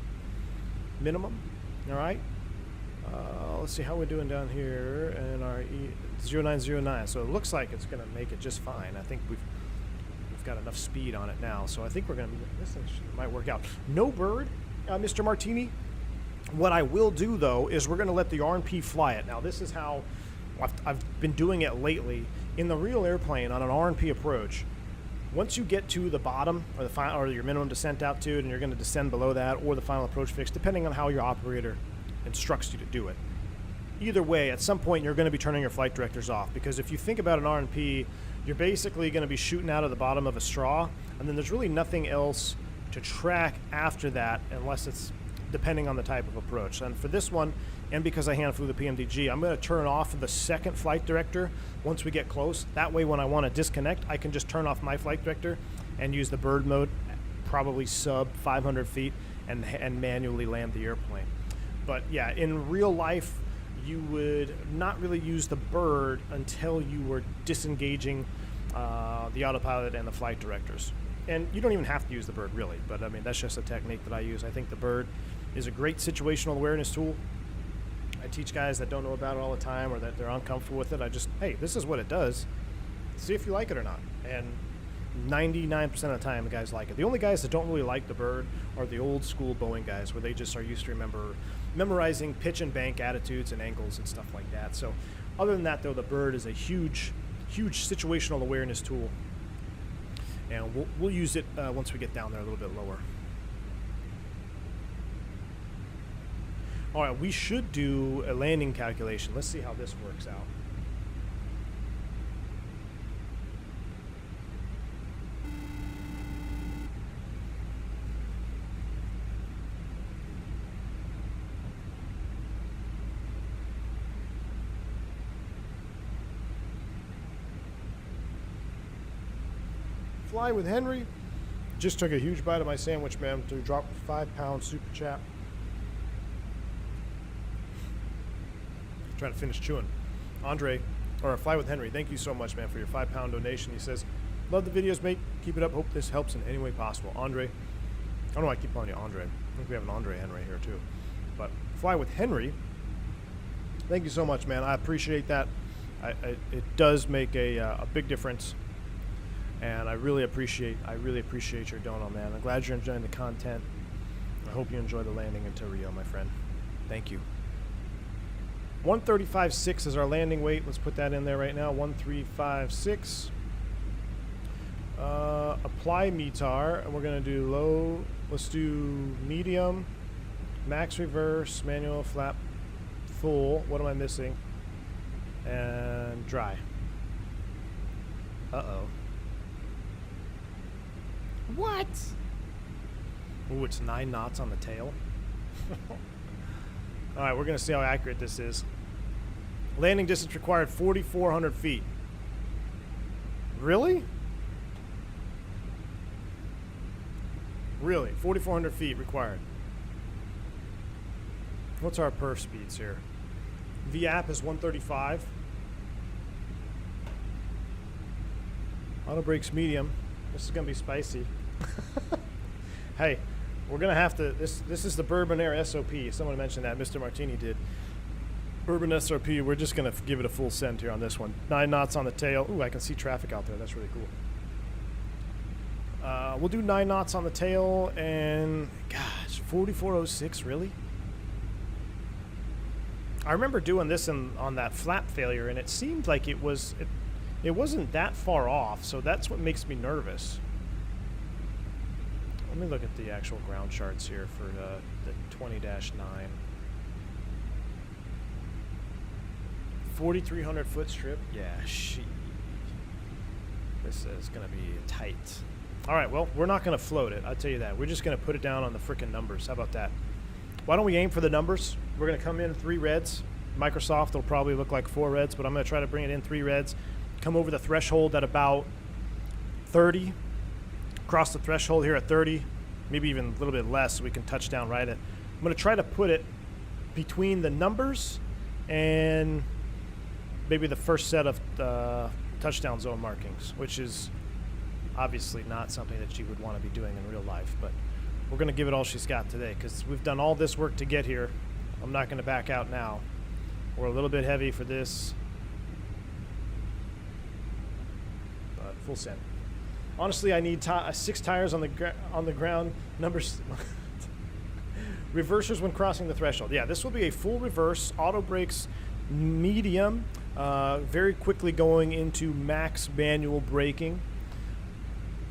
A: minimum. All right. Let's see how we're doing down here in our 0909. So it looks like it's going to make it just fine. I think we've got enough speed on it now, so I think we're going to. This might work out. No bird, Mr. Martini. What I will do though is we're going to let the RNP fly it. Now this is how I've been doing it lately in the real airplane on an RNP approach. Once you get to the bottom or the final or your minimum descent altitude, and you're going to descend below that or the final approach fix, depending on how your operator instructs you to do it. Either way, at some point you're going to be turning your flight directors off, because if you think about an RNP, you're basically going to be shooting out of the bottom of a straw, and then there's really nothing else to track after that unless it's depending on the type of approach. And for this one, and because I hand flew the PMDG, I'm going to turn off the second flight director once we get close. That way when I want to disconnect, I can just turn off my flight director and use the bird mode, probably sub 500 feet, and manually land the airplane. But yeah, in real life, you would not really use the bird until you were disengaging the autopilot and the flight directors. And you don't even have to use the bird, really, but I mean, that's just a technique that I use. I think the bird is a great situational awareness tool. I teach guys that don't know about it all the time or that they're uncomfortable with it. I just, hey, this is what it does. See if you like it or not. And 99% of the time, the guys like it. The only guys that don't really like the bird are the old school Boeing guys, where they just are used to memorizing pitch and bank attitudes and angles and stuff like that. So other than that, though, the bird is a huge situational awareness tool. And we'll use it once we get down there a little bit lower. All right, we should do a landing calculation. Let's see how this works out. Fly with Henry. Just took a huge bite of my sandwich, man, to drop a 5-pound super chat. Trying to finish chewing. Andre, or Fly with Henry, thank you so much, man, for your 5-pound donation. He says, love the videos, mate. Keep it up. Hope this helps in any way possible. Andre, I don't know why I keep calling you Andre. I think we have an Andre Henry here, too. But Fly with Henry, thank you so much, man. I appreciate that. It does make a big difference. And I really appreciate your dono, man. I'm glad you're enjoying the content. I hope you enjoy the landing into Rio, my friend. Thank you. 135.6 is our landing weight. Let's put that in there right now. 135.6. Apply METAR. And we're going to do low. Let's do medium, max reverse, manual, flap, full. What am I missing? And dry. Uh-oh. What? Ooh, it's 9 knots on the tail. All right, we're going to see how accurate this is. Landing distance required 4,400 feet. Really? Really? 4,400 feet required. What's our perf speeds here? VAP is 135. Auto brakes medium. This is going to be spicy. Hey, we're going to have to... This is the Bourbon Air SOP. Someone mentioned that. Mr. Martini did. Bourbon SOP. We're just going to give it a full send here on this one. 9 knots on the tail. Ooh, I can see traffic out there. That's really cool. We'll do 9 knots on the tail and... Gosh, 4406, really? I remember doing this on that flap failure, and it seemed like it wasn't that far off, so that's what makes me nervous. Let me look at the actual ground charts here for the 20-9. 4,300 foot strip. Yeah, this is going to be tight. All right, well, we're not going to float it. I'll tell you that. We're just going to put it down on the frickin' numbers. How about that? Why don't we aim for the numbers? We're going to come in 3 reds. Microsoft will probably look like 4 reds, but I'm going to try to bring it in 3 reds. Come over the threshold at about 30. Cross the threshold here at 30. Maybe even a little bit less so we can touch down right at. I'm going to try to put it between the numbers and maybe the first set of touchdown zone markings, which is obviously not something that she would want to be doing in real life, but we're going to give it all she's got today because we've done all this work to get here. I'm not going to back out now. We're a little bit heavy for this, but full send. Honestly, I need 6 tires on the ground. Numbers. Reversers when crossing the threshold. Yeah, this will be a full reverse. Auto brakes medium. Very quickly going into max manual braking.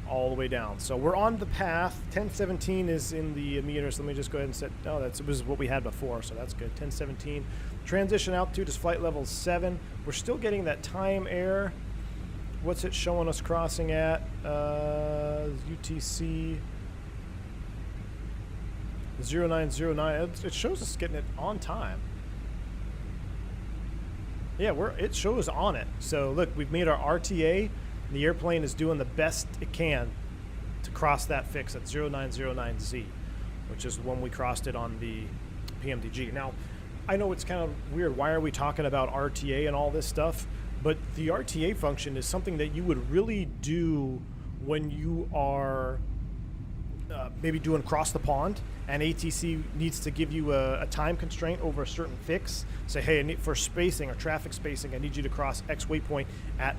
A: All the way down. So we're on the path. 1017 is in the meters. Let me just go ahead and set. Oh, it was what we had before, so that's good. 1017. Transition altitude is flight level 7. We're still getting that time air. What's it showing us crossing at? UTC 0909. It shows us getting it on time. Yeah, it shows on it. So look, we've made our RTA. The airplane is doing the best it can to cross that fix at 0909Z, which is when we crossed it on the PMDG. Now, I know it's kind of weird. Why are we talking about RTA and all this stuff? But the RTA function is something that you would really do when you are maybe doing cross the pond and ATC needs to give you a time constraint over a certain fix. Say, hey, for spacing or traffic spacing, I need you to cross X waypoint at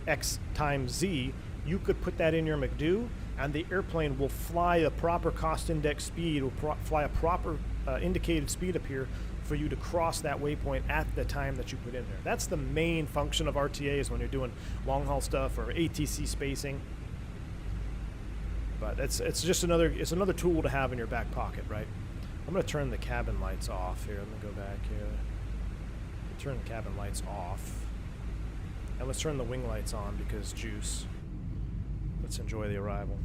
A: X times Z. You could put that in your McDo and the airplane will fly a proper cost index speed, will fly a proper indicated speed up here for you to cross that waypoint at the time that you put in there. That's the main function of RTA is when you're doing long haul stuff or ATC spacing. But it's just another tool to have in your back pocket, right? I'm going to turn the cabin lights off here. Let me go back here. Turn the cabin lights off. And let's turn the wing lights on because juice. Let's enjoy the arrival.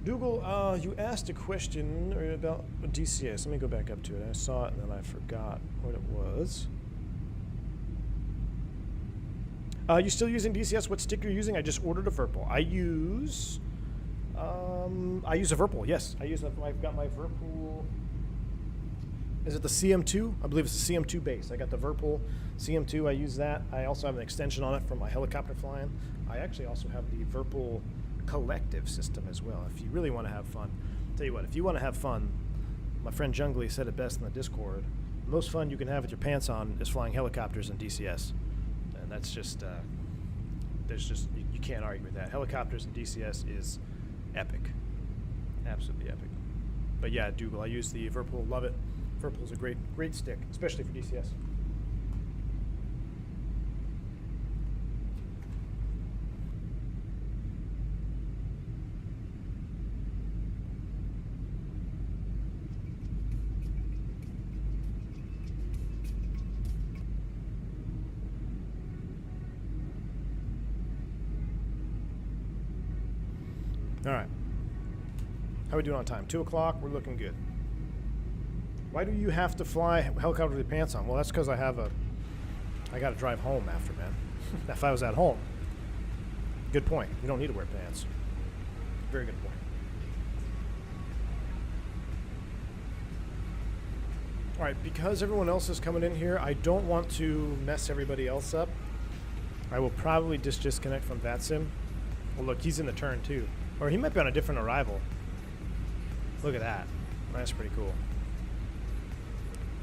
A: Dougal, you asked a question about DCS. Let me go back up to it. I saw it and then I forgot what it was. You still using DCS? What stick you're using? I just ordered a Verpal. I use a Verpal. Yes, I've got my Verpal. Is it the CM2? I believe it's the CM2 base. I got the Verpal CM2. I use that. I also have an extension on it for my helicopter flying. I actually also have the Verpal collective system as well. If you really want to have fun, tell you what. If you want to have fun, my friend Jungly said it best in the Discord. The most fun you can have with your pants on is flying helicopters and DCS. And that's just, you can't argue with that. Helicopters and DCS is epic. Absolutely epic. But yeah, Dougal, I use the Verpal, love it. Verpal's a great stick, especially for DCS. All right. How are we doing on time? 2 o'clock. We're looking good. Why do you have to fly helicopter with your pants on? Well, that's because I got to drive home after, man. If I was at home. Good point. You don't need to wear pants. Very good point. All right, because everyone else is coming in here, I don't want to mess everybody else up. I will probably disconnect from VATSIM. Well, look, he's in the turn, too. Or he might be on a different arrival. Look at that. That's pretty cool.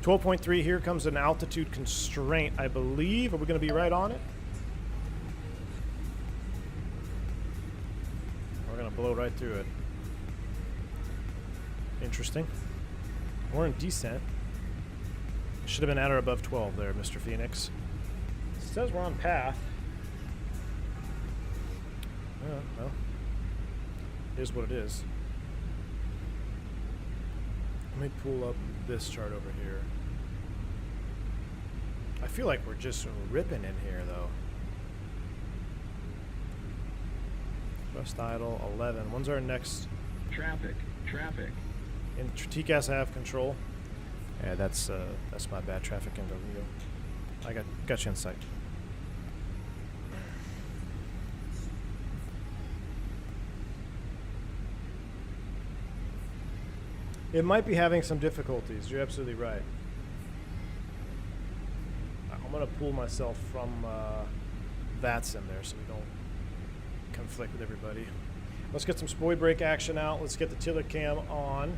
A: 12.3, here comes an altitude constraint, I believe. Are we going to be right on it? We're going to blow right through it. Interesting. We're in descent. Should have been at or above 12 there, Mr. Phoenix. It says we're on path. Well, it is what it is. Let me pull up this chart over here. I feel like we're just ripping in here, though. Thrust idle, 11. When's our next? Traffic. In TCAS, I have control. Yeah, that's my bad. Traffic into Rio. I got you in sight. It might be having some difficulties. You're absolutely right. I'm going to pull myself from VATSIM there so we don't conflict with everybody. Let's get some spoy brake action out. Let's get the tiller cam on.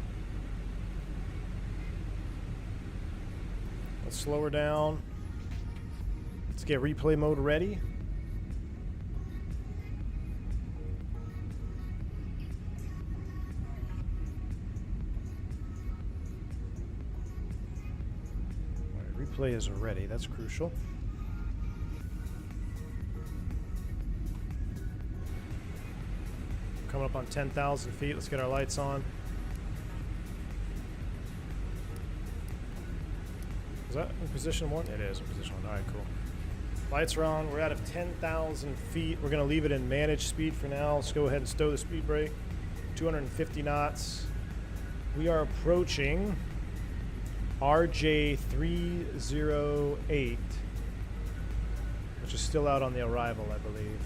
A: Let's slow her down. Let's get replay mode ready. Replay is ready. That's crucial. Coming up on 10,000 feet. Let's get our lights on. Is that in position 1? It is in position 1. All right, cool. Lights are on. We're out of 10,000 feet. We're going to leave it in managed speed for now. Let's go ahead and stow the speed brake. 250 knots. We are approaching RJ308, which is still out on the arrival, I believe.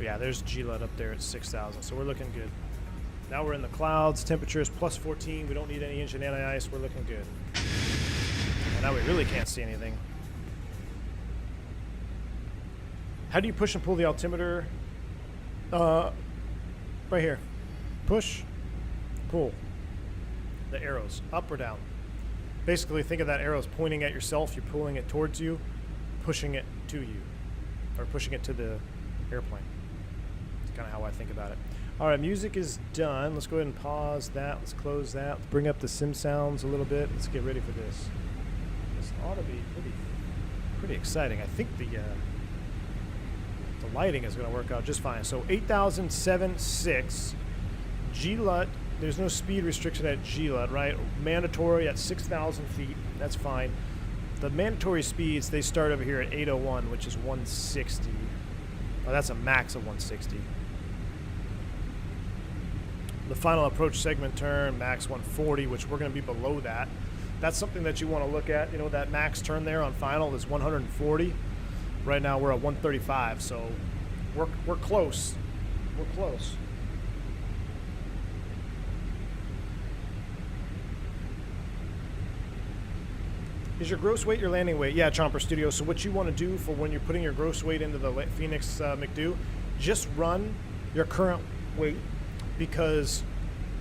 A: Yeah, there's GLUT up there at 6,000, so we're looking good. Now we're in the clouds. Temperature is plus 14. We don't need any engine anti-ice. We're looking good. And now we really can't see anything. How do you push and pull the altimeter? Right here. Push, pull. The arrows, up or down. Basically, think of that arrow as pointing at yourself. You're pulling it towards you, pushing it to you, or pushing it to the airplane. That's kind of how I think about it. All right, music is done. Let's go ahead and pause that. Let's close that. Let's bring up the sim sounds a little bit. Let's get ready for this. This ought to be pretty exciting. I think the lighting is going to work out just fine. So 8,076. GLUT, there's no speed restriction at GLUT, right? Mandatory at 6,000 feet. That's fine. The mandatory speeds, they start over here at 801, which is 160. Oh, that's a max of 160. The final approach segment turn, max 140, which we're going to be below that. That's something that you want to look at. You know, that max turn there on final is 140. Right now we're at 135, so we're close. We're close. Is your gross weight your landing weight? Yeah, Chomper Studio. So what you want to do for when you're putting your gross weight into the Fenix McDo, just run your current weight, because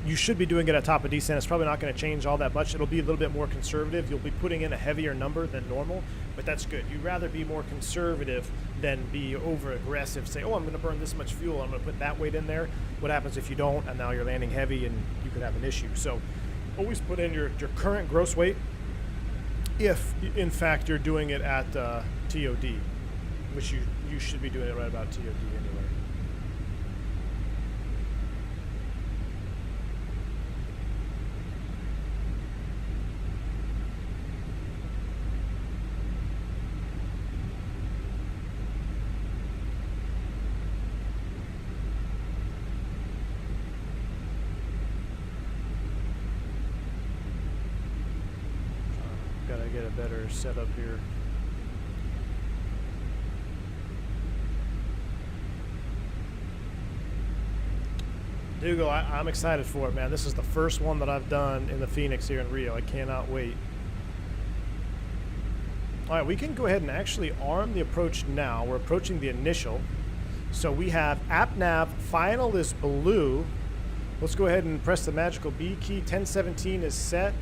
A: you should be doing it at top of descent. It's probably not going to change all that much. It'll be a little bit more conservative. You'll be putting in a heavier number than normal, but that's good. You'd rather be more conservative than be over aggressive. Say, oh, I'm going to burn this much fuel, I'm going to put that weight in there. What happens if you don't, and now you're landing heavy and you could have an issue? So always put in your current gross weight, if in fact you're doing it at TOD, which you should be doing it right about TOD anyway. Gotta get a better setup here. Dougal, I'm excited for it, man. This is the first one that I've done in the Fenix here in Rio. I cannot wait. All right, we can go ahead and actually arm the approach now. We're approaching the initial. So we have app nav, final is blue. Let's go ahead and press the magical B key. 1017 is set.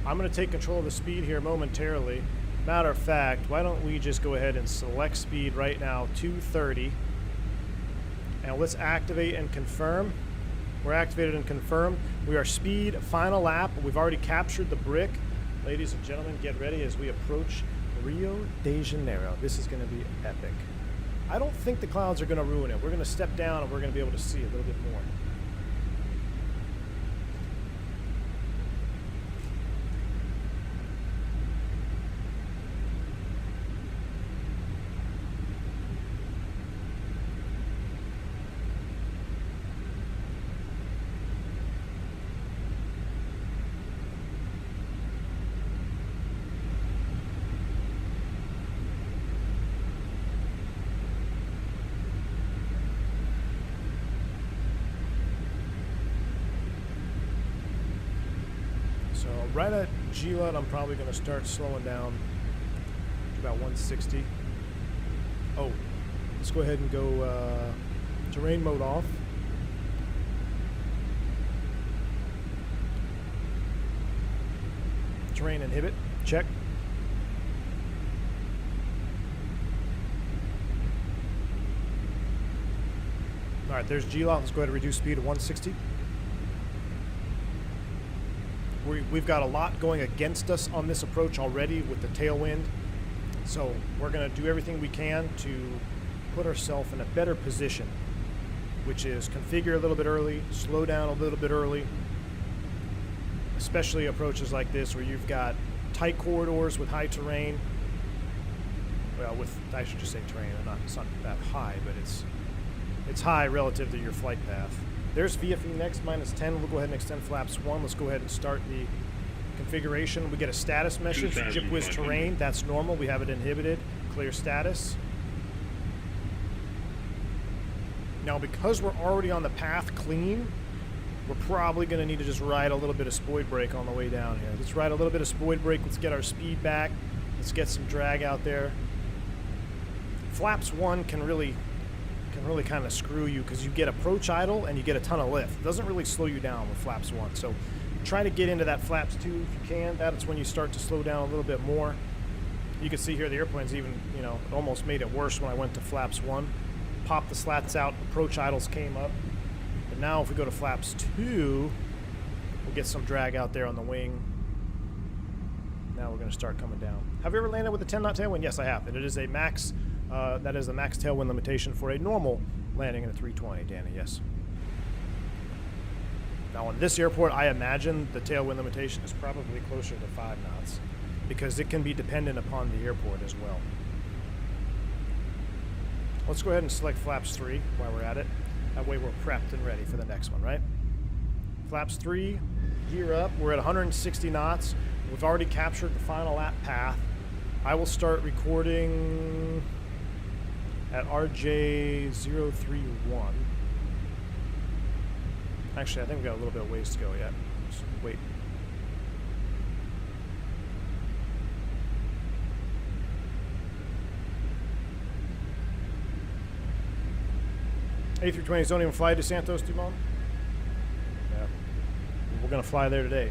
A: I'm going to take control of the speed here momentarily. Matter of fact, why don't we just go ahead and select speed right now, 230. And let's activate and confirm. We're activated and confirmed. We are speed, final lap. We've already captured the brick. Ladies and gentlemen, get ready as we approach Rio de Janeiro. This is going to be epic. I don't think the clouds are going to ruin it. We're going to step down and we're going to be able to see a little bit more. Right at G-Lot, I'm probably going to start slowing down to about 160. Oh, let's go ahead and go terrain mode off. Terrain inhibit, check. All right, there's G-Lot. Let's go ahead and reduce speed to 160. We've got a lot going against us on this approach already with the tailwind. So we're going to do everything we can to put ourselves in a better position, which is configure a little bit early, slow down a little bit early, especially approaches like this where you've got tight corridors with high terrain. Well, I should just say terrain. It's not that high, but it's high relative to your flight path. There's VFE next, -10. We'll go ahead and extend flaps 1. Let's go ahead and start the configuration. We get a status message, JipWiz terrain. That's normal. We have it inhibited. Clear status. Now, because we're already on the path clean, we're probably going to need to just ride a little bit of spoid brake on the way down here. Let's ride a little bit of spoid brake. Let's get our speed back. Let's get some drag out there. Flaps 1 can really kind of screw you because you get approach idle and you get a ton of lift. It doesn't really slow you down with flaps 1. So try to get into that flaps 2 if you can. That's when you start to slow down a little bit more. You can see here the airplane's even, it almost made it worse when I went to flaps 1. Popped the slats out, approach idles came up. But now if we go to flaps 2, we'll get some drag out there on the wing. Now we're going to start coming down. Have you ever landed with a 10 knot tailwind? Yes, I have. And it is a max. That is the max tailwind limitation for a normal landing in a 320, Danny, yes. Now on this airport, I imagine the tailwind limitation is probably closer to 5 knots because it can be dependent upon the airport as well. Let's go ahead and select flaps 3 while we're at it. That way we're prepped and ready for the next one, right? Flaps 3, gear up. We're at 160 knots. We've already captured the final lap path. I will start recording at RJ031. Actually, I think we've got a little bit of ways to go yet. Just wait. A320s don't even fly to Santos Dumont? Yeah. We're going to fly there today.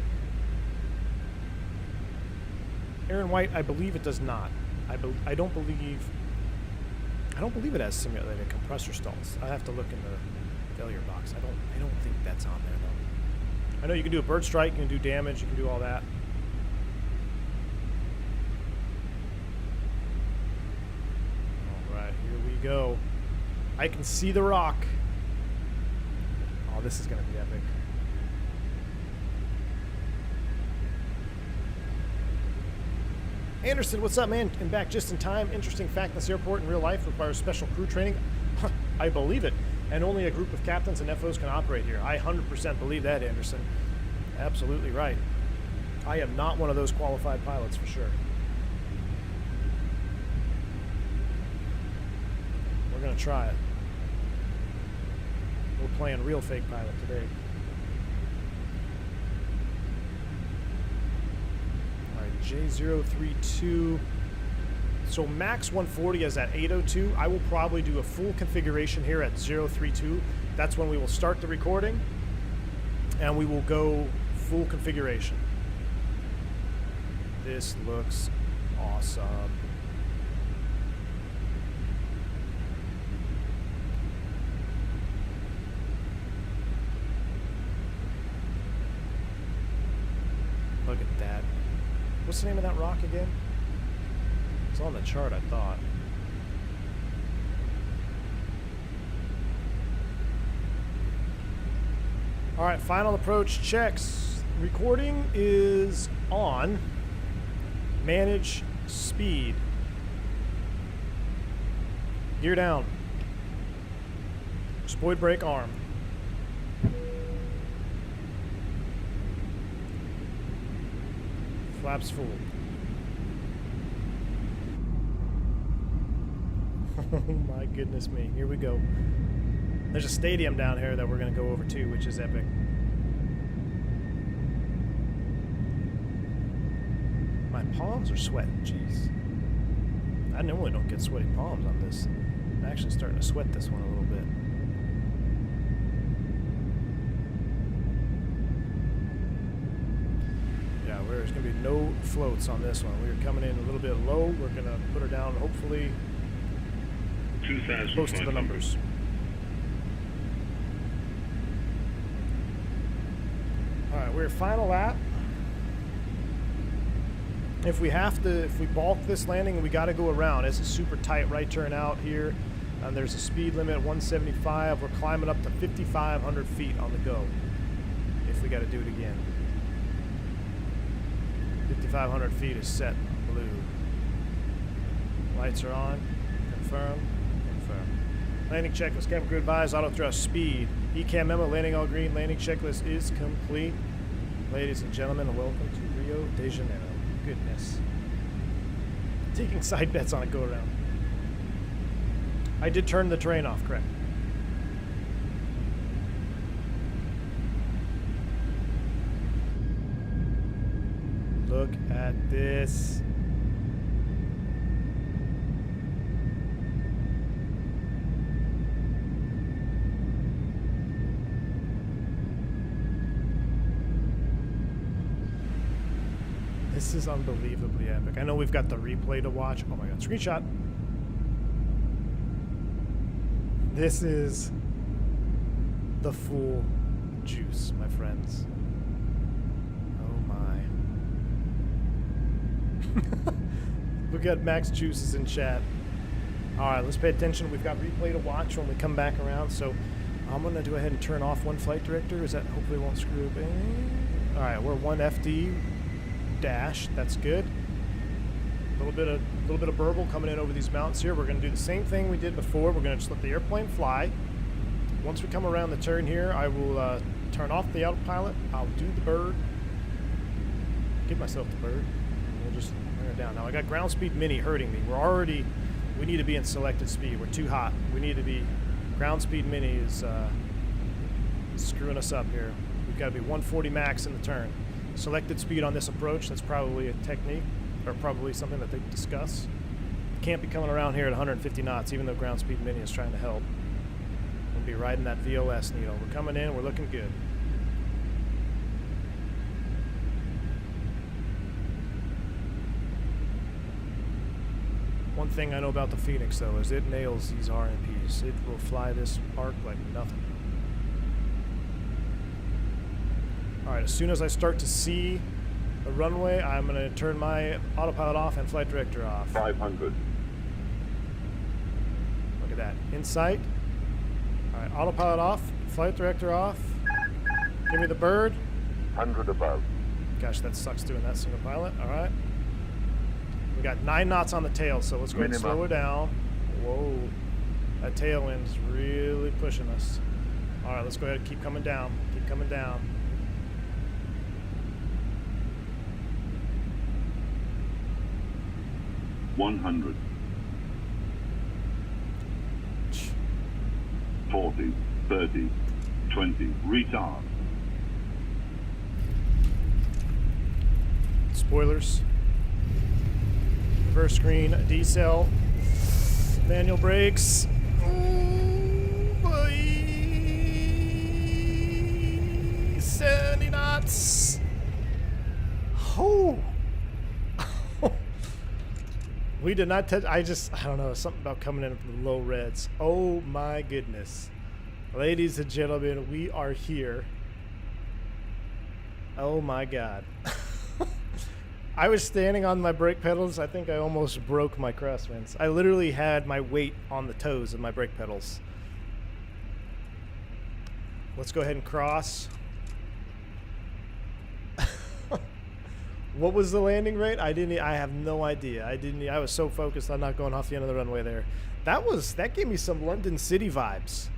A: Aaron White, I believe it does not. I don't believe it has simulated compressor stalls. I have to look in the failure box. I don't think that's on there though. I know you can do a bird strike, you can do damage, you can do all that. All right, here we go. I can see the rock. Oh, this is going to be epic. Anderson, what's up, man? And back just in time. Interesting fact, this airport in real life requires special crew training. I believe it. And only a group of captains and FOs can operate here. I 100% believe that, Anderson. Absolutely right. I am not one of those qualified pilots for sure. We're going to try it. We're playing real fake pilot today. Alright, J032. So max 140 is at 802. I will probably do a full configuration here at 032. That's when we will start the recording. And we will go full configuration. This looks awesome. Look at that. What's the name of that rock again? It's on the chart, I thought. All right, final approach checks. Recording is on. Manage speed. Gear down. Spoid brake arm. Flaps full. Oh my goodness me. Here we go. There's a stadium down here that we're going to go over to, which is epic. My palms are sweating. Jeez. I normally don't get sweaty palms on this. I'm actually starting to sweat this one a little bit. Yeah, there's going to be no floats on this one. We're coming in a little bit low. We're going to put her down, hopefully, close to the numbers. All right, we're final lap. If we balk this landing, we got to go around. It's a super tight right turn out here. There's a speed limit 175. We're climbing up to 5,500 feet on the go. If we got to do it again. 5,500 feet is set. Blue. Lights are on. Confirm. Confirm. Landing checklist. Cabin crew advised. Auto thrust speed. ECAM memo. Landing all green. Landing checklist is complete. Ladies and gentlemen, welcome to Rio de Janeiro. Goodness. Taking side bets on a go around. I did turn the terrain off, correct? Look at this. This is unbelievably epic. I know we've got the replay to watch. Oh my god, screenshot. This is the full juice, my friends. Oh my. Look at Max Juices in chat. Alright, let's pay attention. We've got replay to watch when we come back around, so I'm gonna go ahead and turn off one flight director. Is that hopefully won't screw up anything? Alright, we're 1 FD dash. That's good. A little bit of burble coming in over these mountains here. We're going to do the same thing we did before. We're going to just let the airplane fly. Once we come around the turn here, I will turn off the autopilot. I'll do the bird. Give myself the bird. We'll just bring her down. Now I got ground speed mini hurting me. We need to be in selected speed. We're too hot. We need to be, ground speed mini is screwing us up here. We've got to be 140 max in the turn. Selected speed on this approach, that's probably a technique, or probably something that they discuss. Can't be coming around here at 150 knots, even though ground speed mini is trying to help. We'll be riding that VOS needle. We're coming in, we're looking good. One thing I know about the Fenix, though, is it nails these RNPs. It will fly this arc like nothing. Alright, as soon as I start to see the runway, I'm going to turn my autopilot off and flight director off.
G: 500.
A: Look at that. In sight. Alright, autopilot off, flight director off. Give me the bird.
G: 100 above.
A: Gosh, that sucks doing that single pilot. Alright. We got 9 knots on the tail, so let's go ahead and slow it down. Whoa. That tailwind's really pushing us. Alright, let's go ahead and keep coming down. Keep coming down.
G: $100. 40, 30, 20, retard.
A: Spoilers. Reverse screen, decel, manual brakes. Ooh, boy. 70 knots. Oh. We did not touch. I don't know, something about coming in from the low reds. Oh my goodness. Ladies and gentlemen, we are here. Oh my God. I was standing on my brake pedals. I think I almost broke my crosswinds. I literally had my weight on the toes of my brake pedals. Let's go ahead and cross. What was the landing rate? I have no idea. I was so focused on not going off the end of the runway there. That gave me some London City vibes.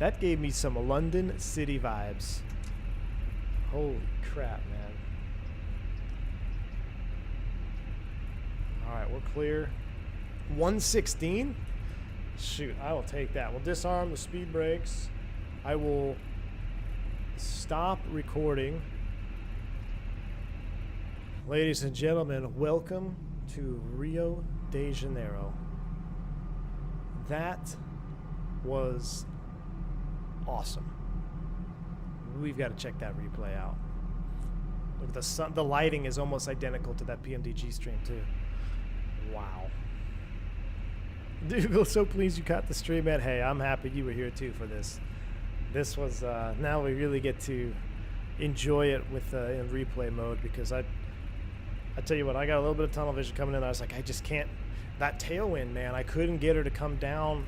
A: That gave me some London City vibes. Holy crap, man. All right, we're clear. 116? Shoot, I will take that. We'll disarm the speed brakes. I will stop recording. Ladies and gentlemen, welcome to Rio de Janeiro. That was awesome. We've got to check that replay out. Look at the sun. The lighting is almost identical to that PMDG stream too. Wow. Dude, so pleased you caught the stream, man. Hey, I'm happy you were here too for this. This was now we really get to enjoy it with in replay mode, because I tell you what, I got a little bit of tunnel vision coming in. I was like, I just can't. That tailwind, man, I couldn't get her to come down.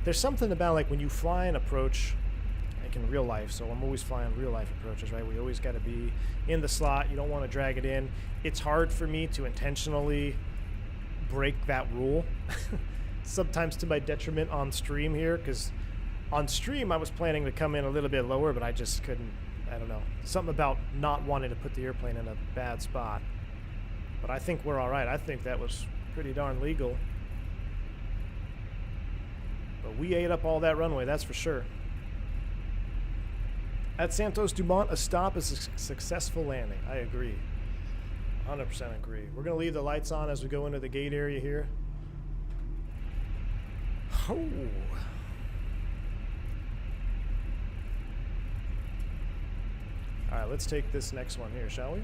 A: There's something about, like, when you fly an approach, like in real life, so I'm always flying real life approaches, right? We always got to be in the slot. You don't want to drag it in. It's hard for me to intentionally break that rule. Sometimes to my detriment on stream here, because on stream I was planning to come in a little bit lower, but I just couldn't. I don't know. Something about not wanting to put the airplane in a bad spot. But I think we're all right. I think that was pretty darn legal. But we ate up all that runway, that's for sure. At Santos Dumont, a stop is a successful landing. I agree. 100% agree. We're going to leave the lights on as we go into the gate area here. Oh. All right, let's take this next one here, shall we?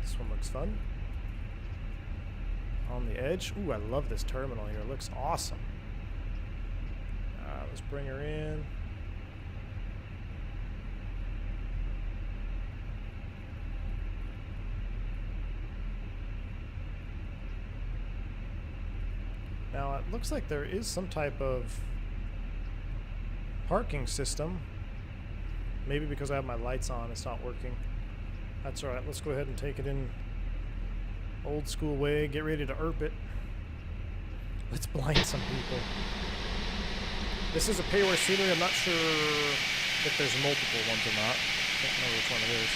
A: This one looks fun. On the edge. Ooh, I love this terminal here. It looks awesome. All right, let's bring her in. Now, it looks like there is some type of parking system. Maybe because I have my lights on, it's not working. That's all right. Let's go ahead and take it in old school way. Get ready to erp it. Let's blind some people. This is a payware scenery. I'm not sure if there's multiple ones or not. Can't remember which one it is.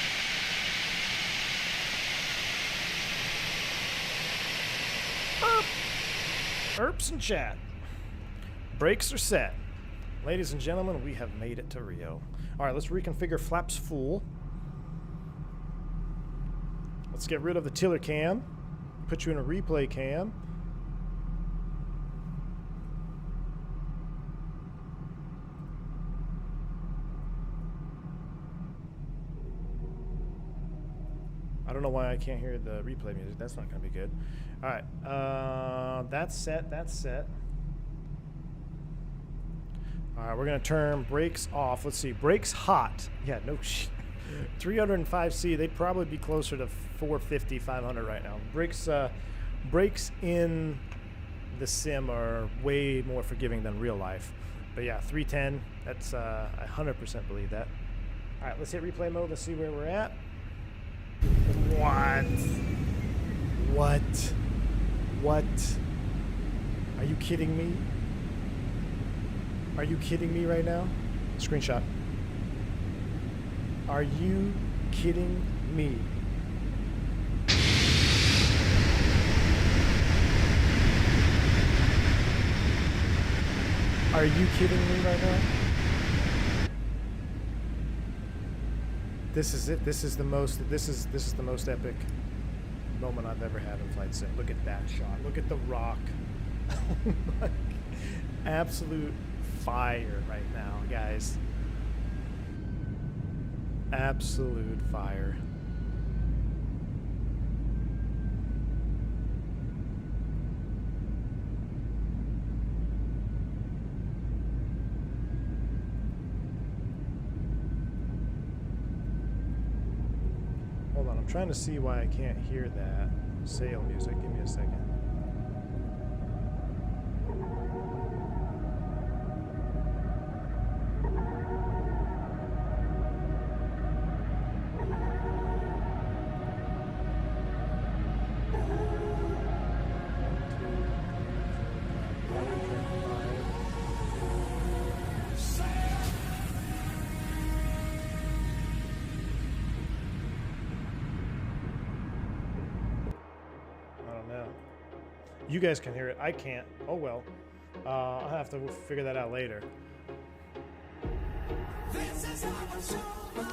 A: Erps and chat. Brakes are set. Ladies and gentlemen, we have made it to Rio. All right, let's reconfigure flaps full. Let's get rid of the tiller cam. Put you in a replay cam. I don't know why I can't hear the replay music. That's not going to be good. All right. That's set. That's set. All right. We're going to turn brakes off. Let's see. Brakes hot. Yeah, no shit. 305C. They'd probably be closer to 450, 500 right now. Brakes in the sim are way more forgiving than real life. But yeah, 310. That's I 100% believe that. All right. Let's hit replay mode. Let's see where we're at. What? What? What? Are you kidding me? Are you kidding me right now? Screenshot. Are you kidding me? Are you kidding me right now? This is it. This is the most epic moment I've ever had in flight sim. Look at that shot. Look at the rock. Absolute fire right now, guys. Absolute fire. Hold on, I'm trying to see why I can't hear that sail music. Give me a second. You guys can hear it. I can't. Oh well. I'll have to figure that out later.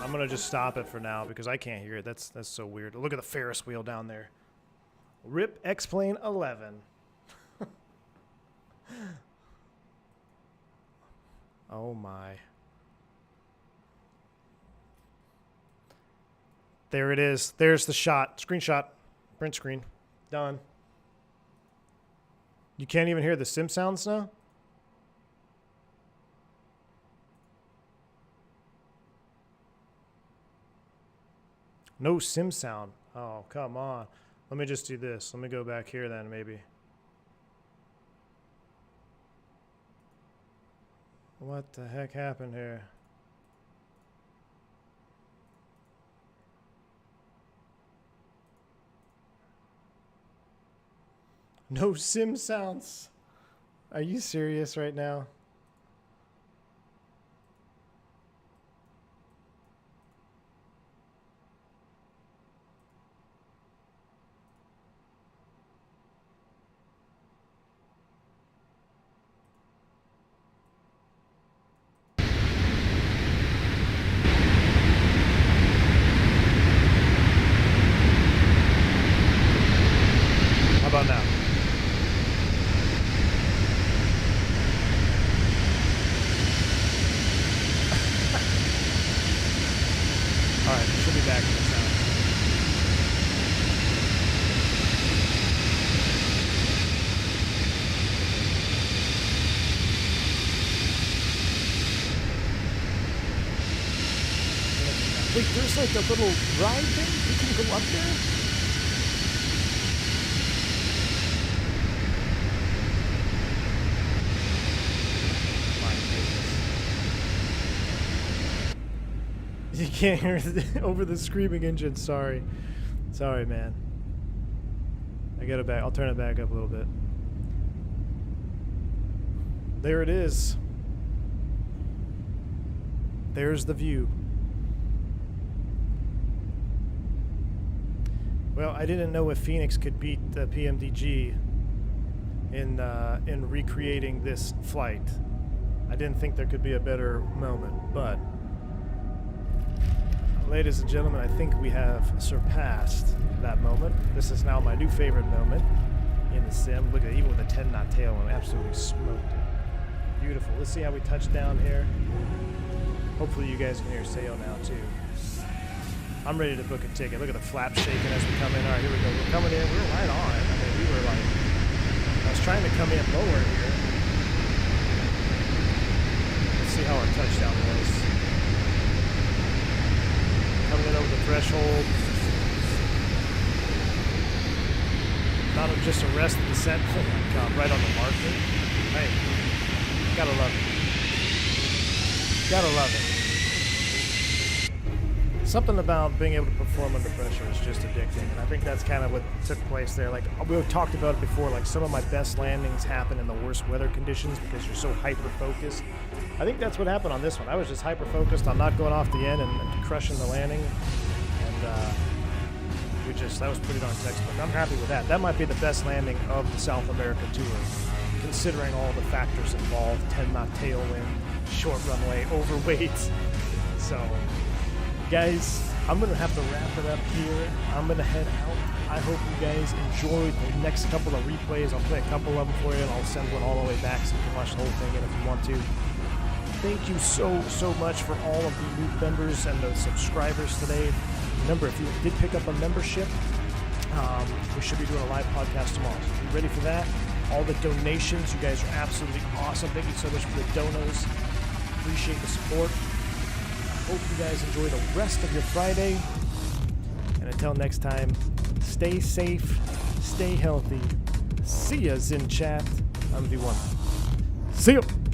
A: I'm gonna just stop it for now because I can't hear it. That's so weird. Look at the Ferris wheel down there. RIP X-Plane 11. Oh my. There it is. There's the shot. Screenshot. Print screen. Done. You can't even hear the sim sounds now? No sim sound. Oh, come on. Let me just do this. Let me go back here then, maybe. What the heck happened here? No sim sounds. Are you serious right now? How about now? Alright, she'll be back in the sound. Wait, there's like a little ride thing? You can go up there? You can't hear it over the screaming engine. Sorry. Sorry, man. I got it back. I'll turn it back up a little bit. There it is. There's the view. Well, I didn't know if Phoenix could beat the PMDG in recreating this flight. I didn't think there could be a better moment, but ladies and gentlemen, I think we have surpassed that moment. This is now my new favorite moment in the sim. Look at it, even with a 10-knot tail, I absolutely smoked it. Beautiful. Let's see how we touch down here. Hopefully you guys can hear sail now too. I'm ready to book a ticket. Look at the flap shaking as we come in. All right, here we go. We're coming in. We're right on it. I mean, we were like, I was trying to come in lower here. Let's see how our touchdown was. Coming in over the threshold. Not just arrest the descent. Oh my God, right on the marker. Hey, gotta love it. Gotta love it. Something about being able to perform under pressure is just addicting, and I think that's kind of what took place there. Like, we talked about it before, like some of my best landings happen in the worst weather conditions because you're so hyper-focused. I think that's what happened on this one. I was just hyper-focused on not going off the end and crushing the landing, and that was pretty darn textbook. I'm happy with that. That might be the best landing of the South America tour, considering all the factors involved: 10-knot tailwind, short runway, overweight. So, guys, I'm going to have to wrap it up here. I'm going to head out. I hope you guys enjoyed the next couple of replays. I'll play a couple of them for you, and I'll send one all the way back so you can watch the whole thing in if you want to. Thank you so much for all of the new members and the subscribers today. Remember, if you did pick up a membership, we should be doing a live podcast tomorrow. So be ready for that. All the donations, you guys are absolutely awesome. Thank you so much for the donos. Appreciate the support. Hope you guys enjoy the rest of your Friday. And until next time, stay safe, stay healthy. See yas in chat. I'm V1. See you.